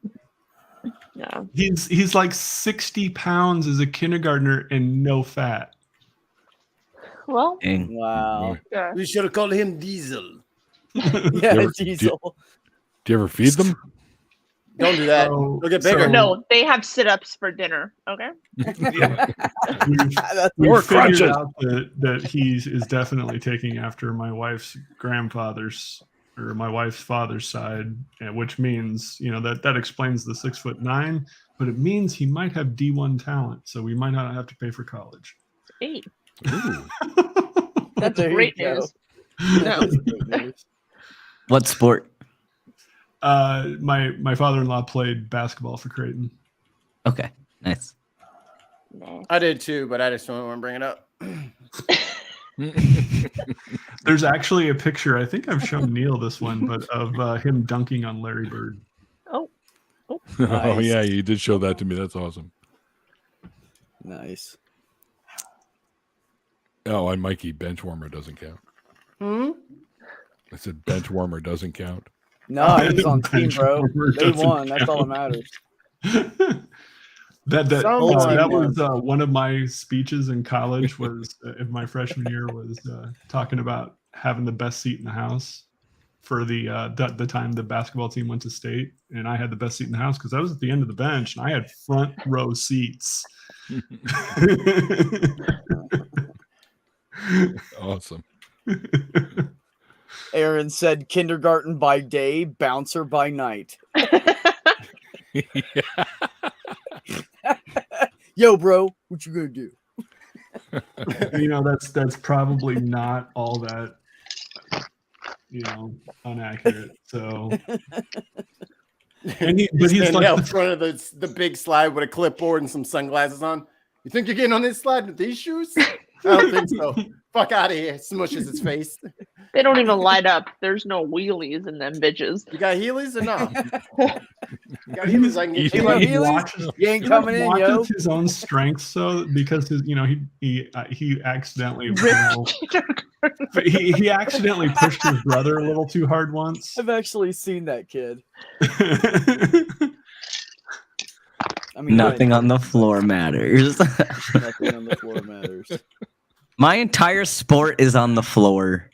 Yeah. He's like 60 pounds as a kindergartner and no fat. Well, wow. Yeah. We should have called him Diesel. Yeah, Diesel. Do you ever feed them? Don't do that. They'll get bigger. No, they have sit-ups for dinner. Okay. We More figured crunches. out that he is definitely taking after my wife's grandfather's or my wife's father's side, which means, you know, that explains the 6'9", but it means he might have D1 talent, so we might not have to pay for college. Hey. That's great news. No. What sport? My father-in-law played basketball for Creighton. Okay, nice. I did too, but I just don't want to bring it up. There's actually a picture, I think I've shown Neil this one, but of him dunking on Larry Bird. Oh. Oh Nice. yeah, you did show that to me. That's awesome. Nice. Oh, and Mikey, bench warmer doesn't count. I said bench warmer doesn't count. No, he's on team, bro. Bench They warmer won. That's all that doesn't matters. That was one of my speeches in college. Was in my freshman year was talking about having the best seat in the house for the time the basketball team went to state, and I had the best seat in the house because I was at the end of the bench and I had front row seats. Awesome. Aaron said kindergarten by day, bouncer by night. Yo, bro, what you gonna do? You know, that's probably not all that, you know, inaccurate. So, but he's like out in front of the big slide with a clipboard and some sunglasses on. You think you're getting on this slide with these shoes? I don't think so. Fuck out of here. Smushes his face. They don't even light up. There's no wheelies in them bitches. You got heelys or not? You got heelys, I can get you. He watches, You ain't coming in, yo. watches his own strengths, so because he accidentally he accidentally pushed his brother a little too hard once. I've actually seen that kid. I mean, Nothing on the floor matters. Nothing on the floor matters. My entire sport is on the floor.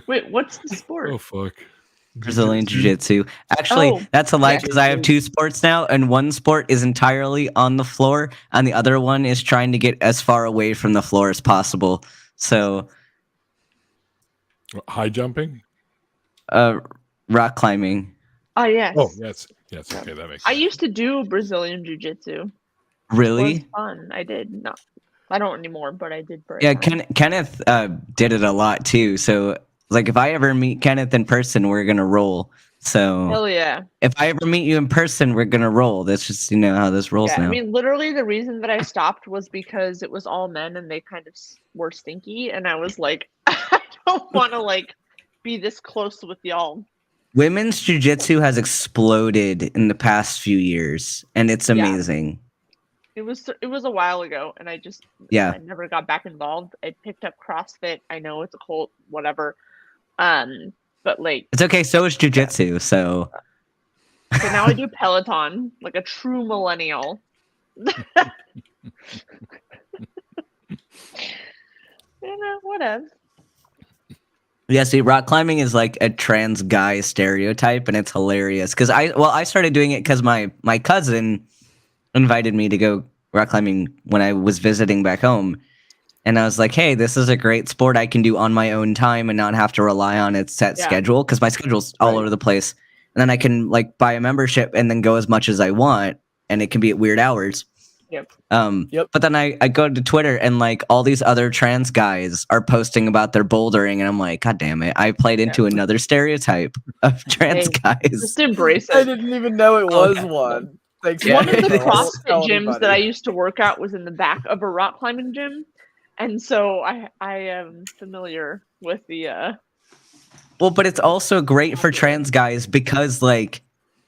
Wait, what's the sport? Oh fuck. Brazilian Jiu-Jitsu. Actually, that's a lie because I have 2 sports now, and one sport is entirely on the floor, and the other one is trying to get as far away from the floor as possible. So, High jumping? rock climbing. Oh, yes. Oh, yes. Yes, okay, that makes I sense. used to do Brazilian Jiu-Jitsu. Really? It was fun. I did. No, I don't anymore, but I did for a Yeah, time. Kenneth did it a lot too. So, like, if I ever meet Kenneth in person, we're gonna roll. So, Hell yeah. if I ever meet you in person, we're gonna roll. That's just how this rolls Yeah, now. I mean, literally the reason that I stopped was because it was all men and they kind of were stinky. And I was like, I don't want to like be this close with y'all. Women's jiu-jitsu has exploded in the past few years, and it's amazing. It was a while ago, and I never got back involved. I picked up CrossFit. I know it's a cult, whatever. But like It's okay. So is jiu-jitsu. So now I do Peloton, like a true millennial. Whatever. yeah, see, rock climbing is like a trans guy stereotype, and it's hilarious. Because I started doing it because my cousin invited me to go rock climbing when I was visiting back home. And I was like, hey, this is a great sport I can do on my own time and not have to rely on its set schedule, because my schedule's all over the place. And then I can like buy a membership and then go as much as I want, and it can be at weird hours. Yep. But then I go to Twitter, and like all these other trans guys are posting about their bouldering, and I'm like, God damn it. I played into another stereotype of trans guys. Just embrace it. I didn't even know it was one. Thanks. One of the CrossFit CrossFit gyms that I used to work at was in the back of a rock climbing gym. And so I am familiar with the Well, but it's also great for trans guys because like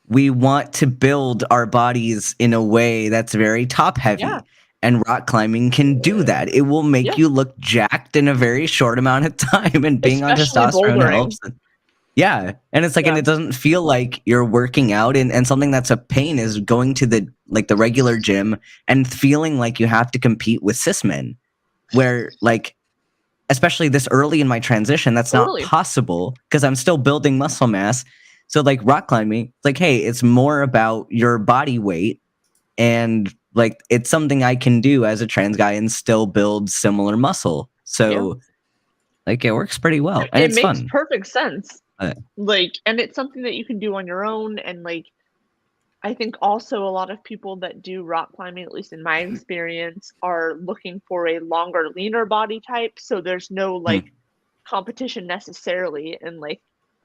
we want to build our bodies in a way that's very top heavy. Yeah. And rock climbing can do that. It will make you look jacked in a very short amount of time, and being on testosterone helps. Yeah. And it's like, and it doesn't feel like you're working out, and something that's a pain is going to the regular gym and feeling like you have to compete with cis men, where like, especially this early in my transition, that's not possible because I'm still building muscle mass. So like rock climbing, like, hey, it's more about your body weight, and like, it's something I can do as a trans guy and still build similar muscle. So like, it works pretty well. And it it's makes fun. perfect sense. Like, and it's something that you can do on your own. And like, I think also a lot of people that do rock climbing, at least in my experience, are looking for a longer, leaner body type. So there's no like competition necessarily in like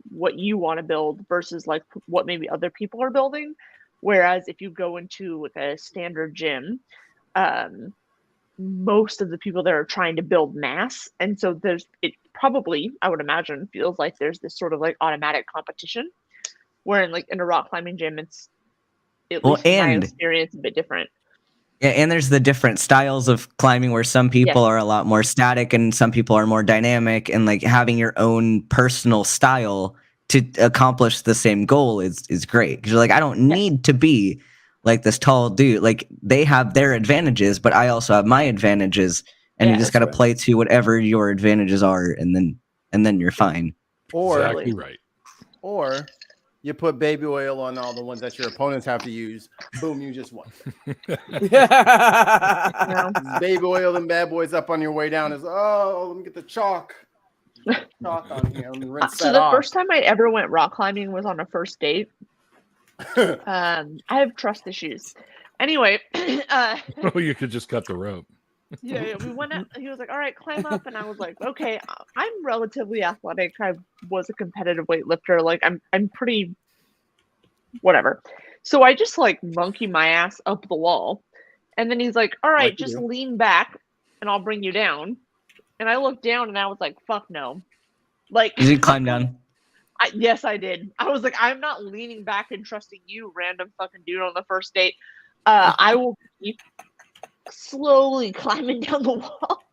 what you want to build versus like what maybe other people are building. Whereas if you go into like a standard gym, most of the people there are trying to build mass. And so it probably, I would imagine, feels like there's this sort of like automatic competition, where in a rock climbing gym, it's, at least in my experience, a bit different. Yeah, and there's the different styles of climbing where some people are a lot more static and some people are more dynamic, and like having your own personal style to accomplish the same goal is great. Because you're like, I don't need to be like this tall dude. Like, they have their advantages, but I also have my advantages, and you just got to play to whatever your advantages are, and then you're fine. Or exactly right. Or you put baby oil on all the ones that your opponents have to use. Boom, you just won. Baby oil and bad boys up on your way down is, let me get the chalk. Chalk on here and rinse So that the off. first time I ever went rock climbing was on a first date. I have trust issues. Anyway, you could just cut the rope. yeah, we went up. He was like, all right, climb up. And I was like, okay, I'm relatively athletic. I was a competitive weightlifter. Like, I'm pretty whatever. So I just like monkey my ass up the wall. And then he's like, all right, just lean back and I'll bring you down. And I looked down and I was like, fuck no. Like, Did you climb down? Yes, I did. I was like, I'm not leaning back and trusting you, random fucking dude on the first date. I will be slowly climbing down the wall.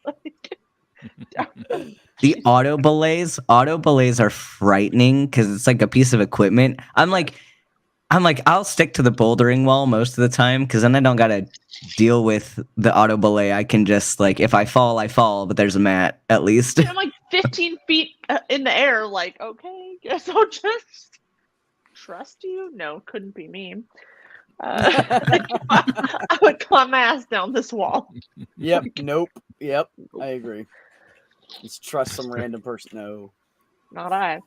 The auto belays are frightening because it's like a piece of equipment. I'm like, I'll stick to the bouldering wall most of the time because then I don't gotta deal with the auto belay. I can just like, if I fall, I fall, but there's a mat at least. I'm like 15 feet in the air. Like, okay, guess I'll just trust you. No, couldn't be me. I would climb my ass down this wall. Yep. Nope. Yep. I agree. Just trust some random person. No. Not I.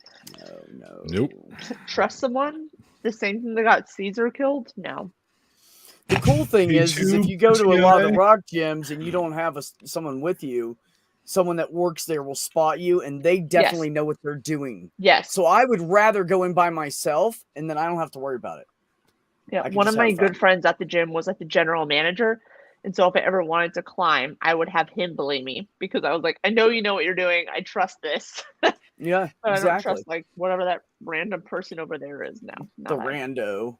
No. Nope. Trust someone? The same thing that got Caesar killed? No. The cool thing is if you go to a lot of the rock gyms and you don't have someone with you, someone that works there will spot you, and they definitely know what they're doing. Yes. So I would rather go in by myself, and then I don't have to worry about it. Yeah. One of my good friends at the gym was like the general manager, And so if I ever wanted to climb, I would have him belay me because I was like, I know you know what you're doing. I trust this. Yeah, But I don't exactly. trust like whatever that random person over there is now. The rando.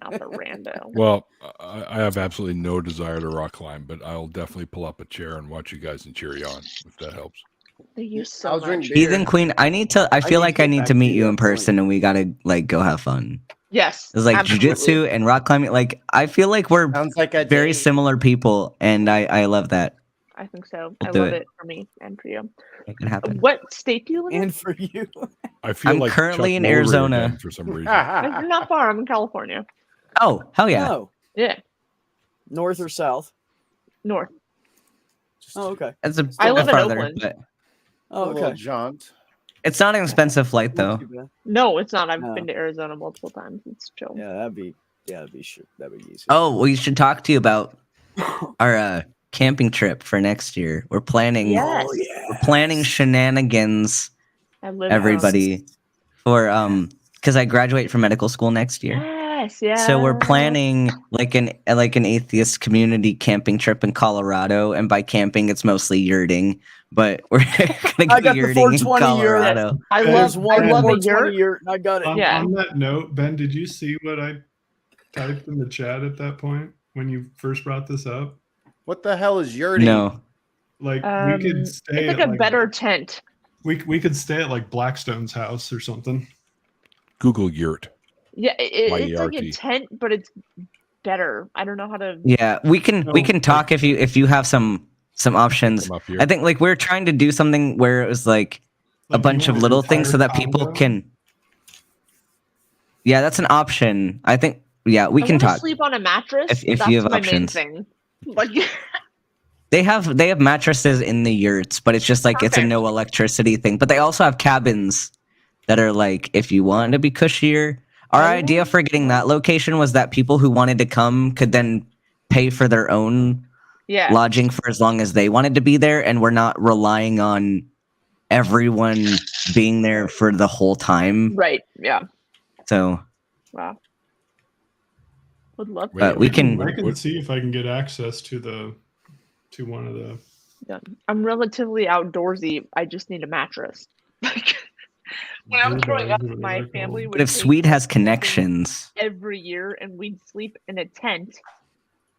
Not the rando. Well, I have absolutely no desire to rock climb, but I'll definitely pull up a chair and watch you guys and cheer you on if that helps. Thank you so much. Heathen Queen, I feel like I need to meet you in person, and we gotta like go have fun. Yes. It's like absolutely. jujitsu and rock climbing. Like I feel like we're Sounds like a very date. similar people, and I love that. I think so. We'll I do love it. it for me and for you. It can happen. What state do you live in? And for you. I feel I'm like currently Chuck in Lorre Arizona. again for some reason. You're not far. I'm in California. Oh hell yeah! Oh, Yeah, north or south? north. Oh, okay. That's a I bit live in farther, Oakland. but Oh, A little okay. jaunt. it's not an expensive flight Not though. too bad. No, it's not. I've No. been to Arizona multiple times. It's chill. Yeah, that'd be sure. That'd be easy. Oh, we should talk to you about our camping trip for next year. We're planning. Yes. Oh, yeah. We're planning shenanigans, I live everybody, for because I graduate from medical school next year. Yes, yeah. So we're planning like an atheist community camping trip in Colorado, and by camping it's mostly yurting, but we're gonna I go got the yurting in 420 yurt. Colorado. I There's love. one I love a 420 yurt. yurt. I got it. Yeah. On that note, Ben, did you see what I typed in the chat at that point when you first brought this up? What the hell is yurting? No, Like we could It's stay like at a better tent. we could stay at like Blackstone's house or something. Google yurt. Yeah, it's like a Y-E-R-T. tent, but it's better. I don't know how to. yeah, we can talk if you have some options. Come up here. I think like we're trying to do something where it was like a Like, bunch you of want an little things so entire that people condo? can. Yeah, that's an option. I think. Yeah, we I can wanna talk. Sleep on a mattress. if That's you have my options. main thing. Like, They have mattresses in the yurts, but it's just like it's a Perfect. no electricity thing. But they also have cabins that are like if you want to be cushier. Our idea for getting that location was that people who wanted to come could then pay for their own yeah. lodging for as long as they wanted to be there, and we're not relying on everyone being there for the whole time. Right. Yeah. So Wow. Would love Wait, to. But we can- I can see if I can get access to one of the. Yeah. I'm relatively outdoorsy. I just need a mattress. Like, when I was growing up, my family would. But if take Swede has us connections, every year, and we'd sleep in a tent.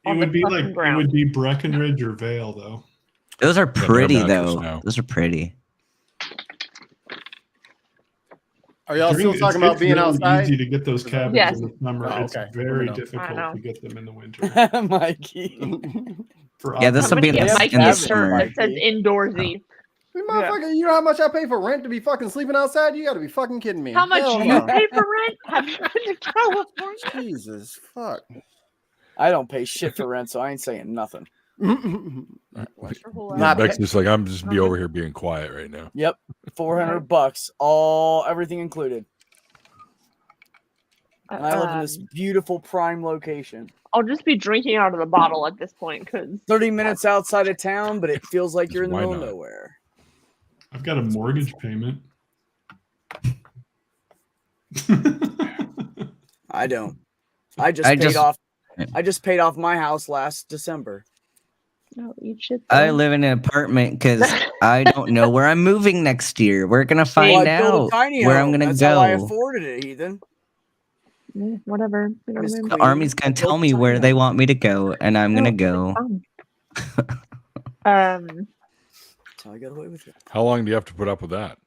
It on would the be fucking like it ground. would be Breckenridge or Vale though. those are they're pretty mattress though. now. Those are pretty. Are y'all still It's- talking about it's being really outside? Easy to get those cabins Yes. in the summer. Oh, It's okay. very I know. difficult I know. to get them in the winter. Mikey. For Yeah, this I'm will be gonna in get the, Mike in the a shirt summer. that says indoorsy. You motherfucker, you know how much I pay for rent to be fucking sleeping outside? You gotta be fucking kidding me. How much Hell do no. you pay for rent? Have you been to California? Jesus fuck. I don't pay shit for rent, so I ain't saying nothing. What's your whole Not Beck's just like I'm just be over here being quiet right now. Yep, $400, everything included. And I live in this beautiful prime location. I'll just be drinking out of the bottle at this point because 30 minutes outside of town, but it feels like you're in the Why middle of not? nowhere. I've got a mortgage payment. I don't. I just paid off my house last December. no, eat shit. I though. live in an apartment because I don't know where I'm moving next year. We're gonna Well, find I built a out tiny where home. I'm gonna That's how I go. afforded it, Heathen. Whatever. You know what I Miss mean? The Queen. army's gonna tell me where they want me to go, and I'm gonna go. Fine. That's how I got away with it. How long do you have to put up with that?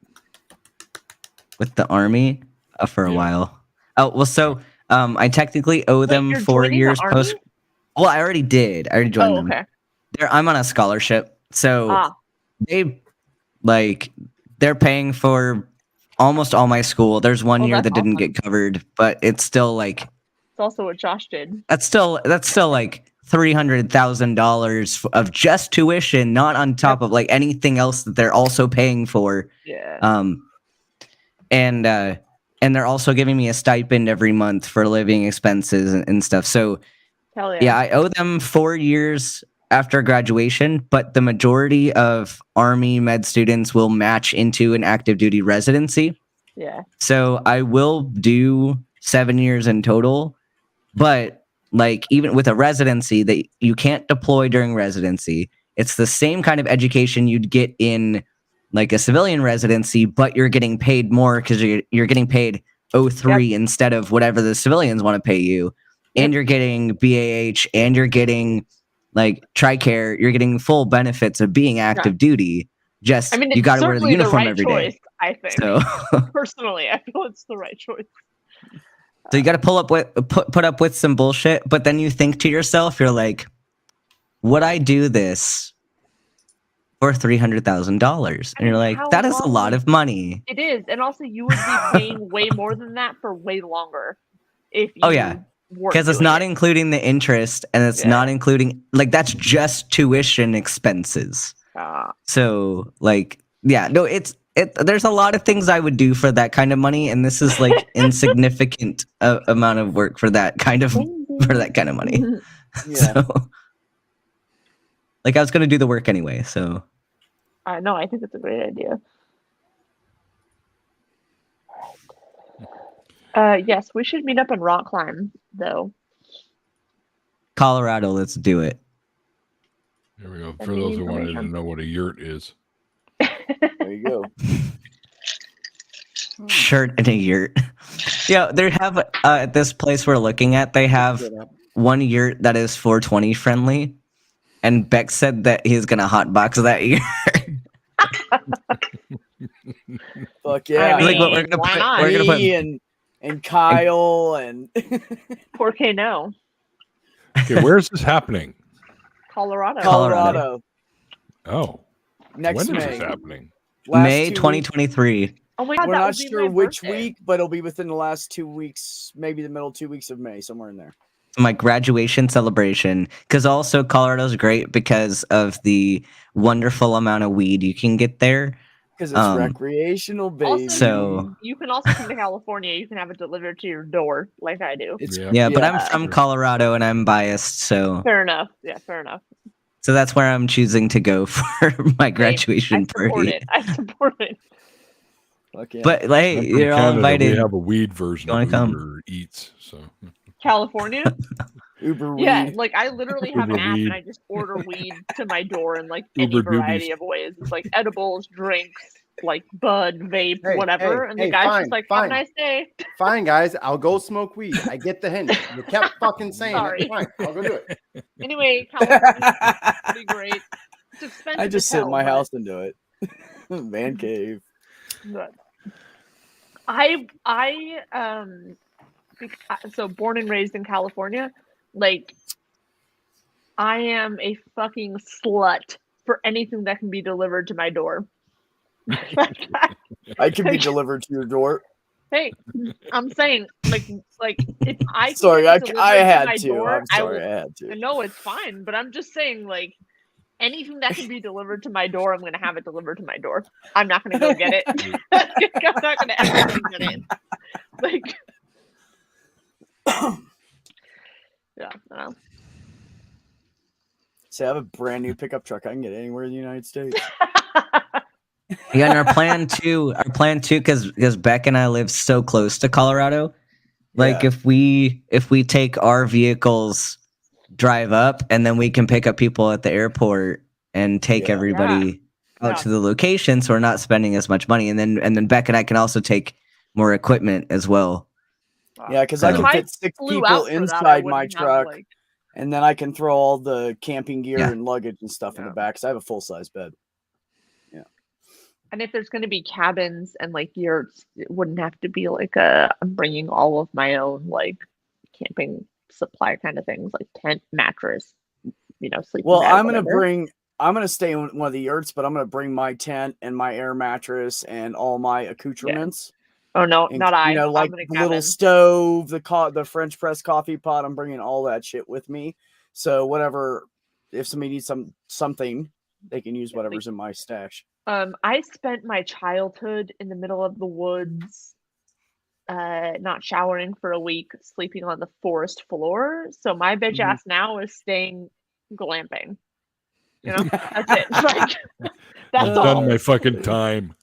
With the army for a Yeah. while. Oh well, so I technically owe them you're 4 joining the years army? post. Well, I already did. I already joined Oh, them. okay. I'm on a scholarship, so Ah, they're paying for almost all my school. There's one Oh, year that's that didn't awesome. get covered, but it's still like it's also what Josh did. that's still like $300,000 of just tuition, not on top of like anything else that they're also paying for. Yeah. And they're also giving me a stipend every month for living expenses and stuff. So Hell yeah. yeah, I owe them 4 years after graduation, but the majority of Army med students will match into an active duty residency. Yeah. So I will do 7 years in total, but like even with a residency that you can't deploy during residency. It's the same kind of education you'd get in like a civilian residency, but you're getting paid more because you're getting paid O3 instead of whatever the civilians want to pay you. And you're getting BAH and you're getting like TRICARE. You're getting full benefits of being active duty. Just you got to wear the uniform every day. Choice, I think. So personally, I feel it's the right choice. So you got to put up with some bullshit, but then you think to yourself, you're like, would I do this for $300,000? And you're like, that is a lot of money. It is, and also you would be paying way more than that for way longer. If you because it's not including the interest, and it's not including like that's just tuition expenses. So like, there's a lot of things I would do for that kind of money, and this is like insignificant amount of work for that kind of money. So, like I was going to do the work anyway. So, no, I think it's a great idea. Yes, we should meet up and rock climb though. Colorado, let's do it. There we go. For those who wanted to know what a yurt is. There you go. Shirt and a yurt. Yeah, they have at this place we're looking at, they have one yurt that is 420 friendly, and Beck said that he's gonna hotbox that yurt. Fuck yeah! I mean, like, we're gonna put and Kyle and 4K no. Okay, where's this happening? Colorado. Oh, next when is May. this happening? May 2023. Oh my God, We're that not would be sure my which birthday. week, but it'll be within the last 2 weeks, maybe the middle 2 weeks of May, somewhere in there. My graduation celebration, because also Colorado's great because of the wonderful amount of weed you can get there. Because it's recreational, baby. So You can also come to California. You can have it delivered to your door, like I do. but I'm from Colorado and I'm biased, so Fair enough. Yeah, fair enough. so that's where I'm choosing to go for my graduation party. I support it. Okay. But like, I'm from you're all Canada. invited. We have a weed version You wanna of come? Uber Eats. So California? Uber Yeah, weed. like I literally have an Uber app weed. and I just order weed to my door in like any Uber variety doobies. of ways. It's like edibles, drinks, like bud, vape, Hey, whatever. hey, and hey, the guy's fine, just like, fine. have a nice day. Fine, guys, I'll go smoke weed. I get the hint. You kept fucking saying Sorry. it. Fine, I'll go do it. Anyway, California's pretty great. It's expensive. I just as sit in hell, my but- house and do it. Man cave. but so born and raised in California, like I am a fucking slut for anything that can be delivered to my door. I can be delivered to your door. Hey, I'm saying, like if I can Sorry, get it delivered I to had my to. door, I'm sorry, will- I had to. No, it's fine, but I'm just saying, like anything that can be delivered to my door, I'm gonna have it delivered to my door. I'm not gonna go get it. I'm not gonna ever go get it. Like, yeah, I don't know. So I have a brand new pickup truck. I can get anywhere in the United States. Yeah, and our plan too, because Beck and I live so close to Colorado. Like Yeah. if we take our vehicles, drive up, and then we can pick up people at the airport and take everybody out to the location, so we're not spending as much money. And then Beck and I can also take more equipment as well. Yeah, because I So- can If I fit 6 flew people out for that, I inside my wouldn't have, truck, like- and then I can throw all the camping gear Yeah. and luggage and stuff in the back. Because I have a full size bed. And if there's going to be cabins and like yurts, it wouldn't have to be like I'm bringing all of my own like camping supply kind of things, like tent, mattress, sleeping Well, bag, I'm gonna whatever. I'm gonna stay in one of the yurts, but I'm gonna bring my tent and my air mattress and all my accoutrements. Oh no, And, not I. You know, like I'm the gonna little cabin. stove, the French press coffee pot. I'm bringing all that shit with me. So whatever, if somebody needs something, they can use whatever's in my stash. I spent my childhood in the middle of the woods, not showering for a week, sleeping on the forest floor. So my bitch ass now is staying glamping. That's it. Like, that's I've all. done my fucking time.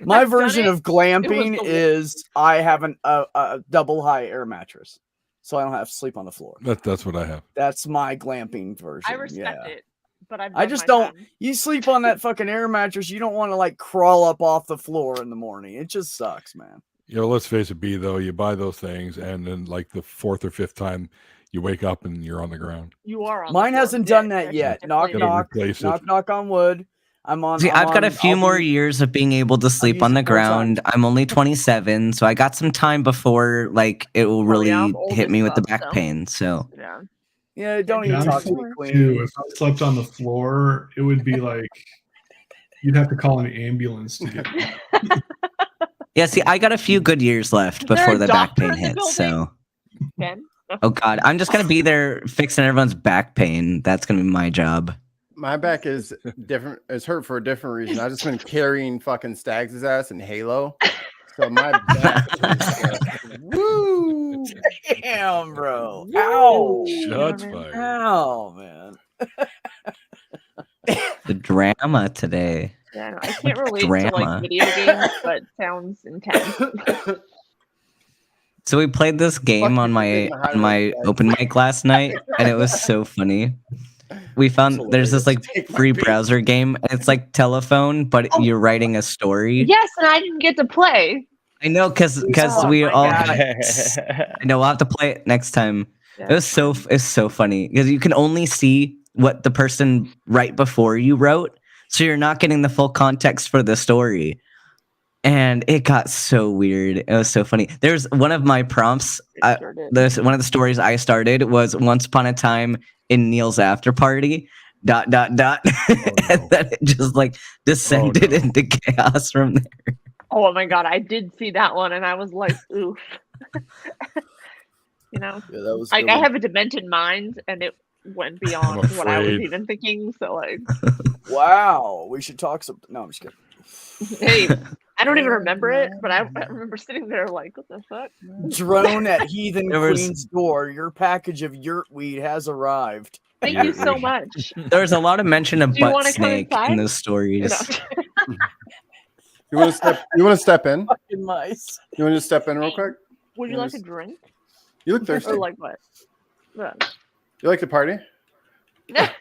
My I've done version it. of glamping It was the- is I have a double high air mattress. so I don't have to sleep on the floor. That's what I have. That's my glamping version. I respect it, but I done just my don't. time. You sleep on that fucking air mattress. You don't want to like crawl up off the floor in the morning. It just sucks, man. You know, let's face it, B, though, you buy those things, and then like the fourth or fifth time you wake up and you're on the ground. You are on. Mine hasn't done that yet. Knock, knock, knock, knock on wood. I'm on. See, I'm I've got a on- few I'll more be- years of being able to sleep on the using more time. ground. I'm only 27, so I got some time before like it will really I'm old hit as me with the fuck, back so. pain. So Yeah. Yeah, don't Yeah, even I'm talk to me, 42. Queen. If I slept on the floor, it would be like you'd have to call an ambulance to get me. yeah, see, I got a few good years left there before a the back doctor pain in the hits. building? So, Ben? oh god, I'm just gonna be there fixing everyone's back pain. That's gonna be my job. My back is different. It's hurt for a different reason. I've just been carrying fucking Stags' ass in Halo. So my back is woo. Damn, bro. Ow. Shots fired. Ow, man. The drama today. Yeah, I know. I can't relate to Drama. like video games, but it sounds intense. So we played this game on my open mic last night, and it was so funny. We found there's this like free browser game, and it's like telephone, but you're writing a story. Yes, and I didn't get to play. I know, because Oh we my all. God. I know we'll have to play it next time. Yeah. It's so funny because you can only see what the person right before you wrote, so you're not getting the full context for the story. And it got so weird. It was so funny. There's one of my prompts. There's one of the stories I started was once upon a time in Neil's after party. ... and then it just like descended into chaos from there. Oh my god, I did see that one, and I was like, oof. You know, Yeah, that was like good I one. have a demented mind, and it went beyond what I was afraid. even thinking. So like, Wow, we should talk some. No, I'm just kidding. hey, I don't even remember it, but I remember sitting there like, what the fuck? Drone at Heathen There was- Queen's door. Your package of yurtweed has arrived. Thank you so much. There was a lot of mention of Do you butt wanna come snake inside? in those stories. You want to step in? Fucking mice. You want to just step in real quick? Would you like a drink? You look thirsty. Or like what? Yeah. You like to party?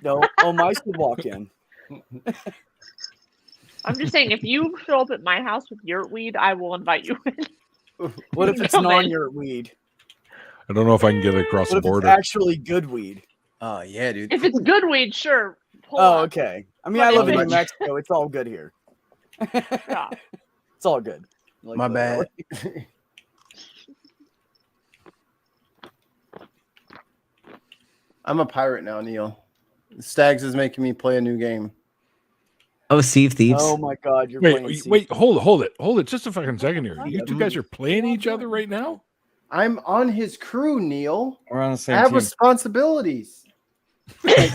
No, oh, mice would walk in. I'm just saying, if you show up at my house with your weed, I will invite you in. What if it's Come in. non-yurtweed? I don't know if I can get it across What the if it's border. actually good weed? Oh yeah, dude. If it's good weed, sure. Pull Oh, up. okay. I mean, But I live if in New it's- Mexico. It's all good here. Yeah. It's all good. Like, My bad. I'm a pirate now, Neil. Stags is making me play a new game. Oh, Sea of Thieves. Oh my God, you're playing. Wait, hold it, just a fucking second here. You two guys are playing each other right now? I'm on his crew, Neil. We're on the I same have team. responsibilities. Hey,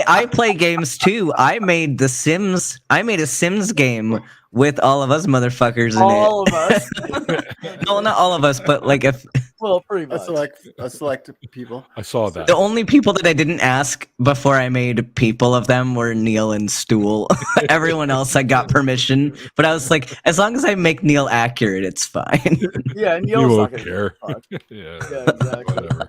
I play games too. I made The Sims. I made a Sims game with all of us motherfuckers in All it. of us. No, not all of us, but like if Well, pretty I much. select people. I saw that. the only people that I didn't ask before I made people of them were Neil and Stool. Everyone else I got permission, but I was like, as long as I make Neil accurate, it's fine. Yeah, and You Neil's not won't gonna care. give a fuck. Yeah, Yeah, exactly. whatever.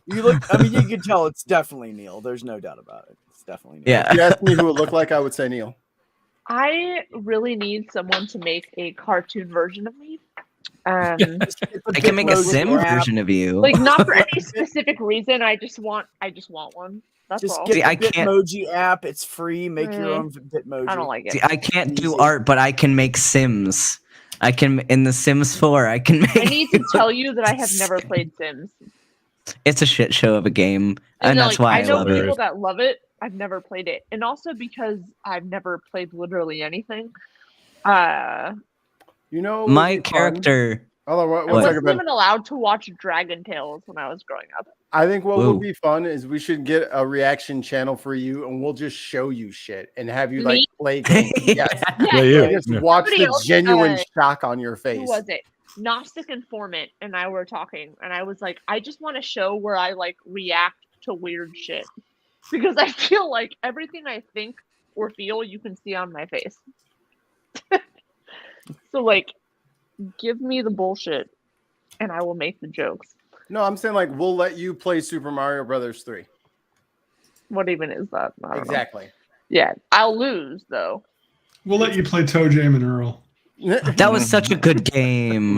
You look. I mean, you can tell it's definitely Neil. There's no doubt about it. It's definitely Neil. Yeah. If you asked me who it looked like, I would say Neil. I really need someone to make a cartoon version of me. I can make a sim version of you. Like not for any specific reason. I just want one. That's Just all. get See, the I can't- Bitmoji app. It's free. Make your own Bitmoji. I don't like it. See, I can't do art, but I can make Sims. I can in The Sims 4. I can make. I need to tell you that I have never played Sims. It's a shit show of a game, and that's why I know love people it. that love it. I've never played it, and also because I've never played literally anything. You know, what would My be fun? character. Hold on, I one What? second, wasn't Ben. even allowed to watch Dragon Tales when I was growing up. I think what Whoa. would be fun is we should get a reaction channel for you, and we'll just show you shit and have you like Me? play games. Yes, Yeah, you. just Yeah. watch Somebody the else, genuine shock on your face. Who was it? Gnostic Informant and I were talking, and I was like, I just want to show where I like react to weird shit because I feel like everything I think or feel you can see on my face. So like, give me the bullshit, and I will make the jokes. No, I'm saying like we'll let you play Super Mario Brothers 3. What even is that? I don't know. Exactly. Yeah, I'll lose though. We'll let you play Toe Jam and Earl. That was such a good game.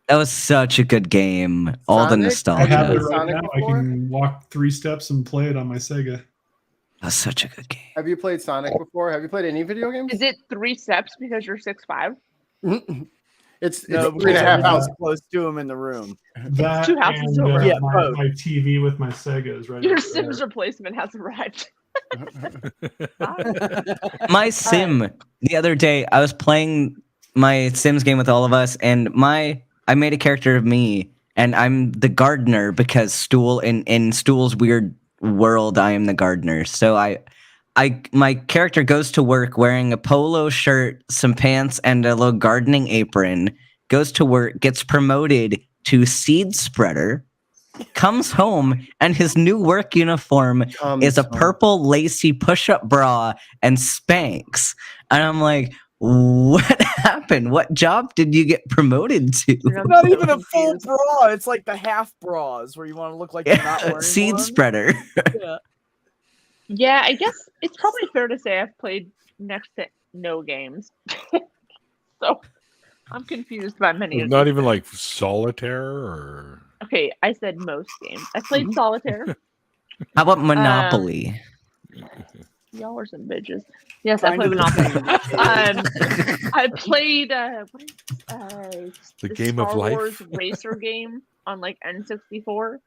That was such a good game. All the Sonic? I have it nostalgia. right Sonic now. before? I can walk 3 steps and play it on my Sega. That was such a good game. Have you played Sonic before? Have you played any video games? Is it 3 steps because you're 6'5"? It's No, 3.5 houses. houses close to him in the room. That 2 houses and, over. Yeah, my, both. my TV with my Sega is right Your over Sims there. replacement has arrived. My Sim the other day, I was playing my Sims game with all of us, and I made a character of me, and I'm the gardener because Stool in Stool's weird world, I am the gardener. So my character goes to work wearing a polo shirt, some pants, and a little gardening apron, goes to work, gets promoted to seed spreader, comes home, and his new work uniform is a purple lacy push-up bra and Spanx. And I'm like, what happened? What job did you get promoted to? Not even a full bra. It's like the half bras where you want to look like you're not wearing Seed one. spreader. Yeah. Yeah, I guess it's probably fair to say I've played next to no games. So I'm confused by many of Not these. even like solitaire or. Okay, I said most games. I played solitaire. How about Monopoly? Y'all are some bitches. Yes, I played Monopoly. I played The game of Star life? Wars racer game on like N64.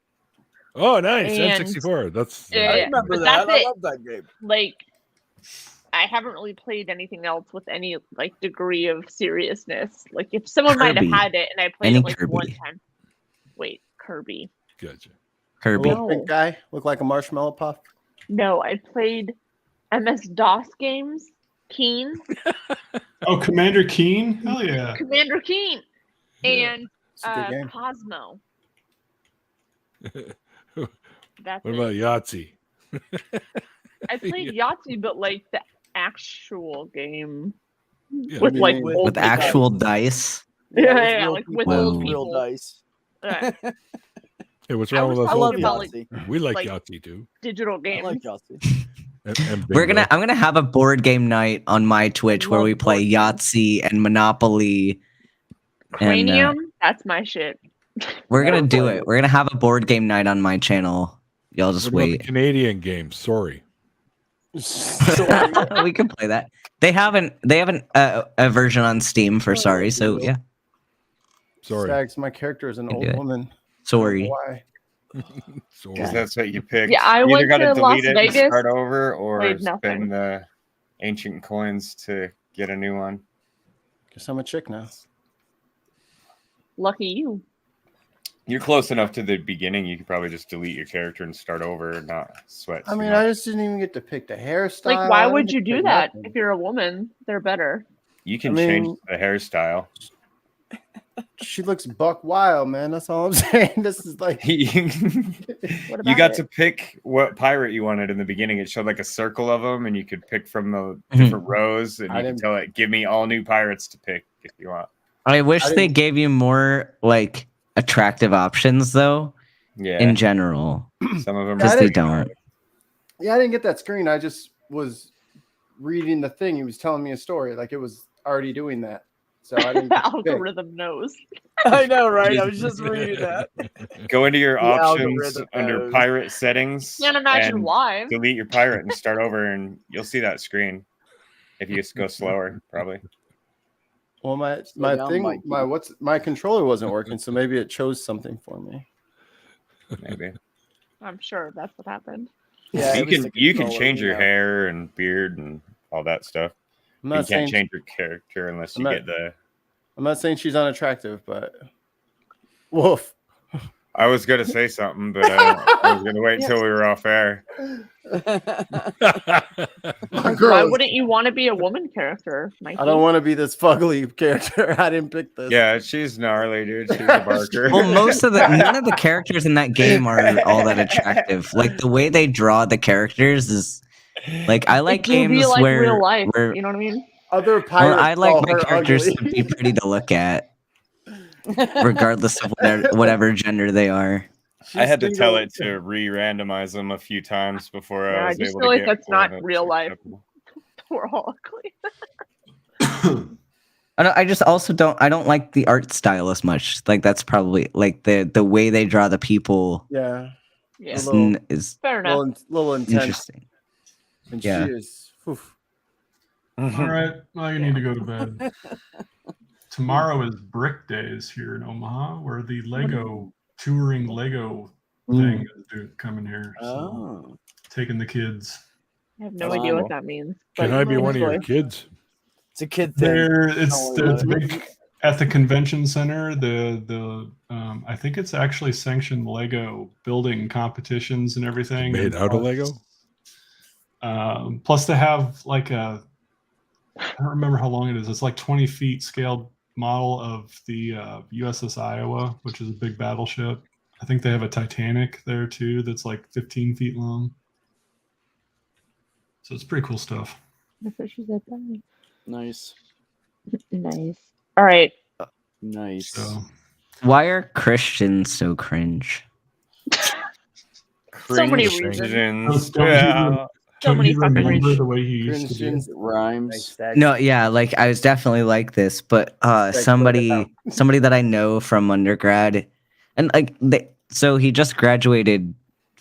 Oh, nice. And- N64. That's. Yeah, I remember but that. that's I it. love that game. Like, I haven't really played anything else with any like degree of seriousness. Like, if someone might have Kirby. had it and I played Any it like Kirby. one time. Wait, Kirby. Gotcha. Kirby. Little pink guy look like a marshmallow puff. No, I played MS-DOS games. Keen. Oh, Commander Keen? Hell yeah. Commander Keen. And It's a good game. Cosmo. What That's about it. Yahtzee? I played Yahtzee, but like the actual game Yeah. with like With old With people. actual dice? Yeah, with like real with people. old Whoa. people. Real dice. Yeah. Hey, what's I wrong was with us? I talking love old about, people? Yahtzee. We like like- Yahtzee too. Digital I games. like Yahtzee. And I'm bingo. gonna have a board game night on my Twitch where Love we play board games. Yahtzee and Monopoly. And Cranium. That's my shit. we're gonna Never do played it. it. We're gonna have a board game night on my channel. Y'all just What about the wait. Canadian games? Sorry. We can play that. They haven't a version on Steam for Sorry, so yeah. Sorry. Stags, my character is an Can old do it. woman. Sorry. Why? Sorry. Because that's what you picked. Yeah, I you went either got to to Las delete it Vegas, and start over, or played nothing. spend the ancient coins to get a new one. Guess I'm a chick now. Lucky you. You're close enough to the beginning. You could probably just delete your character and start over and not sweat. I too mean, much. I just didn't even get to pick the hairstyle. Like, why I would didn't you get to do pick that? nothing. If you're a woman, they're better. You can I mean- change the hairstyle. She looks buck wild, man. That's all I'm saying. This is like you What about got it? to pick what pirate you wanted in the beginning. It showed like a circle of them, and you could pick from the Mhm. different rows, and I you could didn't- tell it, give me all new pirates to pick if you want. I wish I they didn't- gave you more like attractive options though Yeah, in general. some of them Because I they didn't- don't. yeah, I didn't get that screen. I just was reading the thing. He was telling me a story. Like it was already doing that. So I didn't get to pick. Algorithm knows. I know, right? I was just reading that. Go into your The options algorithm under knows. pirate settings. Can't imagine and why. delete your pirate and start over, and you'll see that screen. If you just go slower, probably. Well, my down, thing, Mikey. my controller wasn't working, so maybe it chose something for me. Maybe I'm sure that's what happened. Yeah, you it was can the you can controller, change you your know. hair and beard and all that stuff. I'm You not can't saying change your character unless you I'm get the. I'm not saying she's unattractive, but woof. I was gonna say something, but I was gonna wait until we were off air. Why Girls, wouldn't you want to be a woman character, Mikey? I don't want to be this fugly character. I didn't pick this. Yeah, she's gnarly, dude. She's a barker. Well, none of the characters in that game are all that attractive. Like the way they draw the characters is like I like It do be games like where real life. where You know what I mean? Other well, pirates I like call my her characters ugly. to be pretty to look at. regardless of whatever gender they are. I had to tell it to re-randomize them a few times before Yeah, I I was just able feel to like get that's not one real life. acceptable. We're all ugly. I just also don't like the art style as much. Like that's probably like the way they draw the people. Yeah. Yeah. Is Fair enough. Little intense. interesting. And Yeah. she is. Oof. All right. Well, you need to go to bed. Tomorrow is Brick Days here in Omaha, where the touring Lego thing is coming here. So taking the kids. I have no idea what that means. Can but I be one of your enjoy. kids? It's a kid thing. It's big at the convention center. I think it's actually sanctioned Lego building competitions and everything. Made out of Lego? Plus they have like I don't remember how long it is. It's like 20 feet scaled model of the USS Iowa, which is a big battleship. I think they have a Titanic there too that's like 15 feet long. So it's pretty cool stuff. That's what she said. Bye. Nice. Nice. All right. Nice. So, Why are Christians so cringe? So many Cringe reasons. Yeah. So many fucking reasons. the way he used to be. It rhymes. No, yeah, like I was definitely like this, but somebody that I know from undergrad, and like so he just graduated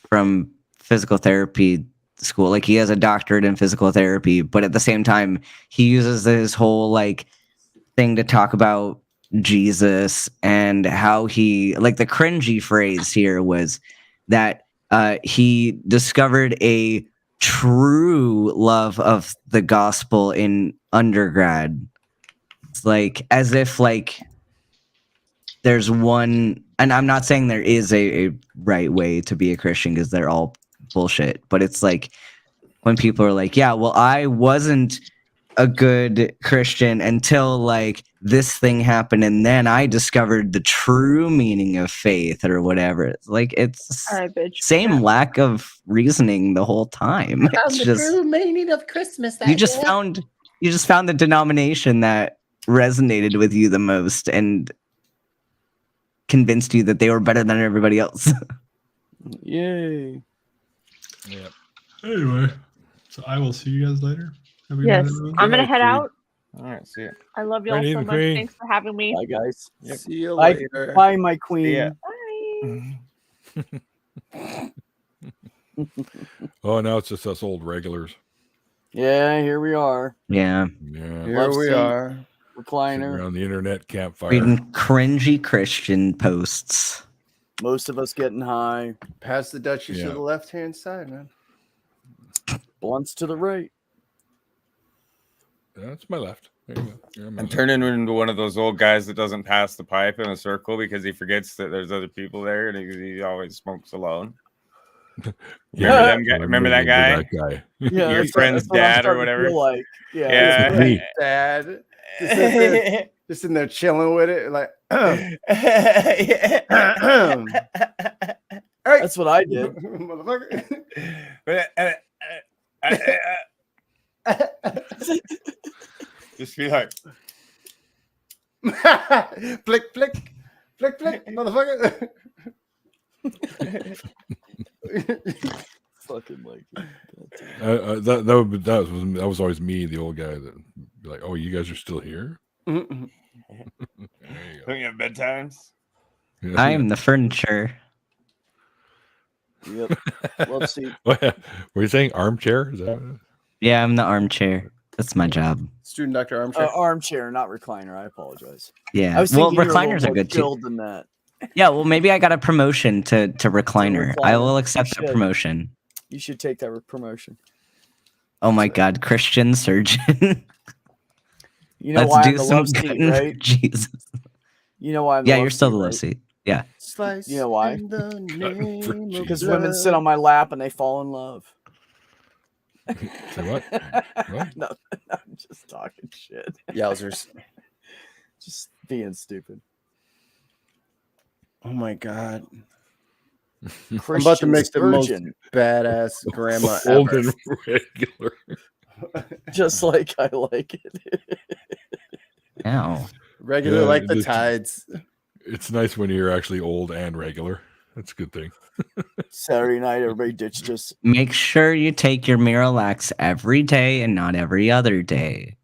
from physical therapy school. Like he has a doctorate in physical therapy, but at the same time, he uses this whole like thing to talk about Jesus and how he like the cringy phrase here was that he discovered a true love of the gospel in undergrad. It's like as if like there's one, and I'm not saying there is a right way to be a Christian because they're all bullshit, but it's like when people are like, yeah, well, I wasn't a good Christian until like this thing happened and then I discovered the true meaning of faith or whatever. It's like it's All right, bitch. same lack of reasoning the whole time. It's the just true meaning of Christmas. you just found the denomination that resonated with you the most and convinced you that they were better than everybody else. Yay. Yeah. Anyway, so I will see you guys later. Have a good Yes. night, everyone. I'm gonna head out. All right, see ya. I love y'all Right so in, much. Queen. Thanks for having me. Bye, guys. See you Bye, later. bye, my queen. Bye. Oh, now it's just us old regulars. Yeah, here we are. Yeah. Yeah. Here Love we seat. are. Sitting Recliner. around the internet campfire. Reading cringy Christian posts. Most of us getting high. Pass the Duchess Yeah. to the left-hand side, man. Blunts to the right. That's my left. There you go. You're on my I'm left. turning into one of those old guys that doesn't pass the pipe in a circle because he forgets that there's other people there and he always smokes alone. Yeah. Remember that guy? That guy. Yeah, Your that's friend's what I'm dad or starting to whatever? feel like. Yeah. Yeah. that's Me. Dad. Just in there chilling with it. Like, That's what I did. Motherfucker. Just be like, Flick, flick, flick, flick, motherfucker. Fucking like it. That was always me, the old guy that be like, oh, you guys are still here? don't you have bedtimes? Yeah. I am the furniture. Yep. Love seat. Were you saying armchair? Is that Yeah, I'm the armchair. That's my job. Student doctor armchair. Armchair, not recliner. I apologize. Yeah. I was Well, thinking you were a little recliners are more good too. chilled than that. Yeah, well, maybe I got a promotion to recliner. I recliner. will accept You the should. promotion. You should take that promotion. Oh my God, Christian surgeon. You know Let's why I'm do the some love seat, good- right? Jesus. You know why I'm Yeah, the you're love still seat, the low right? seat. Yeah. Slice You know why? in the name of Because love. women sit on my lap and they fall in love. Say what? What? No, I'm just talking shit. Yowzers. Just being stupid. Oh my God. I'm Christian about to make the most surgeon, badass grandma Old ever. and regular. just like I like it. Ow. Regular Yeah, like the just- tides. It's nice when you're actually old and regular. That's a good thing. Saturday night, everybody ditched us. Make sure you take your Miralax every day and not every other day,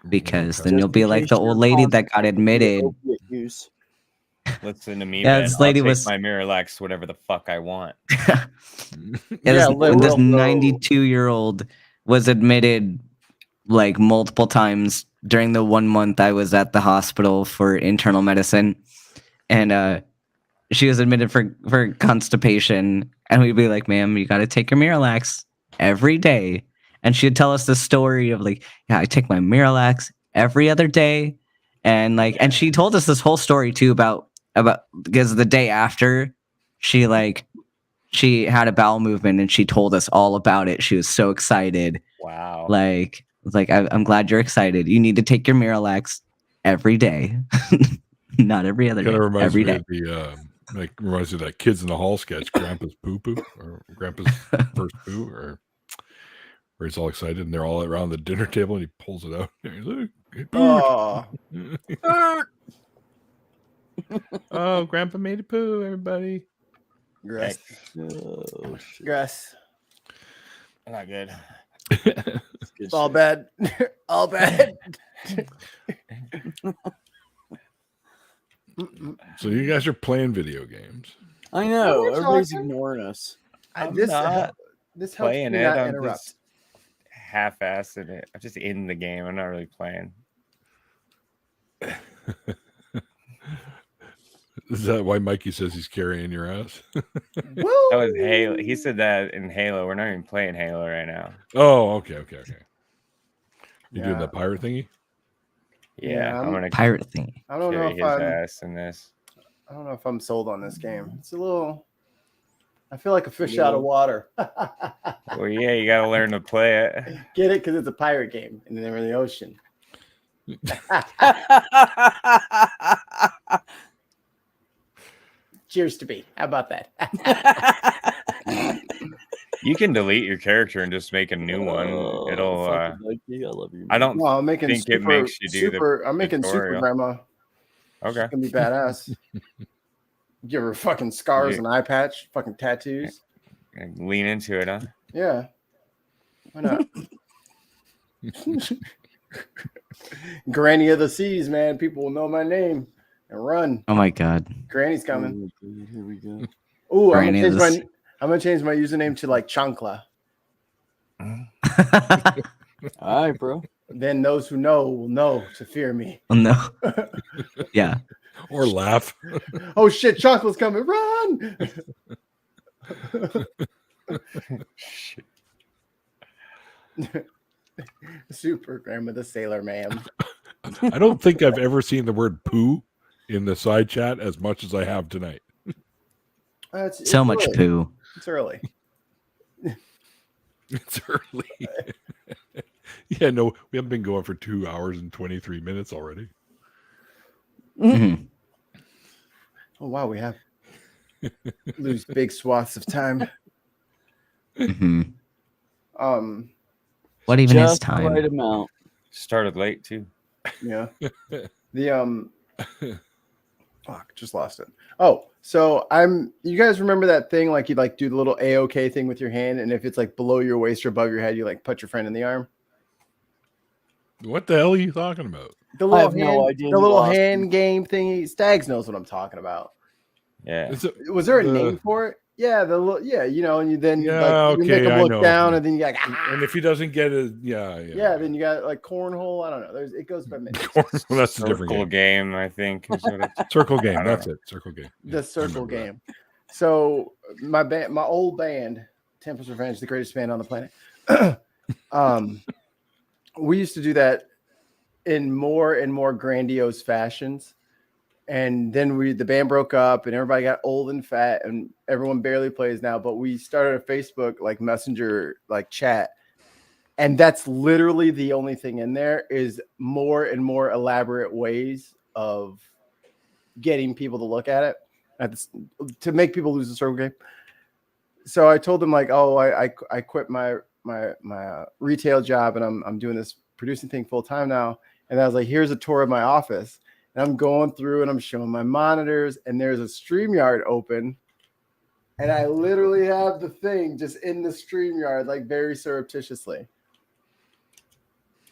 because then you'll be like the old lady that got admitted. Listen to me, Yeah, man. this I'll lady take was- my Miralax whatever the fuck I want. This literal. 92-year-old was admitted like multiple times during the 1 month I was at the hospital for internal medicine, and she was admitted for constipation, and we'd be like, "Ma'am, you got to take your Miralax every day," and she'd tell us the story of like, "Yeah, I take my Miralax every other day," and like, and she told us this whole story too about because the day after she had a bowel movement and she told us all about it. She was so excited. Wow. I'm glad you're excited. You need to take your Miralax every day, not every other day. Kind of reminds Every me day. of the reminds me of that Kids in the Hall sketch, Grandpa's poo poo, or Grandpa's first poo, or where he's all excited and they're all around the dinner table and he pulls it out. And he's like, "It pooed." Oh, Grandpa made a poo, everybody. Grass. Oh, Grass. Not good. It's all bad. All bad. So you guys are playing video games. I know. We're Everybody's talking. ignoring us. This not helps playing me it. not I'm interrupt. just half-assing it. I'm just in the game. I'm not really playing. Is that why Mikey says he's carrying your ass? That was Halo. He said that in Halo. We're not even playing Halo right now. Oh, okay. You doing Yeah. that pirate thingy? Yeah, I'm gonna Pirate thing. I don't know carry if his ass in this. I don't know if I'm sold on this game. It's a little. I feel like a fish out of water. Well, yeah, you gotta learn to play it. Get it? Because it's a pirate game, and they're in the ocean. Cheers to me. How about that? You can delete your character and just make a new one. It'll. I love you. I don't Well, I'm making think it makes you do the. I'm making super tutorial. grandma. Okay. It's gonna be badass. Give her fucking scars, Yeah. an eye patch, fucking tattoos. Lean into it, huh? Yeah. Why not? Granny of the Seas, man. People will know my name and run. Oh my god. Granny's coming. Here we go. Ooh, I'm Granny gonna, of change the my, I'm gonna change my username to like Chancla. All right, bro. Then those who know will know to fear me. Oh, no. Yeah. Or laugh. Oh shit, Chancla's coming! Run! Super Grandma the Sailor Man. I don't think I've ever seen the word poo in the side chat as much as I have tonight. It's So much early. poo. It's early. It's early. Yeah, no, we haven't been going for 2 hours and 23 minutes already. Mhm. Oh wow, we have lose big swaths of time. Mhm. What even is Just the time? right amount. Started late too. Yeah. The fuck, just lost it. Oh, so you guys remember that thing like you like do the little A-OK thing with your hand, and if it's like below your waist or above your head, you like put your friend in the arm? What the hell are you talking about? The I little have no idea. the little You lost hand game thingy. Stags knows what I'm talking about. Yeah. Was there a name for it? Yeah, the little you know, and you then Yeah, like, you make okay, him I look know. down, and then you got And if he doesn't get it, yeah. yeah, then you got like cornhole. I don't know. It goes by minutes. That's a different Circle game. game, I think. Is what it's... Circle I game. don't That's know. it. Circle game. The circle game. So my old band, Tempest Revenge, the greatest band on the planet. We used to do that in more and more grandiose fashions. And then the band broke up and everybody got old and fat and everyone barely plays now. But we started a Facebook like messenger like chat. And that's literally the only thing in there is more and more elaborate ways of getting people to look at it to make people lose the circle game. So I told them like, oh, I quit my retail job and I'm doing this producing thing full time now. And I was like, here's a tour of my office. And And I'm going through and I'm showing my monitors, and there's a StreamYard open. And I literally have the thing just in the StreamYard, like very surreptitiously.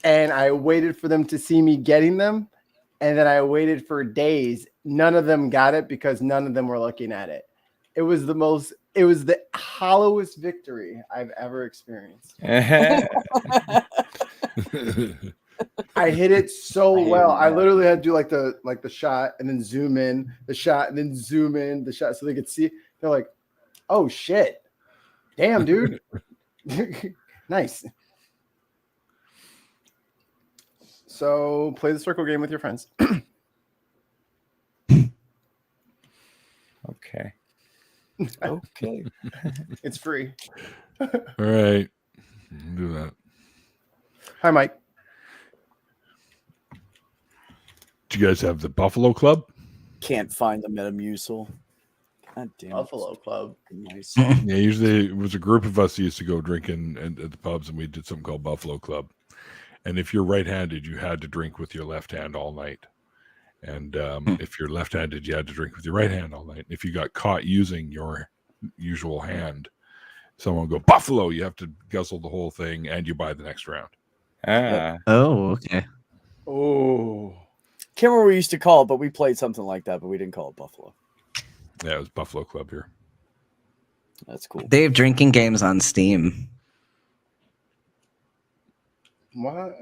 And I waited for them to see me getting them. And then I waited for days. None of them got it because none of them were looking at it. It was the hollowest victory I've ever experienced. I hit it so well. I literally had to do like the shot and then zoom in, the shot and then zoom in, the shot so they could see. They're like, "Oh shit. Damn, dude." Nice. So play the circle game with your friends. Okay. Okay. It's free. All right. Do that. Hi, Mike. Do you guys have the Buffalo Club? Can't find the Metamucil. God damn it. Buffalo Club. Nice. Yeah, usually it was a group of us who used to go drinking at the pubs, and we did something called Buffalo Club. And if you're right-handed, you had to drink with your left hand all night. And if you're left-handed, you had to drink with your right hand all night. If you got caught using your usual hand, someone would go, Buffalo, you have to guzzle the whole thing, and you buy the next round. Oh, okay. Oh. Can't remember what we used to call it, but we played something like that, but we didn't call it Buffalo. Yeah, it was Buffalo Club here. That's cool. They have drinking games on Steam. What?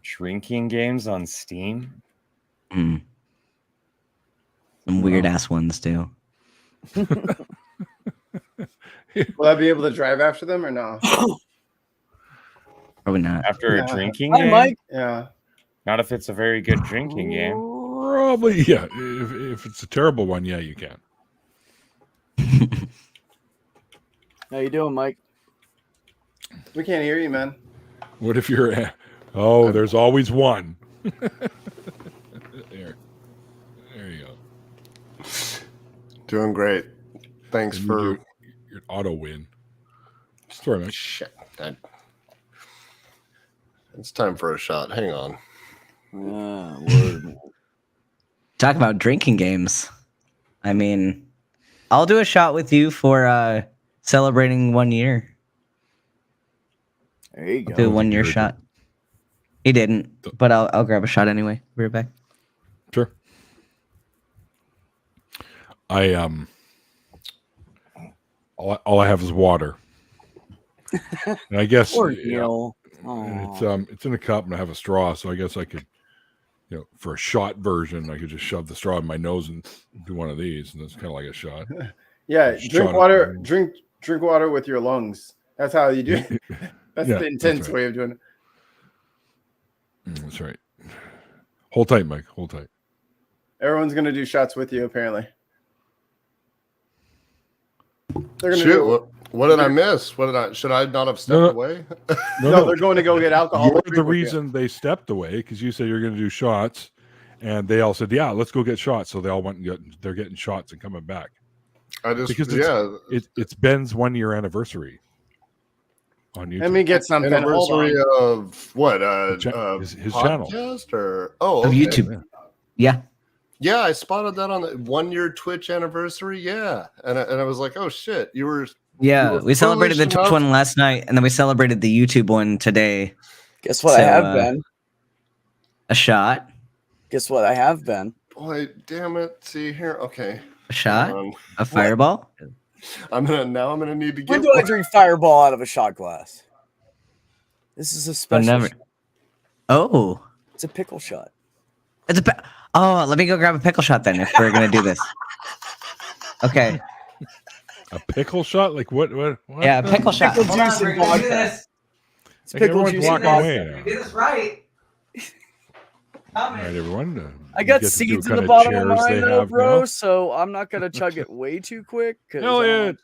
Drinking games on Steam? Mm. Some weird ass ones too. Will I be able to drive after them or no? Probably not. After a drinking Hi, game? Mike. Yeah. Not if it's a very good drinking game. Probably, yeah. If it's a terrible one, yeah, you can. How you doing, Mike? We can't hear you, man. What if you're... Oh, there's always one. There you go. Doing great. Thanks And for your auto win. Sorry, man. shit. It's time for a shot. Hang on. Word. Talk about drinking games. I mean, I'll do a shot with you for celebrating 1 year. There you go. Do a 1 year shot. He didn't, but I'll grab a shot anyway. Be right back. Sure. I all I have is water, and I guess Poor you Neil. know, and it's in a cup, and I have a straw, so I guess I could, for a shot version, I could just shove the straw in my nose and do one of these, and that's kind of like a shot. Yeah, Just drink shot water. it. Drink water with your lungs. That's how you do it. That's Yeah, the intense that's right. way of doing it. That's right. Hold tight, Mike. Hold tight. Everyone's gonna do shots with you, apparently. They're gonna Shoot, what did I miss? Should I not have stepped away? No, they're going to go get alcohol. You're to the drink with you. reason they stepped away, because you said you're going to do shots, and they all said, "Yeah, let's go get shots." So they all went and they're getting shots and coming back. Because it's Ben's 1 year anniversary on YouTube. Let me get something. Hold on. Anniversary of what? His channel. Podcast or okay. Of YouTube. Yeah. Yeah, I spotted that on the 1 year Twitch anniversary. Yeah, and I was like, oh shit, you were. Yeah, we celebrated the foolish Twitch enough- one last night, and then we celebrated the YouTube one today. Guess what I have been? A shot. Guess what I have been? Boy, damn it! See here, okay. A shot. Hold on. A fireball. I'm gonna need to get. When do I drink Fireball out of a shot glass? This is a special. never. Shot. Oh. It's a pickle shot. It's a. Oh, let me go grab a pickle shot then. If we're gonna do this. Okay. A pickle shot? Like what? Yeah, a pickle shot. Pickle Hold on, juice we're and gonna do vodka. this. It's Like, pickle everyone's juice and walking away vodka. now. Do this right. All right, everyone. I you got get to do seeds in kind the of bottom of chairs mine, they though, have bro. now. So I'm not gonna chug it way too quick. Elliot.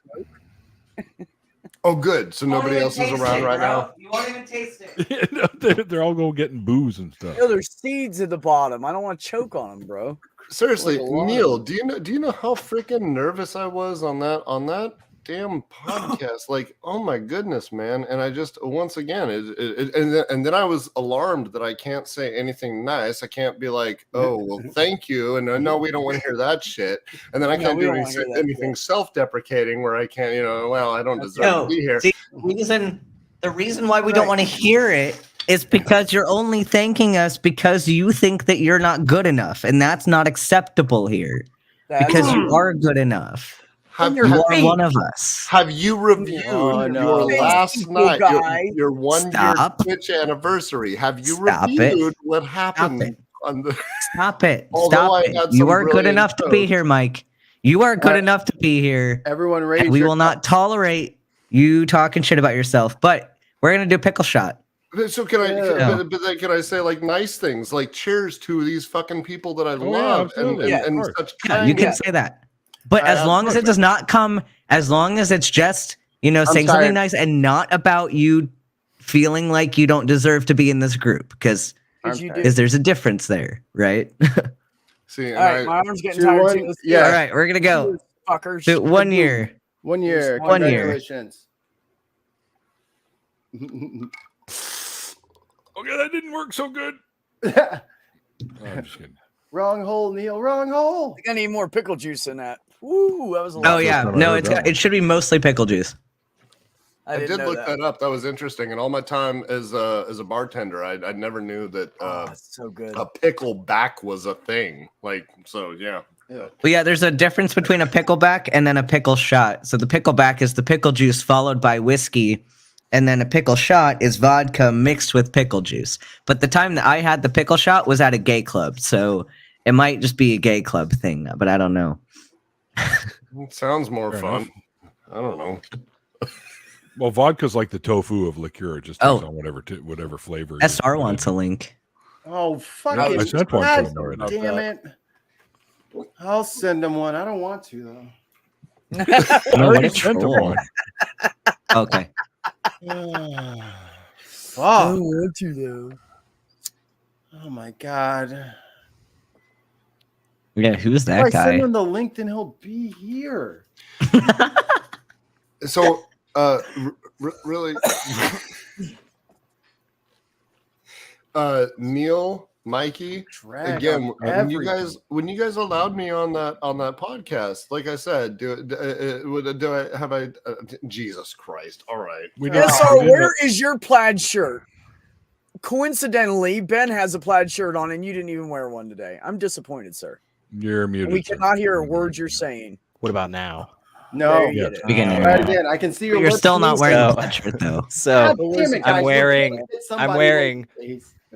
Oh, good. So nobody else is around right now. You won't even taste it. No, they're all going getting booze and stuff. Yo, there's seeds at the bottom. I don't want to choke on them, bro. Seriously, Like a lot. Neil, do you know how freaking nervous I was on that damn podcast. Like, oh my goodness, man. And I just, once again, and then I was alarmed that I can't say anything nice. I can't be like, oh, well, thank you. And no, we don't want to hear that shit. And then I can't do anything self-deprecating where I can't, well, I don't deserve to be here. See, the reason why we don't want to hear it is because you're only thanking us because you think that you're not good enough, and that's not acceptable here. Because you are good enough. You are one of us. Have you reviewed your last night, your 1 year Twitch anniversary? Have you reviewed what happened on the? Stop it! Stop it! You are good enough to be here, Mike. You are good enough to be here. Everyone, raise we will not tolerate you talking shit about yourself. But we're gonna do pickle shot. So can I? But then can I say like nice things, like cheers to these fucking people that I love, and such. Yeah, you can say that, but as long as it does not come, as long as it's just saying something nice and not about you feeling like you don't deserve to be in this group, because there's a difference there, right? See, all right, my arm's getting tired too. Yeah, all right, we're gonna go. Fuckers. 1 year. 1 year. 1 year. Congratulations. Okay, that didn't work so good. I'm just kidding. Wrong hole, Neil. Wrong hole. I think I need more pickle juice in that. Woo, that was a lot. Oh yeah, no, it should be mostly pickle juice. I did look that up. That was interesting. And all my time as a bartender, I never knew that so good. A pickleback was a thing. Like, so yeah. Well, yeah, there's a difference between a pickleback and then a pickle shot. So the pickleback is the pickle juice followed by whiskey, and then a pickle shot is vodka mixed with pickle juice. But the time that I had the pickle shot was at a gay club, so it might just be a gay club thing, but I don't know. It sounds more fun. I don't know. Well, vodka's like the tofu of liqueur. It just takes on whatever flavor. SR wants a link. Oh, fuck I it. sent one to him already. Damn it. I'll send him one. I don't want to, though. No, what a troll. Okay. Oh, though. My God. Yeah, who's that If I guy? send him the link, then he'll be here. So, really, Neil, Mikey, again, when you guys allowed me on that podcast, like I said, Jesus Christ! All right, where is your plaid shirt? Coincidentally, Ben has a plaid shirt on, and you didn't even wear one today. I'm disappointed, sir. You're muted. We cannot hear a word you're saying. What about now? No, again, I can see your. You're still not wearing the plaid shirt though. So it, I'm wearing somebody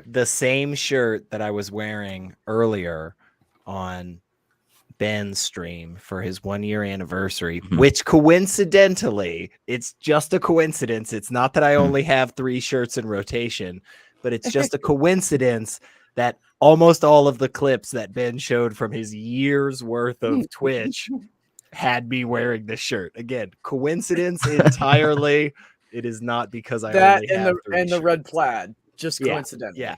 the same shirt that I was wearing earlier on Ben's stream for his 1 year anniversary, which coincidentally, it's just a coincidence. It's not that I only have 3 shirts in rotation, but it's just a coincidence that almost all of the clips that Ben showed from his year's worth of Twitch had me wearing this shirt. Again, coincidence entirely. It is not because I that only have and the red plaid. Just coincidentally. Yeah.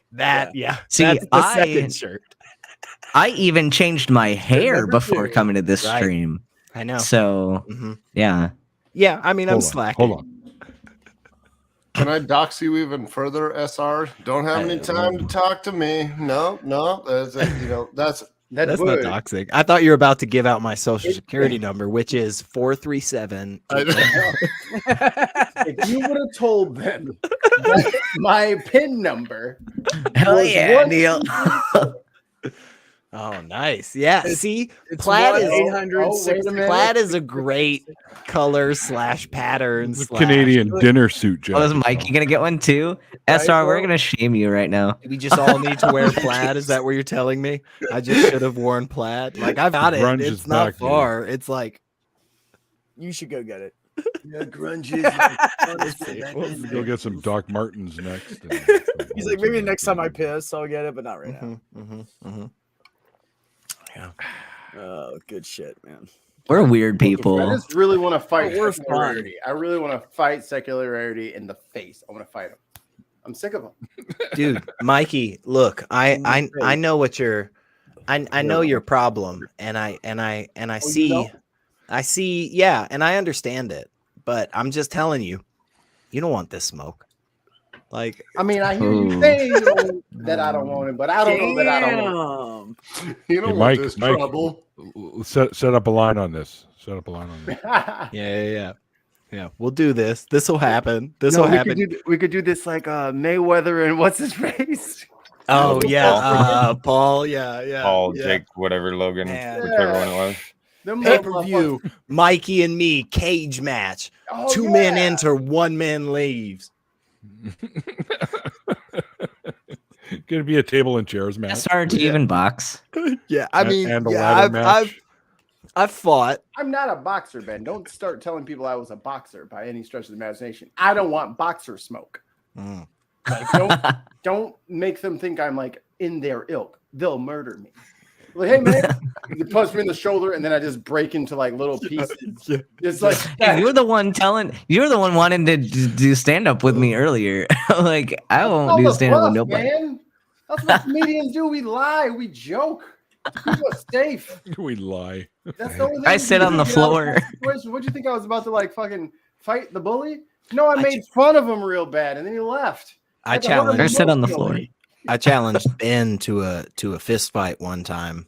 See, that's the second shirt. I even changed my hair before coming to this stream. I know. So, yeah. Yeah, I mean, I'm slacking. Hold on. Can I dox you even further, SR? Don't have any time to talk to me. No, that's That's not doxing. I thought you were about to give out my social security number, which is 437. If you would have told them my PIN number. Hell yeah, Neil. Oh, nice. Yeah. See, plaid is a great color / pattern. Canadian dinner suit job. Oh, is Mike, you gonna get one too? SR, we're gonna shame you right now. We just all need to wear plaid. Is that what you're telling me? I just should have worn plaid. Like, I've got it. Grunge It's is not back, far. Dude. It's like, you should go get it. Yeah, grunge We'll go get some Doc Martens next. He's like, maybe next time I piss, I'll get it, but not right now. Yeah. Oh, good shit, man. We're weird people. I just really want to fight we're secularity. I really want to fight secularity in the face. I want to fight them. I'm sick of them. Dude, Mikey, look, I know what you're I know your problem, and I see I see. Yeah, and I understand it, but I'm just telling you, you don't want this smoke. Like, I mean, I hear you say that I don't want it, but I don't know that I don't want it. You don't Hey, want this trouble. Set up a line on this. Set up a line on this. Yeah. We'll do this. This will happen. This will happen. We could do this like Mayweather and what's his face? Oh yeah, Paul. Yeah. Paul, yeah. Jake, whatever, Logan, Man. whichever one it was. Pay-per-view, Mikey and me cage match. Oh, 2 men enter, 1 man leaves. Gonna be a table and chairs match. It's hard to even box. Yeah, I mean, and a ladder match. I've fought. I'm not a boxer, Ben. Don't start telling people I was a boxer by any stretch of the imagination. I don't want boxer smoke. Like, don't make them think I'm like in their ilk. They'll murder me. Like, hey man, you punch me in the shoulder, and then I just break into like little pieces. It's like Hey, you're the one wanting to do stand up with me earlier. Like, I won't do stand up with nobody. Man. That's what comedians do. We lie, we joke. Keep us safe. We lie. That's the only thing I sit on the floor. What do you think I was about to like fucking fight the bully? No, I made fun of him real bad, and then he left. I challenged. I sit on the floor. I challenged Ben to a fist fight one time,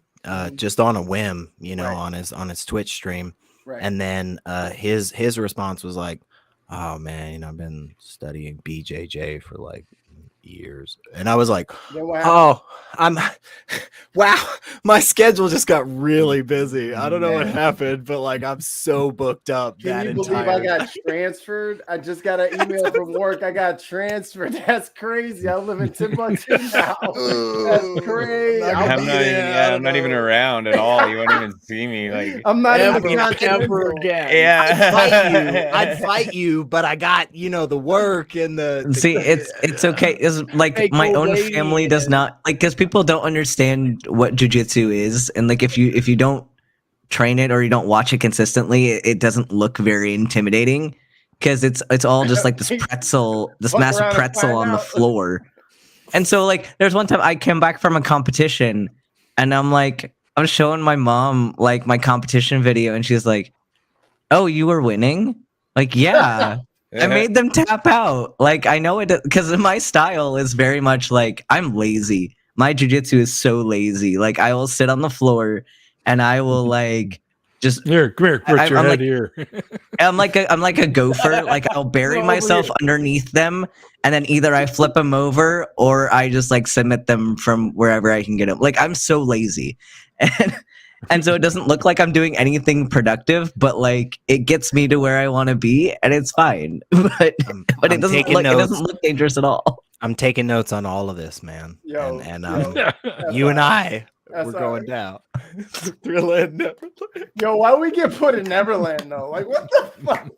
just on a whim, on his Twitch stream, Right. and then his response was like, "Oh man, I've been studying BJJ for like years," and I was like, "Oh, wow, my schedule just got really busy. I don't know what happened, but like I'm so booked up." Can you believe I got transferred? I just got an email from work. I got transferred. That's crazy. I live in Timbuktu now. That's crazy. I'm not even around at all. You won't even see me. Like, I'm not ever again. Yeah, I'd fight you, but I got the work and the. See, it's okay. It's like Hey, my cool own lady. family does not like, because people don't understand what jujitsu is, and like if you don't train it or you don't watch it consistently, it doesn't look very intimidating because it's all just like this Fuck massive around and pretzel find on the out. floor. And so like there's one time I came back from a competition and I'm showing my mom like my competition video and she's like, "Oh, you were winning?" Like, yeah. I made them tap out. Like, I know it because my style is very much like I'm lazy. My jujitsu is so lazy. Like, I will sit on the floor and I will like just come here, put your head like, here. I'm like a gopher. Like, I'll bury myself underneath them, and then either I flip them over or I just like submit them from wherever I can get them. Like, I'm so lazy, and so it doesn't look like I'm doing anything productive, but like it gets me to where I want to be, and it's fine. But it doesn't look dangerous at all. I'm taking notes on all of this, man. Yo, and you and I, we're going down. Yo, why we get put in Neverland though? Like, what the fuck?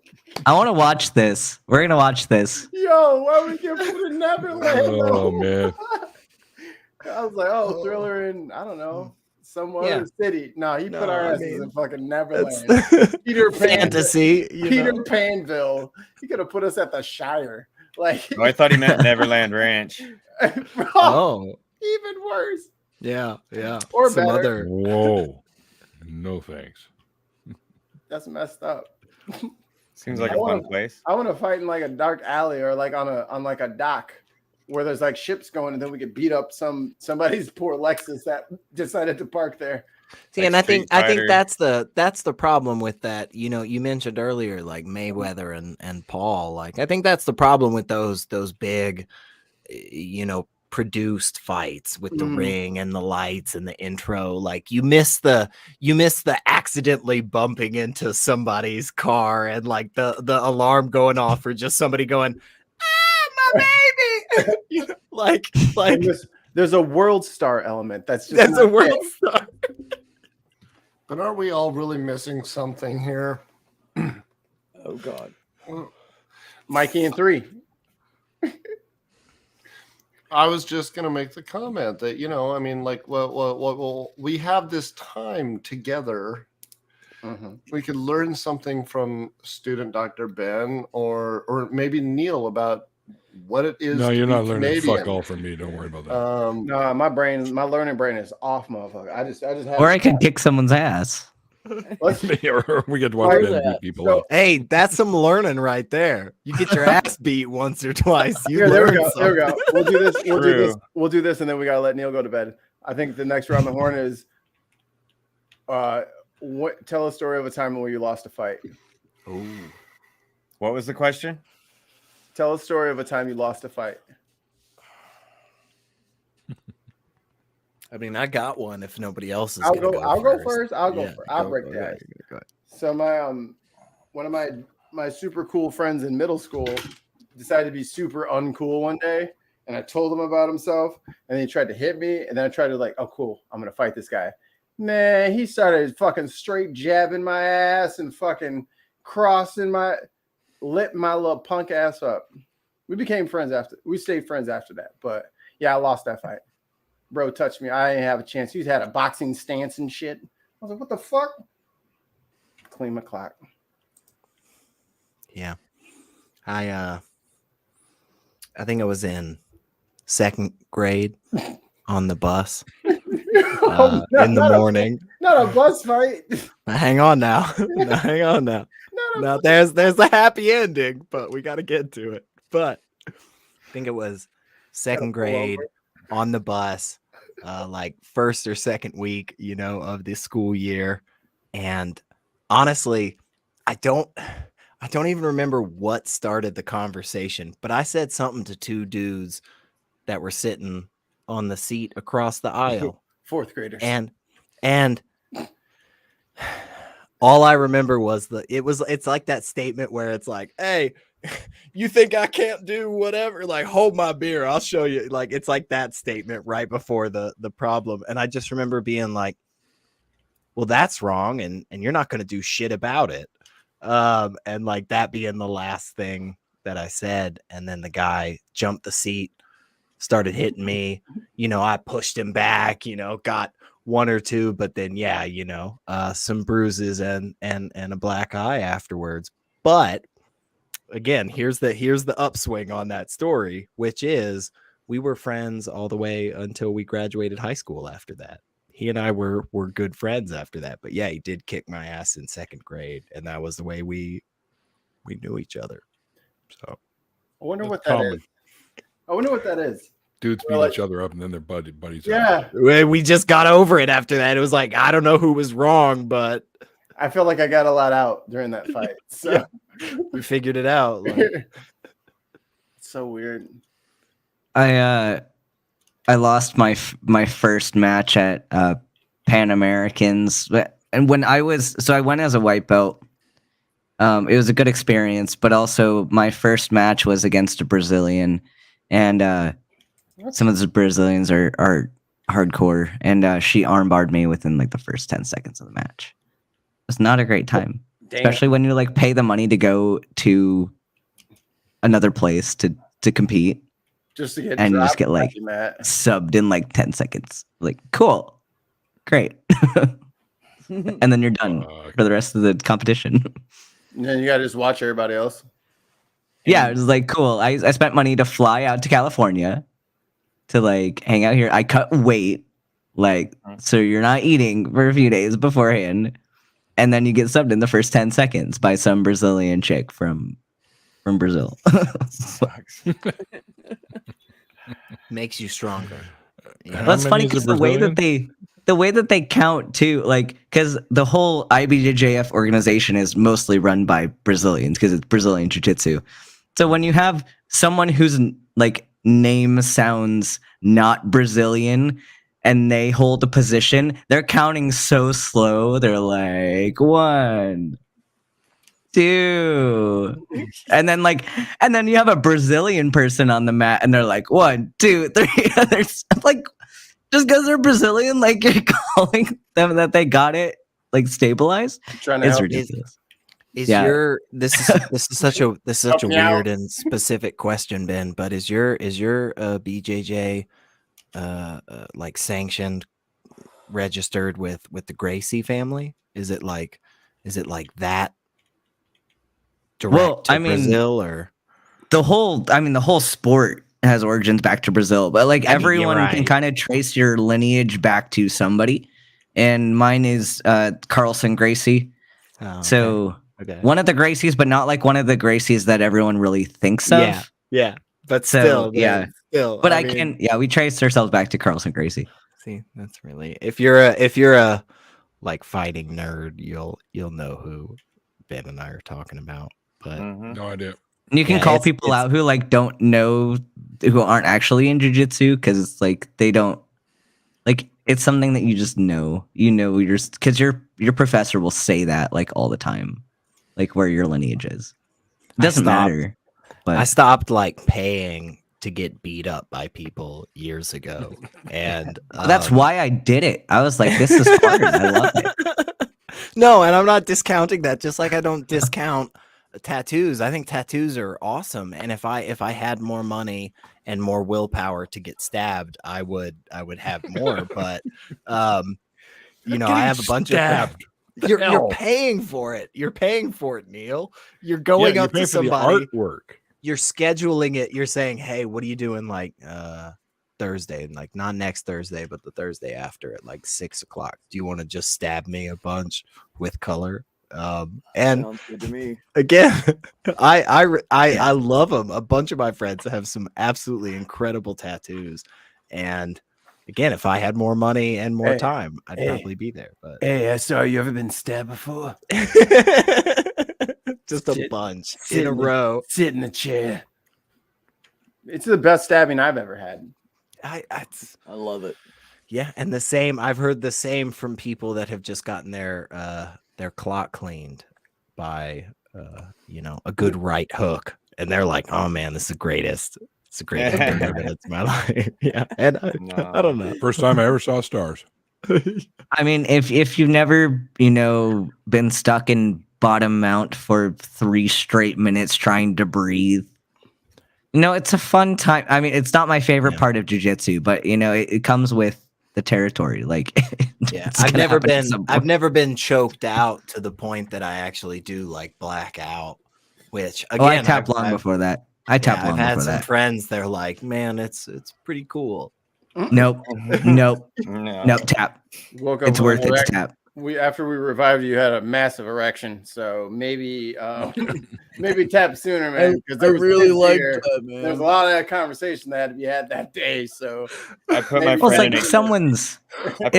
I want to watch this. We're gonna watch this. Yo, why we get put in Neverland? Oh man. I was like, oh, Thriller in, I don't know, some other city. No, he put our asses in fucking Neverland. Peter Pan, fantasy. Peter Panville. He could have put us at the Shire. Like, I thought he meant Neverland Ranch. bro, Oh, even worse. yeah. Or Some better. other. Whoa. No thanks. That's messed up. Seems like a fun place. I want to fight in like a dark alley or like on like a dock where there's like ships going, and then we could beat up somebody's poor Lexus that decided to park there. See, Like and I think Street that's the problem with that. You mentioned earlier like Mayweather and Paul. Like, I think that's the problem with those big, produced fights with the ring and the lights and the intro. Like, you miss the accidentally bumping into somebody's car and like the alarm going off or just somebody going, "Ah, my baby!" like There's a world star element. That's a world star. But aren't we all really missing something here? Oh God. Mikey and 3. I was just going to make the comment that, I mean, like, well, we have this time together. We could learn something from student Dr. Ben or maybe Neil about what it is. No, to you're be not learning Canadian. fuck all from me. Don't worry about that. No, my learning brain is off, motherfucker. I just have. Or I could kick someone's ass. Or we get to watch Ben beat people up. Hey, that's some learning right there. You get your ass beat once or twice. You Here, there we learn go. There we go. something. We'll do this. We'll do this. True. We'll do this, and then we gotta let Neil go to bed. I think the next round the horn is. Tell a story of a time when you lost a fight. Ooh. What was the question? Tell a story of a time you lost a fight. I mean, I got one. If nobody else is, I'll gonna go. go I'll first. go first. I'll go Yeah, first. I'll break okay, that. go ahead. So my one of my super cool friends in middle school decided to be super uncool one day, and I told him about himself, and he tried to hit me, and then I tried to like, oh cool, I'm gonna fight this guy. Man, he started fucking straight jabbing my ass and fucking lit my little punk ass up. We became friends after. We stayed friends after that. But yeah, I lost that fight. Bro touched me. I didn't have a chance. He's had a boxing stance and shit. I was like, what the fuck? Clean my clock. Yeah. I think I was in second grade on the bus No, in the morning. Not a bus fight. Hang on now. Hang on now. Now there's a happy ending, but we got to get to it. But I think it was second grade on the bus, like first or second week, of the school year. And honestly, I don't even remember what started the conversation, but I said something to two dudes that were sitting on the seat across the aisle. Fourth graders. And all I remember was it's like that statement where it's like, hey, you think I can't do whatever? Like, hold my beer, I'll show you. Like, it's like that statement right before the problem. And I just remember being like, well, that's wrong, and you're not going to do shit about it. And like that being the last thing that I said. And then the guy jumped the seat, started hitting me. I pushed him back, got one or two, but then some bruises and a black eye afterwards. But again, here's the upswing on that story, which is we were friends all the way until we graduated high school. After that, he and I were good friends after that. But yeah, he did kick my ass in second grade, and that was the way we knew each other. So I wonder what that is. I wonder what that is. Dudes beat each other up, and then they're buddies. Yeah. We just got over it after that. It was like, I don't know who was wrong, but I feel like I got a lot out during that fight. So we figured it out. Like, it's so weird. I lost my first match at Pan Americans, and when I went as a white belt. It was a good experience, but also my first match was against a Brazilian, and some of the Brazilians are hardcore, and she armbarred me within like the first 10 seconds of the match. It's not a great time, especially when you like pay the money to go to another place to compete, just to get and you just dropped get like subbed in like 10 seconds. Like, cool, great, and then you're done for the rest of the competition. And then you gotta just watch everybody else. Yeah, it was like cool. I spent money to fly out to California to like hang out here. I cut weight, like, so you're not eating for a few days beforehand, and then you get subbed in the first 10 seconds by some Brazilian chick from Brazil. makes you stronger. That's funny because the way that they count too, like, because the whole IBJJF organization is mostly run by Brazilians because it's Brazilian Jiu-Jitsu. So when you have someone whose like name sounds not Brazilian and they hold a position, they're counting so slow. They're like 1, 2, and then you have a Brazilian person on the mat and they're like 1, 2, 3. There's like, just because they're Brazilian, like you're calling them that they got it like stabilized. It's ridiculous. This is such a weird and specific question, Ben, but is your BJJ like sanctioned, registered with the Gracie family? Is it like that direct to Brazil, or the whole sport has origins back to Brazil, but like everyone can kind of trace your lineage back to somebody. and mine is Carlson Gracie. Oh, So okay. one of the Gracies, but not like one of the Gracies that everyone really thinks of. Yeah. But So, still, yeah. Still, But we traced ourselves back to Carlson Gracie. See, that's really if you're a like fighting nerd, you'll know who Ben and I are talking about. But no idea. And you can call people out who like don't know, who aren't actually in jiu-jitsu, because it's like they don't like, it's something that you just know. You know, because your professor will say that like all the time, like where your lineage is. It doesn't matter. But I stopped like paying to get beat up by people years ago, and that's why I did it. I was like, this is hard. I love it. No, and I'm not discounting that. Just like I don't discount tattoos. I think tattoos are awesome, and if I had more money and more willpower to get stabbed, I would have more. But you know, I have a bunch of friends. You're paying for it. You're paying for it, Neil. You're going up to somebody. Artwork. You're scheduling it. You're saying, "Hey, what are you doing?" Like Thursday, and like not next Thursday, but the Thursday after at like 6 o'clock. Do you want to just stab me a bunch with color? And sounds good to me. Again, I love them. A bunch of my friends have some absolutely incredible tattoos, and again, if I had more money and more time, I'd probably be there. But hey, sorry, you ever been stabbed before? Just a bunch in a row. Sit in the chair. It's the best stabbing I've ever had. I love it. Yeah, and the same. I've heard the same from people that have just gotten their clock cleaned by you know, a good right hook, and they're like, "Oh man, this is the greatest. It's the greatest 30 minutes of my life." Yeah, and I don't know. First time I ever saw stars. I mean, if you've never, you know, been stuck in bottom mount for 3 straight minutes trying to breathe, you know, it's a fun time. I mean, it's not my favorite part of jiu-jitsu, but you know, it comes with the territory. Like, yeah, I've never been choked out to the point that I actually do like black out. Which again, I tapped long before that. I've had some friends. They're like, "Man, it's pretty cool." Nope. Tap. Woke up It's worth it. Tap. After we revived you, had a massive erection, so maybe maybe tap sooner, man. Because I really liked that, man. There's a lot of conversation that had to be had that day. So I put my Well, friend it's like someone's got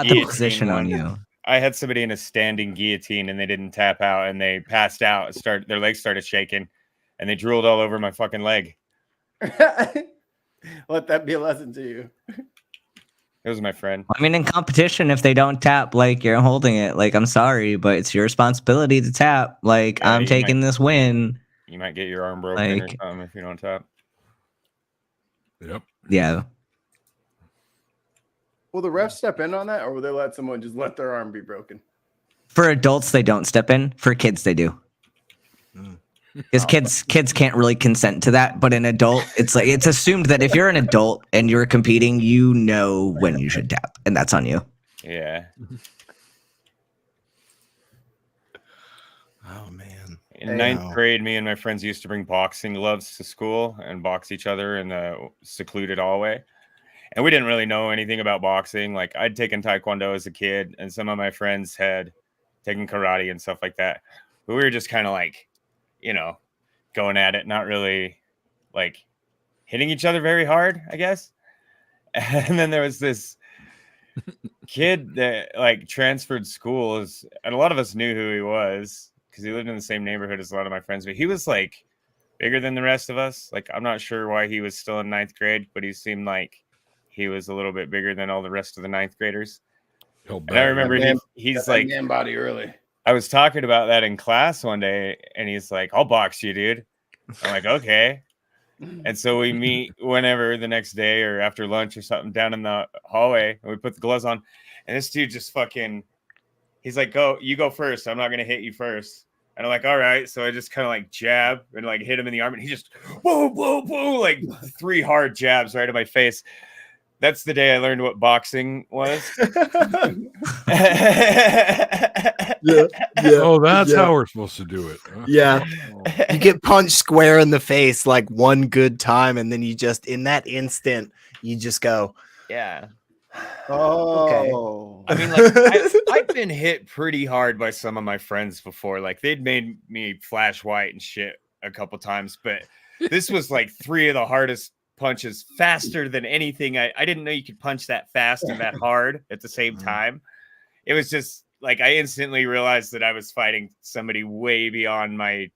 the position on you. I had somebody in a standing guillotine and they didn't tap out and they passed out. Their legs started shaking and they drooled all over my fucking leg. Let that be a lesson to you. It was my friend. I mean, in competition, if they don't tap, like, you're holding it. Like, I'm sorry, but it's your responsibility to tap. Like, Yeah, I'm taking this win. You might get your arm broken or Like- something if you don't tap. Yep. Yeah. Will the refs step in on that, or will they let someone just let their arm be broken? For adults, they don't step in. For kids, they do. Because kids can't really consent to that. But an adult, it's like it's assumed that if you're an adult and you're competing, you know when you should tap, and that's on you. Yeah. Oh man. In ninth grade, me and my friends used to bring boxing gloves to school and box each other in the secluded hallway. And we didn't really know anything about boxing. Like, I'd taken Taekwondo as a kid, and some of my friends had taken karate and stuff like that. But we were just kind of like, you know, going at it, not really like hitting each other very hard, I guess. And then there was this kid that like transferred schools, and a lot of us knew who he was because he lived in the same neighborhood as a lot of my friends. But he was like bigger than the rest of us. Like, I'm not sure why he was still in ninth grade, but he seemed like he was a little bit bigger than all the rest of the ninth graders. And I remember he's like, man body early. I was talking about that in class one day, and he's like, "I'll box you, dude." I'm like, "Okay." And so we meet whenever the next day or after lunch or something down in the hallway, and we put the gloves on. And this dude just fucking, he's like, you go first. I'm not going to hit you first. And I'm like, all right. So I just kind of like jab and like hit him in the arm, and he just, whoa, whoa, whoa, like 3 hard jabs right in my face. That's the day I learned what boxing was. Oh, that's how we're supposed to do it. Huh? Yeah. You get punched square in the face like one good time, and then you just, in that instant, you just go, yeah. Oh, I mean, like I've been hit pretty hard by some of my friends before. Like they'd made me flash white and shit a couple times, but this was like 3 of the hardest punches, faster than anything. I didn't know you could punch that fast and that hard at the same time. It was just like I instantly realized that I was fighting somebody way beyond my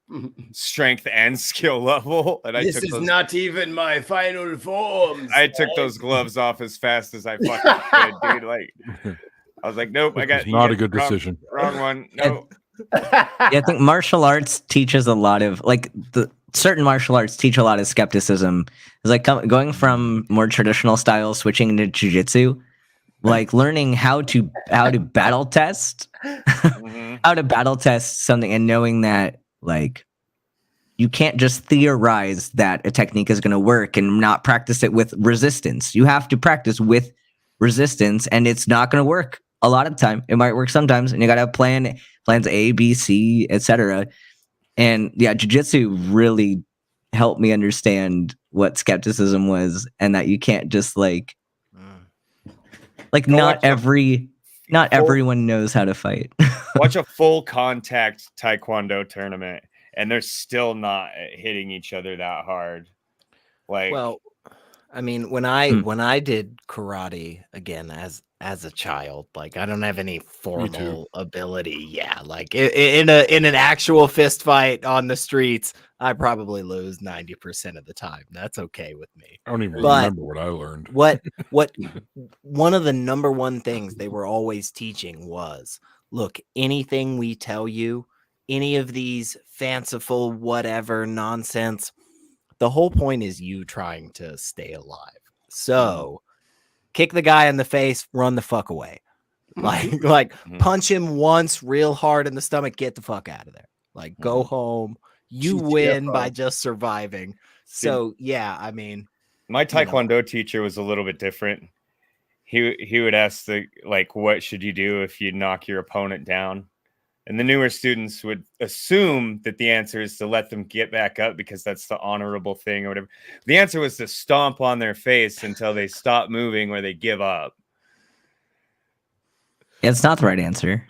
strength and skill level. And this is not even my final form. I took those gloves off as fast as I fucking could, dude. Like I was like, nope, I got not a good decision. Wrong one. No. Yeah, I think martial arts teaches a lot of certain martial arts teach a lot of skepticism. It's like going from more traditional styles, switching into jiu-jitsu, like learning how to battle test, how to battle test something, and knowing that like you can't just theorize that a technique is going to work and not practice it with resistance. You have to practice with resistance, and it's not going to work a lot of the time. It might work sometimes, and you got to have plans A, B, C, etc. And yeah, jiu-jitsu really helped me understand what skepticism was, and that you can't just like not everyone knows how to fight. Watch a full contact taekwondo tournament, and they're still not hitting each other that hard. Like, well, I mean, when I did karate again as a child, like I don't have any formal ability. Yeah, like in an actual fist fight on the streets, I probably lose 90% of the time. That's okay with me. I don't even remember what I learned. What one of the number one things they were always teaching was, look, anything we tell you, any of these fanciful whatever nonsense, the whole point is you trying to stay alive. So kick the guy in the face, run the fuck away. Like punch him once real hard in the stomach, get the fuck out of there. Like go home. You win by just surviving. So yeah, I mean, my taekwondo teacher was a little bit different. He would ask what should you do if you knock your opponent down? And the newer students would assume that the answer is to let them get back up because that's the honorable thing or whatever. The answer was to stomp on their face until they stop moving or they give up. It's not the right answer.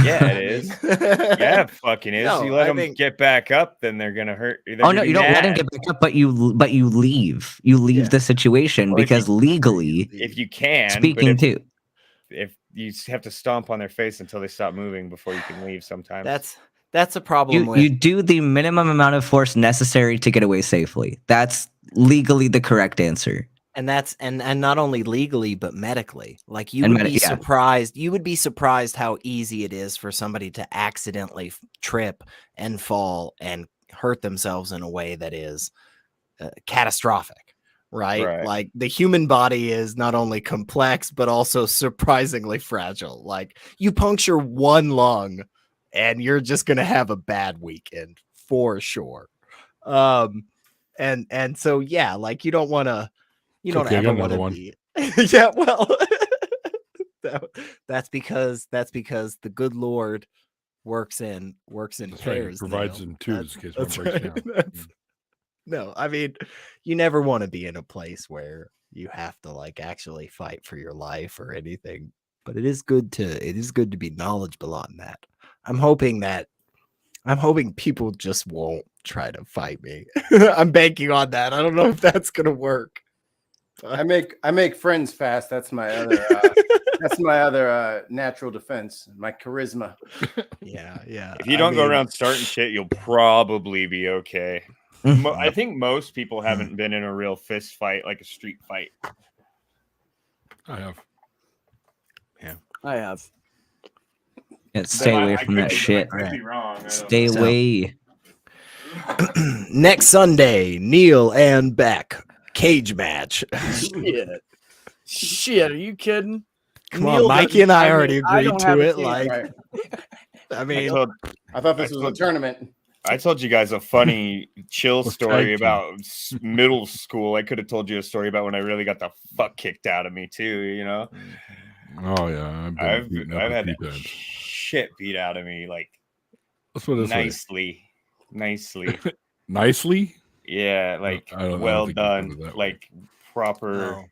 Yeah, it is. Yeah, it fucking is. No, you let them get back up, then they're gonna hurt. Oh no, you don't let them get back up, but you leave. You leave the situation because legally, if you can, speaking too. If you have to stomp on their face until they stop moving before you can leave sometimes. That's a problem. You do the minimum amount of force necessary to get away safely. That's legally the correct answer. And that's and not only legally but medically. Like you would be surprised. You would be surprised how easy it is for somebody to accidentally trip and fall and hurt themselves in a way that is catastrophic. Right? Like the human body is not only complex but also surprisingly fragile. Like you puncture one lung and you're just gonna have a bad weekend for sure. And so yeah, like you don't want to ever want to be. Yeah, well, that's because the good Lord works in pairs. Provides them too. That's right. No, I mean, you never want to be in a place where you have to like actually fight for your life or anything. But it is good to be knowledgeable on that. I'm hoping people just won't try to fight me. I'm banking on that. I don't know if that's gonna work. I make friends fast. That's my other natural defense, my charisma. Yeah. If you don't go around starting shit, you'll probably be okay. I think most people haven't been in a real fist fight, like a street fight. I have. Yeah, I have. Yeah, stay away from that shit. I could be wrong. Stay away. Next Sunday, Neil and Beck. Cage match. Shit, are you kidding? Come on, Mikey and I already agreed to it. Like, I mean, I thought this was a tournament. I told you guys a funny chill story about middle school. I could have told you a story about when I really got the fuck kicked out of me too. You know? Oh yeah, I've had shit beat out of me like nicely. Nicely. Yeah, like well done, like proper,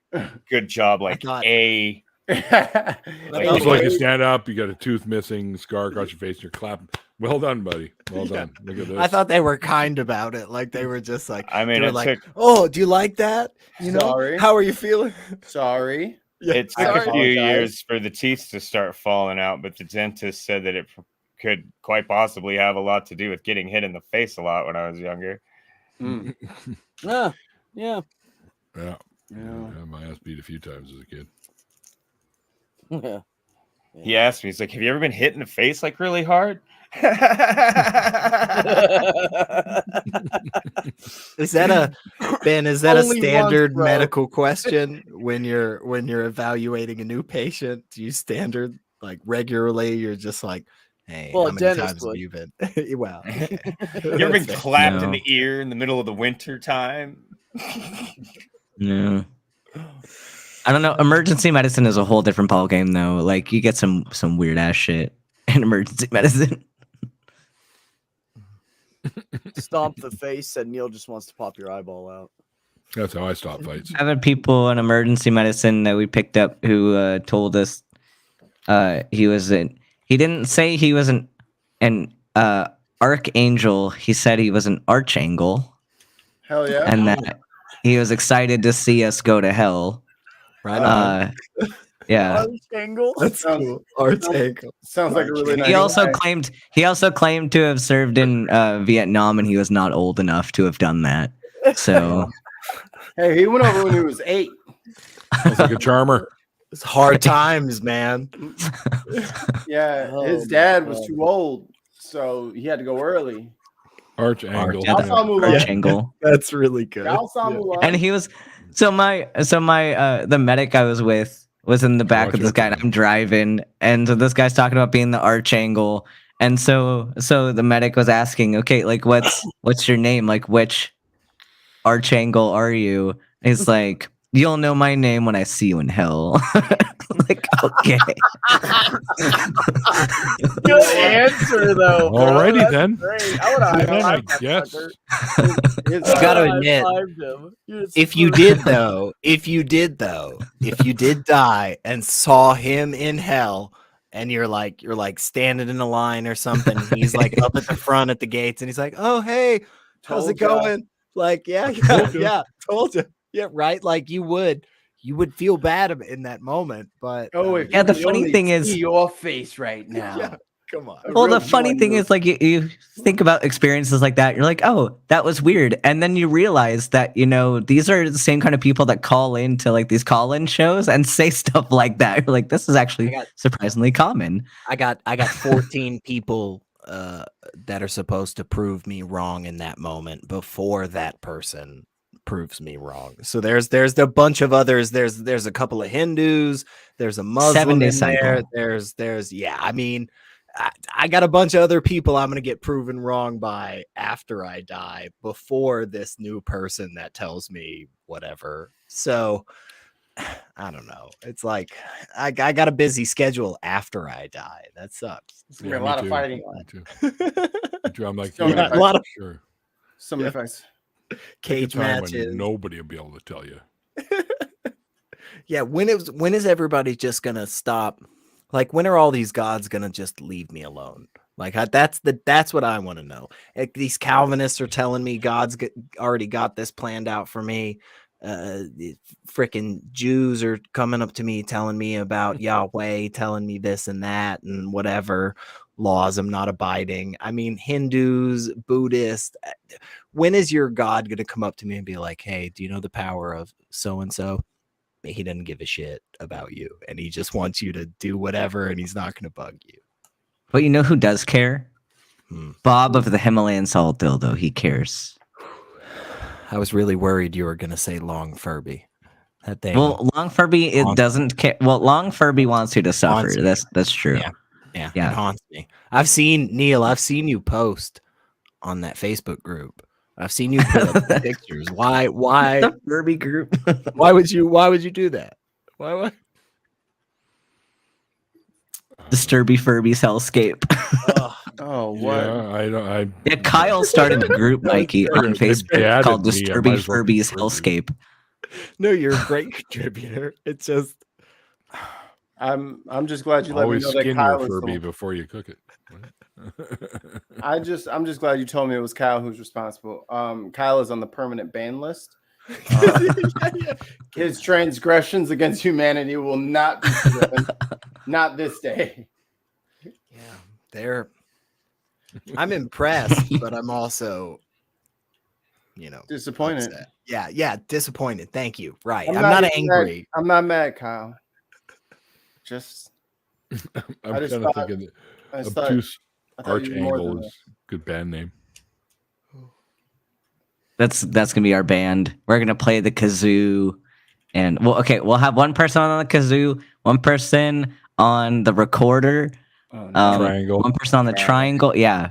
good job, like A It's like you stand up, you got a tooth missing, scar across your face, and you're clapping. Well done, buddy. Well done. Look at this. I thought they were kind about it. Like they were just like, I mean, they were it like, took- oh, do you like that? You know, Sorry. how are you feeling? Sorry. It took Sorry. a few years for the teeth to start falling out, but the dentist said that it could quite possibly have a lot to do with getting hit in the face a lot when I was younger. Mm. Yeah. Yeah. Yeah, my ass beat a few times as a kid. Yeah. He asked me, he's like, have you ever been hit in the face like really hard? Is that a Ben? Is that a Only once, standard bro. medical question when you're evaluating a new patient? Do you standard like regularly? You're just like, hey, Well, how a many dentist times have would. you been? Wow. You ever been clapped in No. the ear in the middle of the winter time? No. I don't know. Emergency medicine is a whole different ball game, though. Like you get some weird ass shit in emergency medicine. Stomp the face, said Neil just wants to pop your eyeball out. That's how I stop fights. I've had people in emergency medicine that we picked up who told us he was an. He didn't say he was an archangel. He said he was an archangle, Hell yeah. and that he was excited to see us go to hell. Right on. Yeah. Archangle. That's cool. Archangle. Sounds like a really nice He also guy. claimed to have served in Vietnam, and he was not old enough to have done that. So Hey, he went over when he was 8. Sounds like a charmer. It's hard times, man. Yeah, Oh, his dad was my too old, so he had to go early. Archangle. Yeah, the archangle. That's really good. And he was the medic I was with was in the back of this guy, and I'm driving, and so this guy's talking about being the archangle, and so the medic was asking, okay, like what's your name, like which archangle are you? And he's like, you'll know my name when I see you in hell. Like, okay. Good answer, though. bro. Alrighty That's then. Great. I would have Then I high-fived that guess. fucker. You gotta I admit, high-fived him. You're if you screwed. if you did die and saw him in hell, and you're like standing in a line or something, he's like up at the front at the gates, and he's like, oh hey, how's it Told ya. going? Like, yeah, Told ya. yeah, told you. Yeah, right. Like you would feel bad in that moment, but Oh, if Yeah, you the could funny only thing is- see your face right now. yeah, come on. Well, the funny thing is, like, you think about experiences like that, you're like, oh, that was weird. And then you realize that, these are the same kind of people that call into like these call-in shows and say stuff like that. You're like, this is actually surprisingly common. I got 14 people that are supposed to prove me wrong in that moment before that person proves me wrong. So there's a bunch of others. There's a couple of Hindus. There's a Muslim 7-day in there. cycle. There's yeah. I mean, I got a bunch of other people I'm gonna get proven wrong by after I die before this new person that tells me whatever. So I don't know. It's like I got a busy schedule after I die. That sucks. It's gonna be a lot of fighting. Me too. I'm like, So many yeah, fights. a lot of sure. So many fights. cage Time when matches. nobody will be able to tell you. Yeah, when is everybody just gonna stop? Like, when are all these gods gonna just leave me alone? Like, that's what I want to know. Like, these Calvinists are telling me God's already got this planned out for me. Freaking Jews are coming up to me telling me about Yahweh, telling me this and that and whatever laws I'm not abiding. I mean, Hindus, Buddhists. When is your God going to come up to me and be like, hey, do you know the power of so and so? He doesn't give a shit about you, and he just wants you to do whatever, and he's not going to bug you. But you know who does care? Bob of the Himalayan Salt Dildo. He cares. I was really worried you were going to say Long Furby. That thing. Well, Long Furby, it doesn't care. Well, Long Furby wants you to suffer. Haunts me. That's true. Yeah. Yeah. It haunts me. I've seen you post on that Facebook group. I've seen you put up pictures. Why The Furby group. why would you do that? Why? Disturby Furby's hellscape. Oh, what? Yeah, Yeah, Kyle started a group, Mikey, on They Facebook added called me. I Disturby might as well be Furby's Furby. Hellscape. No, you're a great contributor. It's just I'm just glad you let me Always know that skin Kyle your is Furby the, before you cook it. I'm just glad you told me it was Kyle who's responsible. Kyle is on the permanent ban list. His transgressions against humanity will not be forgiven. Not this day. I'm impressed, but I'm also, disappointed. upset. Yeah, disappointed. Thank you. Right. I'm not angry. Mad. I'm not mad, Kyle. Just I'm I just kind of thought- thinking I just Obtuse thought you were more than Archangle is a good band name. That's gonna be our band. We're gonna play the kazoo, and we'll have one person on the kazoo, one person on the recorder, Triangle. one person on the triangle. Yeah,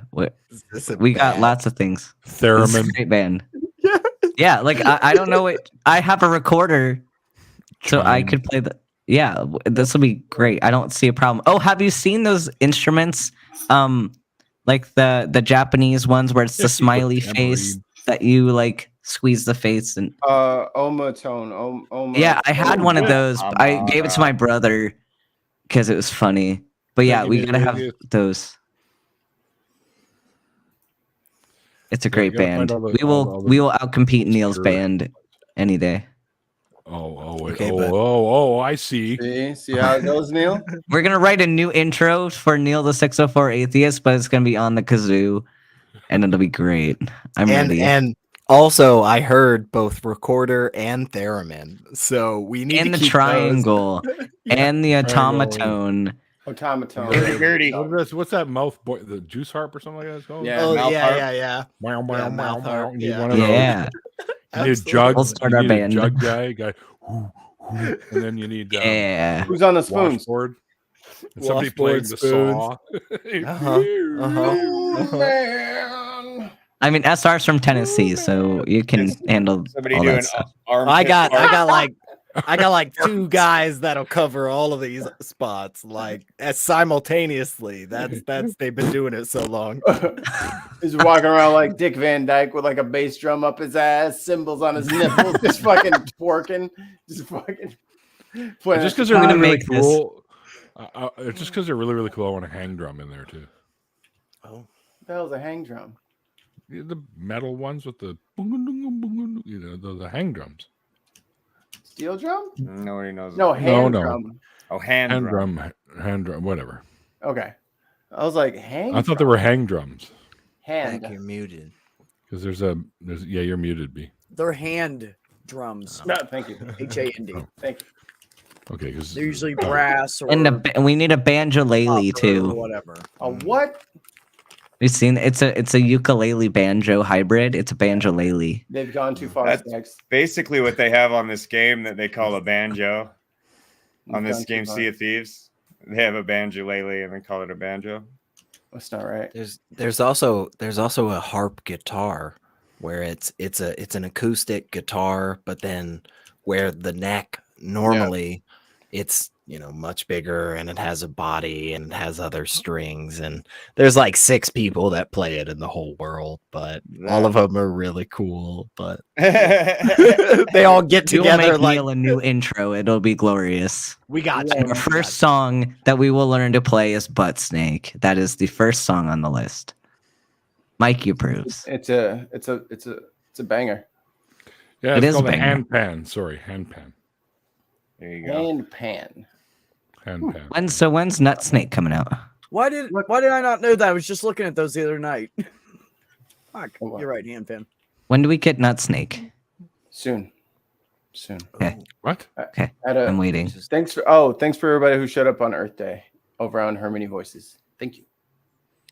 we got lots of things. Theremin. It's a great band. Yeah, like I don't know what I have a recorder, so I could play the. Yeah, this will be great. I don't see a problem. Oh, have you seen those instruments? Like the Japanese ones where it's the smiley face that you like squeeze the face and. Omatone. Yeah, I had one of those. I gave it to my brother because it was funny. But yeah, we gotta have those. It's a great gotta find band. all the- We will all the we will outcompete Neil's sure. band any day. I see. See how it goes, Neil? We're gonna write a new intro for Neil the 604 Atheist, but it's gonna be on the kazoo, and it'll be great. I'm ready. And also, I heard both recorder and theremin, so we need and to the keep triangle and the automaton. Automaton. What's that mouth boy? The juice harp or something like that? It's called? Yeah, mouth harp. yeah. Meow, meow, meow, mouth meow. harp, You need yeah. one of those. Yeah. You need a jug. We'll start you our need band. A jug guy. And then you need Yeah. Who's on the spoons? washboard. And somebody Washboard playing the spoons. saw. Man. I mean, SR's from Tennessee, so you can handle Somebody all do that an stuff. I got like two guys that'll cover all of these spots like as simultaneously. That's they've been doing it so long. He's walking around like Dick Van Dyke with like a bass drum up his ass, cymbals on his nipples, just fucking twerking, just fucking. Just because they're really, really cool. Just because they're really, really cool, I want a hang drum in there too. Oh, what the hell's a hang drum? The metal ones with the the hang drums. Steel drum? Nobody knows. No, hand drum. Oh, hand drum. Hand drum, whatever. Okay. I was like, hang I thought they were hang drums. Hand. You're muted. Because there's you're muted, B. They're hand drums. No, thank you. HAND. Thank you. Okay, because They're usually brass or And we need a banjolele or too. whatever. A what? We've seen it's a ukulele banjo hybrid. It's a banjolele. They've gone too far. That's Stacks. basically what they have on this game that they call a banjo. On You've this gone too game, far. Sea of Thieves, they have a banjolele and they call it a banjo. That's not right. There's also a harp guitar where it's an acoustic guitar, but then where the neck normally it's much bigger and it has a body and it has other strings, and there's like 6 people that play it in the whole world, but all of them are really cool, but they all get We will together make like Neil a new intro. It'll be glorious. we got And you. our first song that we will learn to play is Butt Snake. That is the first song on the list. Mikey approves. It's a banger. Yeah, It it's is called a banger. hand pan. Sorry, hand pan. There you go. Hand pan. Hand pan. When's Nut Snake coming out? Why did I not know that? I was just looking at those the other night. Fuck, Oh, wow. you're right, hand pin. When do we get Nut Snake? Soon. Okay. What? Okay. At a- I'm waiting. Thanks for everybody who showed up on Earth Day over on Harmony Voices. Thank you.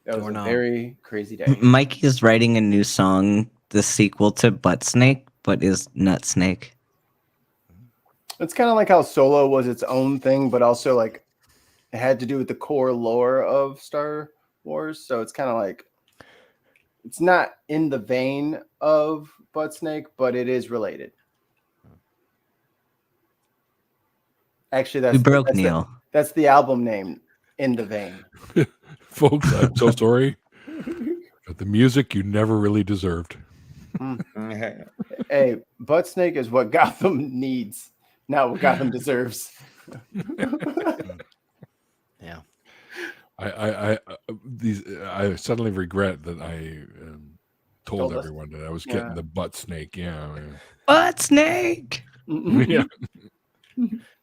That was Or a not. very crazy day. Mikey is writing a new song, the sequel to Butt Snake, but is Nut Snake. It's kind of like how Solo was its own thing, but also like it had to do with the core lore of Star Wars. So it's kind of like it's not in the vein of Butt Snake, but it is related. Actually, We broke Neil. That's the album name, In the Vein. Folks, I'm so sorry. But the music you never really deserved. Hey, Butt Snake is what Gotham needs, not what Gotham deserves. I suddenly regret that I told Told us? everyone that I was getting Yeah. the butt snake. Yeah. Butt snake. Yeah.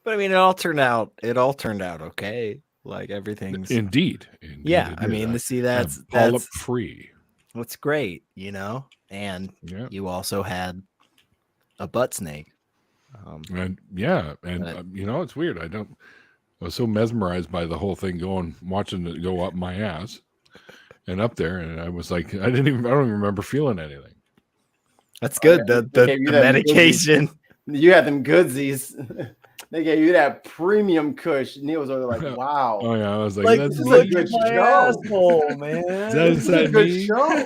But I mean, it all turned out okay. Like everything's Indeed. yeah. it I did. mean, see, I'm that's polyp free. what's great, you know. And you also had a butt snake. And you know, it's weird. I was so mesmerized by the whole thing watching it go up my ass and up there, and I was like, I don't even remember feeling anything. That's good. They The gave you them medication. goodies. You had them goodsies. They gave you that premium kush. Neil was over like, wow. Oh yeah, I was Like, that's this is me. a good show, man. Is This is a good me? show.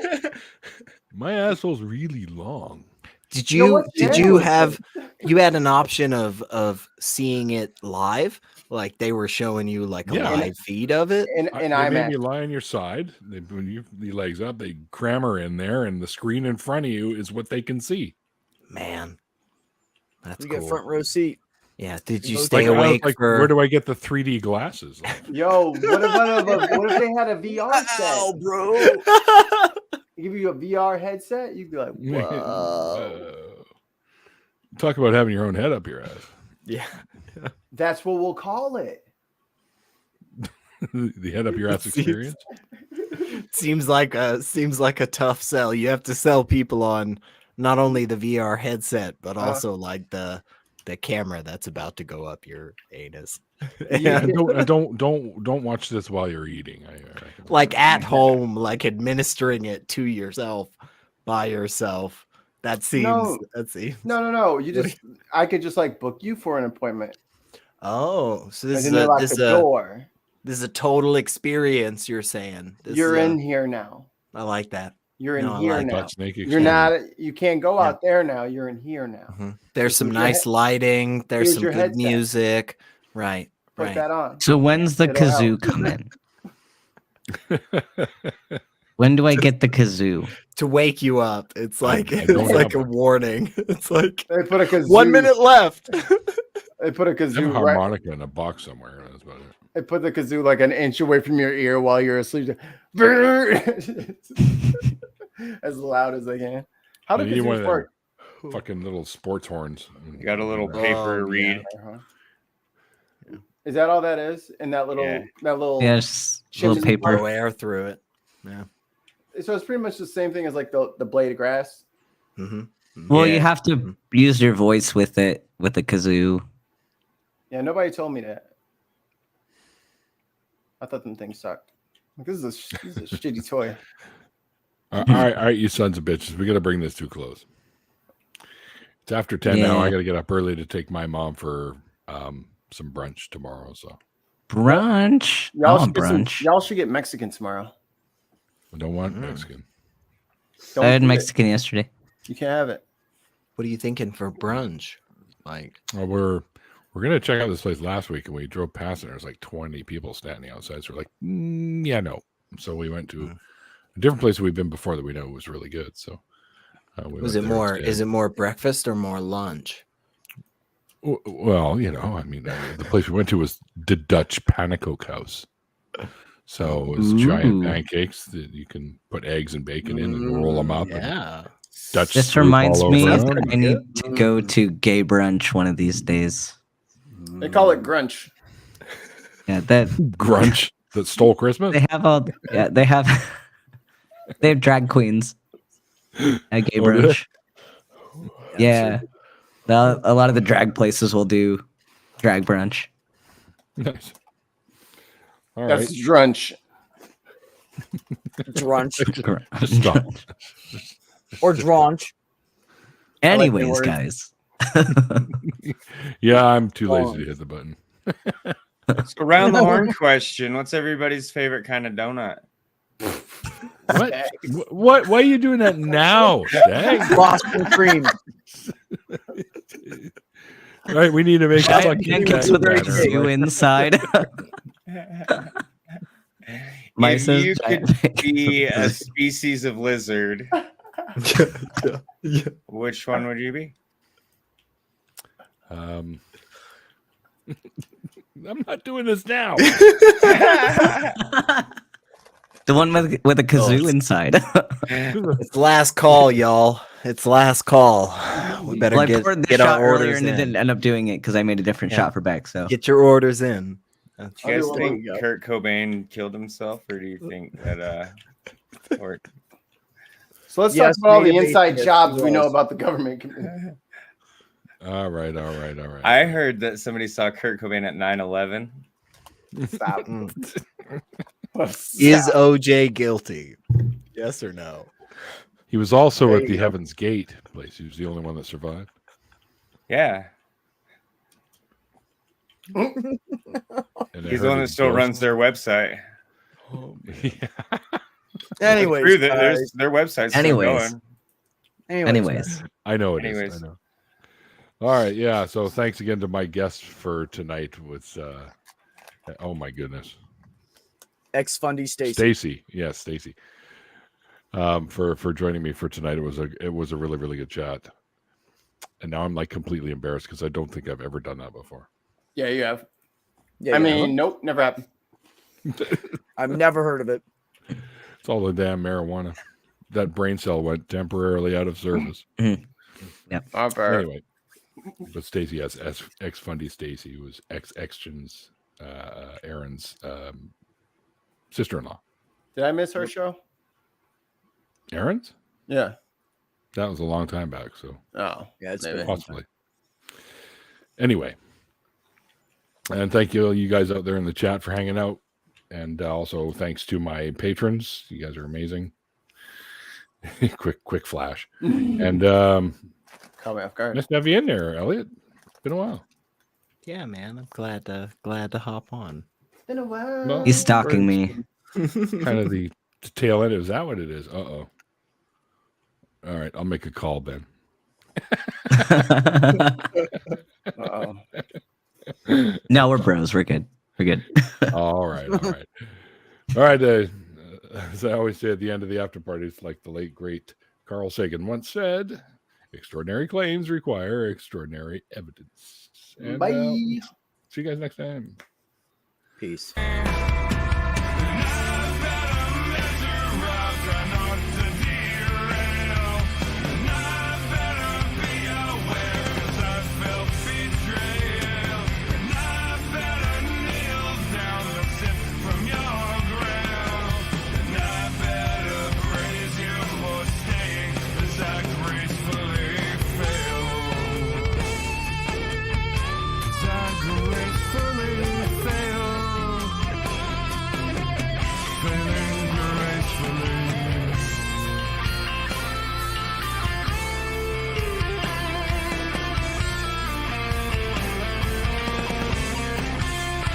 My asshole's really long. Did You know you what? did Yeah. you have you had an option of seeing it live? Like they were showing you like a Yeah. live feed of it? And They made me lie on your side. When you the legs up, they cram her in there, and the screen in front of you is what they can see. Man, that's You cool. get front row seat. Yeah. Did you Like, stay I was awake like, for? where do I get the 3D glasses? Yo, what if they had a VR set? bro. Give you a VR headset, you'd be like, whoa. Talk about having your own head up your ass. Yeah. That's what we'll call it. The head up your ass experience. Seems like a tough sell. You have to sell people on not only the VR headset, but also like the camera that's about to go up your anus. Yeah, don't watch this while you're eating. Like at home, like administering it to yourself by yourself. That seems No. I could just like book you for an appointment. Oh, so this And is then they lock the door. This is a total experience. You're saying You're in here now. I like that. You're in No, I here like now. that. You're not. You can't go out there now. You're in here now. Mhm. There's some Here's your nice lighting. There's here's some your good headset. music. Right. Put Right. that on. So when's the It'll kazoo help. come in? When do I get the kazoo? To wake you up. It's like I it's don't like have a warning. It's like They put a kazoo. 1 minute left. They put a I have a kazoo right. harmonica in a box somewhere. That's about it. They put the kazoo like an inch away from your ear while you're asleep. As loud as they can. How do You need one kazoos of work? them fucking little sports horns. You got a little paper reed. Is that all that is? In that little Yeah, just chips little and paper. Blow air through it. Yeah. So it's pretty much the same thing as like the blade of grass. Mm-hmm. Well, Yeah. you have to use your voice with it with the kazoo. Yeah, nobody told me that. I thought them things sucked. Like, this is a shitty toy. All right, you sons of bitches. We got to bring this to a close. It's after 10 now. Yeah. I got to get up early to take my mom for some brunch tomorrow. So Brunch. Y'all Oh, should get some- brunch. y'all should get Mexican tomorrow. I don't want Mexican. Don't I had do it. Mexican yesterday. You can't have it. What are you thinking for brunch? Like Well, we're gonna check out this place last week, and we drove past it. There was like 20 people standing outside. So we're like, yeah, no. So we went to a different place we've been before that we know was really good. So we was went it there more instead. is it more breakfast or more lunch? Well, you know, I mean, the place we went to was the Dutch Pannenkoek House. So it was giant Ooh. pancakes that you can put eggs and bacon in and roll them up. Yeah. And Dutch This soup reminds all me over that them. I need to go to gay brunch one of these days. They call it grunch. Yeah, that Grunch that stole Christmas. they have all. Yeah, they have. They have drag queens at gay Oh, do they? brunch. Yeah, a lot of the drag places will do drag brunch. Nice. All That's right. drunch. Drunch. Stop. Or dronch. Anyways, word. guys. Yeah, I'm too lazy to hit the button. So round the horn question. What's everybody's favorite kind of donut? What? Why are you doing that now, Stag? Boston cream. All right, we need to make a fucking Pancakes tag with banner, kazoo right? inside. If Mice's you giant could be a pancakes. species of lizard, which one would you be? I'm not doing this now. The one with a kazoo inside. It's last call, y'all. It's last call. We better Well, I poured the get shot our earlier orders and it in. didn't end up doing it because I made a different Yeah. shot for Beck. So Get your orders in. Do you guys think Kurt Cobain killed himself, or do you think that or So let's Yes, talk about all the native inside atheist jobs we know was. about the government. community. All right. I heard that somebody saw Kurt Cobain at 9/11. Stop. Is OJ guilty? Yes or no? He was also There at you the go. Heaven's Gate place. He was the only one that survived. Yeah, And I he's heard the one that his still ghost- runs their website. Anyways, True, guys. their website's Anyways. still going. anyways, I know it is. Anyways. I know. All right, yeah. So thanks again to my guests for tonight. With oh my goodness, ExFundie Stacie. Stacie, yes, Stacie. For joining me for tonight. It was a really, really good chat. And now I'm like completely embarrassed because I don't think I've ever done that before. Yeah, you have. Yeah, I yeah. mean, nope, never happened. I've never heard of it. It's all the damn marijuana. That brain cell went temporarily out of service. Yep. Anyway, but Stacie has ExFundie Stacie, who was Exton's Aaron's sister-in-law. Did I miss her show? Aaron's? Yeah. That was a long time back, so Oh, Yeah, it's maybe. been a long possibly. Anyway, and thank you guys out there in the chat for hanging out, and also thanks to my patrons. You guys are amazing. quick flash, and Caught me off guard. nice to have you in there, Elliot. It's been a while. Yeah, man. I'm glad to hop on. It's been a while. Well, he's stalking me. Kind of the tail end. Is that what it is? Uh-oh. All right, I'll make a call, Ben. Uh-oh. No, we're bros. We're good. We're good. All right. All right. As I always say at the end of the after party, it's like the late, great Carl Sagan once said, extraordinary claims require extraordinary evidence. And, Bye. see you guys next time. Peace.